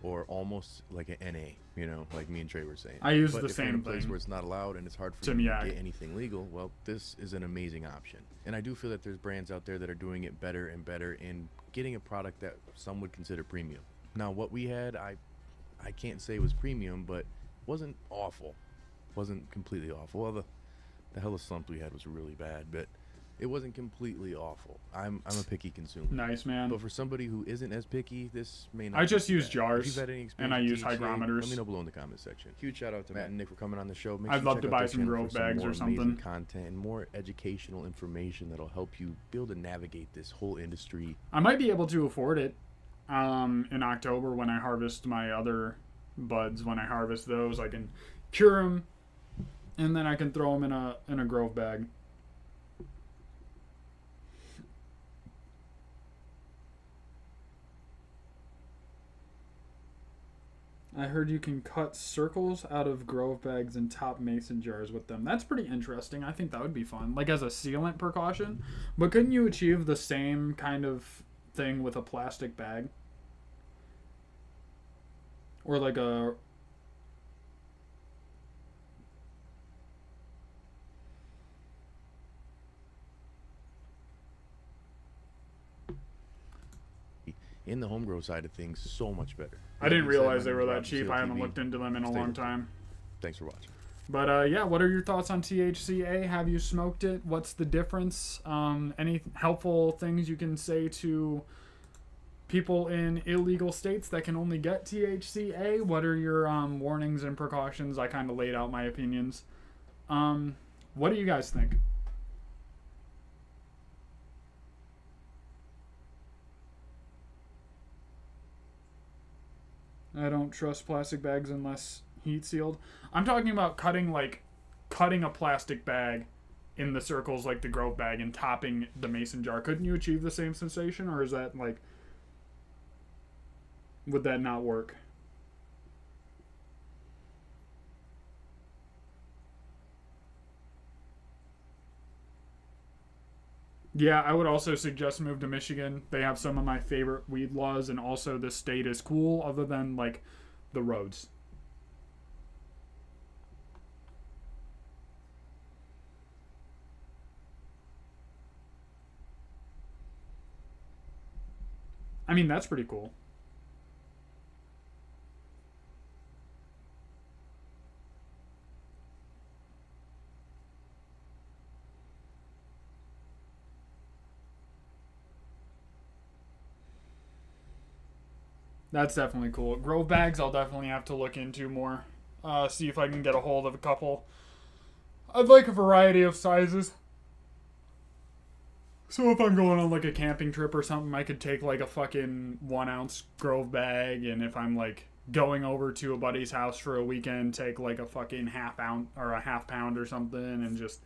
or almost like an NA, you know, like me and Trey were saying. I use but the if you're in same a place thing. where it's not allowed and it's hard for Tim you Yak. to get anything legal, well, this is an amazing option. And I do feel that there's brands out there that are doing it better and better in getting a product that some would consider premium. Now, what we had, I can't say was premium, but wasn't awful. Wasn't completely awful. Well, the hella slump we had was really bad, but it wasn't completely awful. I'm a picky consumer. Nice, man. But for somebody who isn't as picky, this may not. I be just too use bad. jars, If you've had any and I experience use with THCA, hygrometers. Let me know below in the comment section. Huge shout out to Matt and Nick for coming on the show. Make I'd sure you love check to out buy their some channel grove for bags more or something. amazing content and more educational information that'll help you be able to navigate this whole industry. I might be able to afford it in October when I harvest my other buds. When I harvest those, I can cure them, and then I can throw them in a grove bag. I heard you can cut circles out of grove bags and top mason jars with them. That's pretty interesting. I think that would be fun, like as a sealant precaution. But couldn't you achieve the same kind of thing with a plastic bag? Or like a... In the home grow side of things, so much better. I didn't Like you said, realize my they name were is that Rob, cheap. Seal I haven't TV. looked into them in a Stay long tuned. time. Thanks for watching. But yeah, what are your thoughts on THCA? Have you smoked it? What's the difference? Any helpful things you can say to people in illegal states that can only get THCA? What are your warnings and precautions? I kind of laid out my opinions. What do you guys think? I don't trust plastic bags unless heat sealed. I'm talking about cutting a plastic bag in the circles like the Grove bag and topping the mason jar. Couldn't you achieve the same sensation, or is that like, would that not work? Yeah, I would also suggest move to Michigan. They have some of my favorite weed laws, and also the state is cool other than like the roads. I mean, that's pretty cool. That's definitely cool. Grove bags, I'll definitely have to look into more. See if I can get a hold of a couple. I'd like a variety of sizes. So if I'm going on like a camping trip or something, I could take like a fucking 1 ounce Grove bag, and if I'm like going over to a buddy's house for a weekend, take like a fucking half ounce or a half pound or something, and just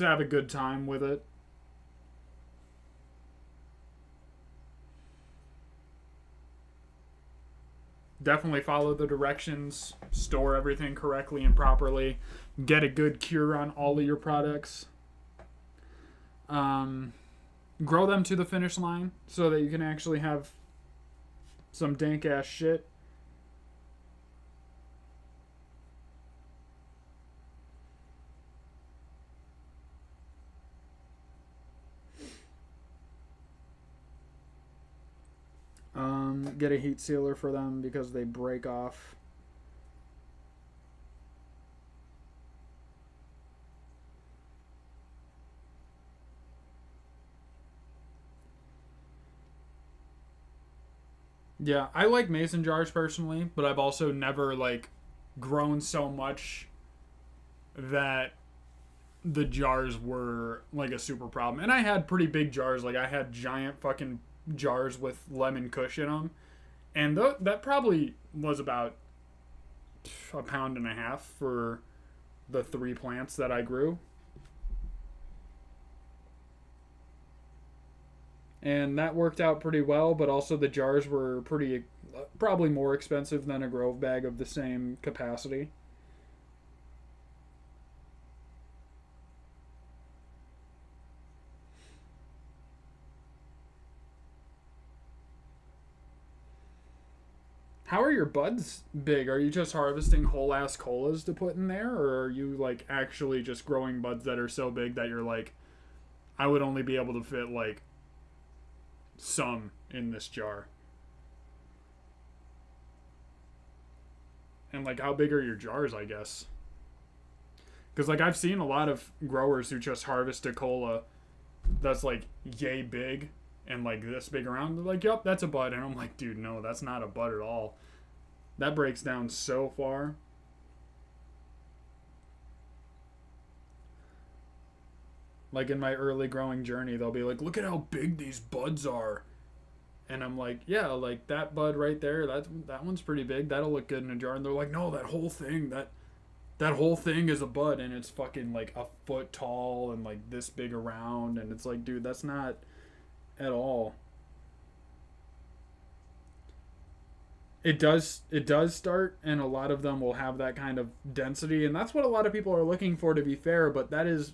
have a good time with it. Definitely follow the directions, store everything correctly and properly, get a good cure on all of your products. Grow them to the finish line so that you can actually have some dank ass shit. Get a heat sealer for them because they break off. Yeah, I like mason jars personally, but I've also never like grown so much that the jars were like a super problem. And I had pretty big jars, like I had giant fucking jars with lemon kush in them, and that probably was about a pound and a half for the 3 plants that I grew. And that worked out pretty well, but also the jars were probably more expensive than a Grove bag of the same capacity. How are your buds big? Are you just harvesting whole ass colas to put in there, or are you like actually just growing buds that are so big that you're like, I would only be able to fit like some in this jar? And like, how big are your jars, I guess? Because like I've seen a lot of growers who just harvest a cola that's like yay big and like this big around. They're like, yep, that's a bud. And I'm like, dude, no, that's not a bud at all. That breaks down so far. Like in my early growing journey, they'll be like, look at how big these buds are. And I'm like, yeah, like that bud right there, that one's pretty big. That'll look good in a jar. And they're like, no, that whole thing is a bud, and it's fucking like a foot tall and like this big around. And it's like, dude, that's not at all. It does start, and a lot of them will have that kind of density, and that's what a lot of people are looking for, to be fair, but that is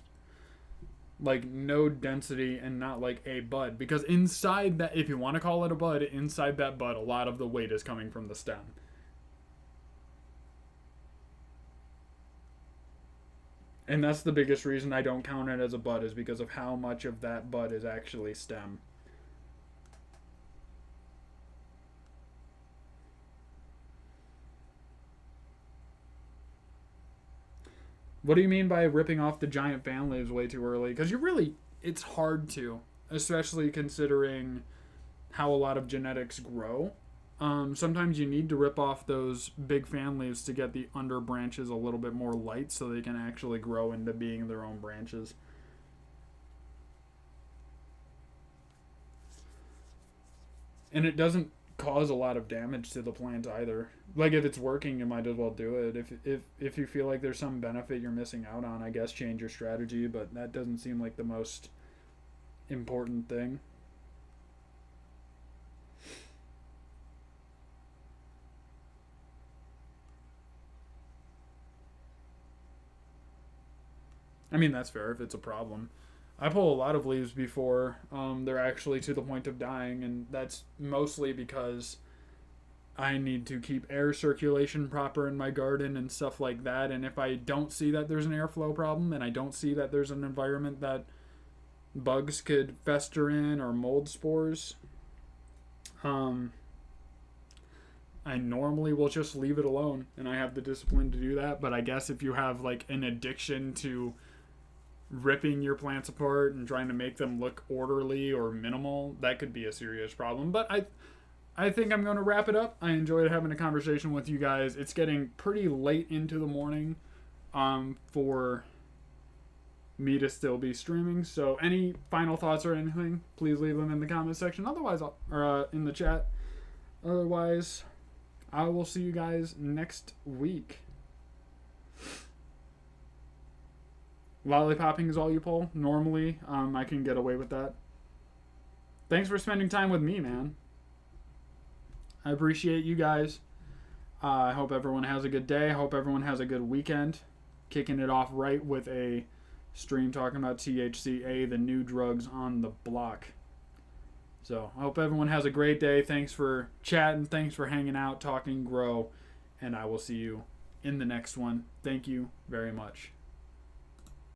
like no density and not like a bud, because inside that, if you want to call it a bud, inside that bud, a lot of the weight is coming from the stem. And that's the biggest reason I don't count it as a bud, is because of how much of that bud is actually stem. What do you mean by ripping off the giant fan leaves way too early? Because it's hard to, especially considering how a lot of genetics grow. Sometimes you need to rip off those big fan leaves to get the under branches a little bit more light so they can actually grow into being their own branches. And it doesn't cause a lot of damage to the plant either. Like, if it's working, you might as well do it. If you feel like there's some benefit you're missing out on, I guess change your strategy, but that doesn't seem like the most important thing. I mean, that's fair if it's a problem. I pull a lot of leaves before they're actually to the point of dying, and that's mostly because I need to keep air circulation proper in my garden and stuff like that. And if I don't see that there's an airflow problem, and I don't see that there's an environment that bugs could fester in or mold spores, I normally will just leave it alone, and I have the discipline to do that. But I guess if you have like an addiction to ripping your plants apart and trying to make them look orderly or minimal, that could be a serious problem. But I think I'm going to wrap it up. I enjoyed having a conversation with you guys. It's getting pretty late into the morning for me to still be streaming. So any final thoughts or anything, please leave them in the comment section. Otherwise, or in the chat. Otherwise, I will see you guys next week. Lollipopping is all you pull. Normally, I can get away with that. Thanks for spending time with me, man. I appreciate you guys. I hope everyone has a good day. I hope everyone has a good weekend. Kicking it off right with a stream talking about THCA, the new drugs on the block. So I hope everyone has a great day. Thanks for chatting. Thanks for hanging out, talking, grow. And I will see you in the next one. Thank you very much.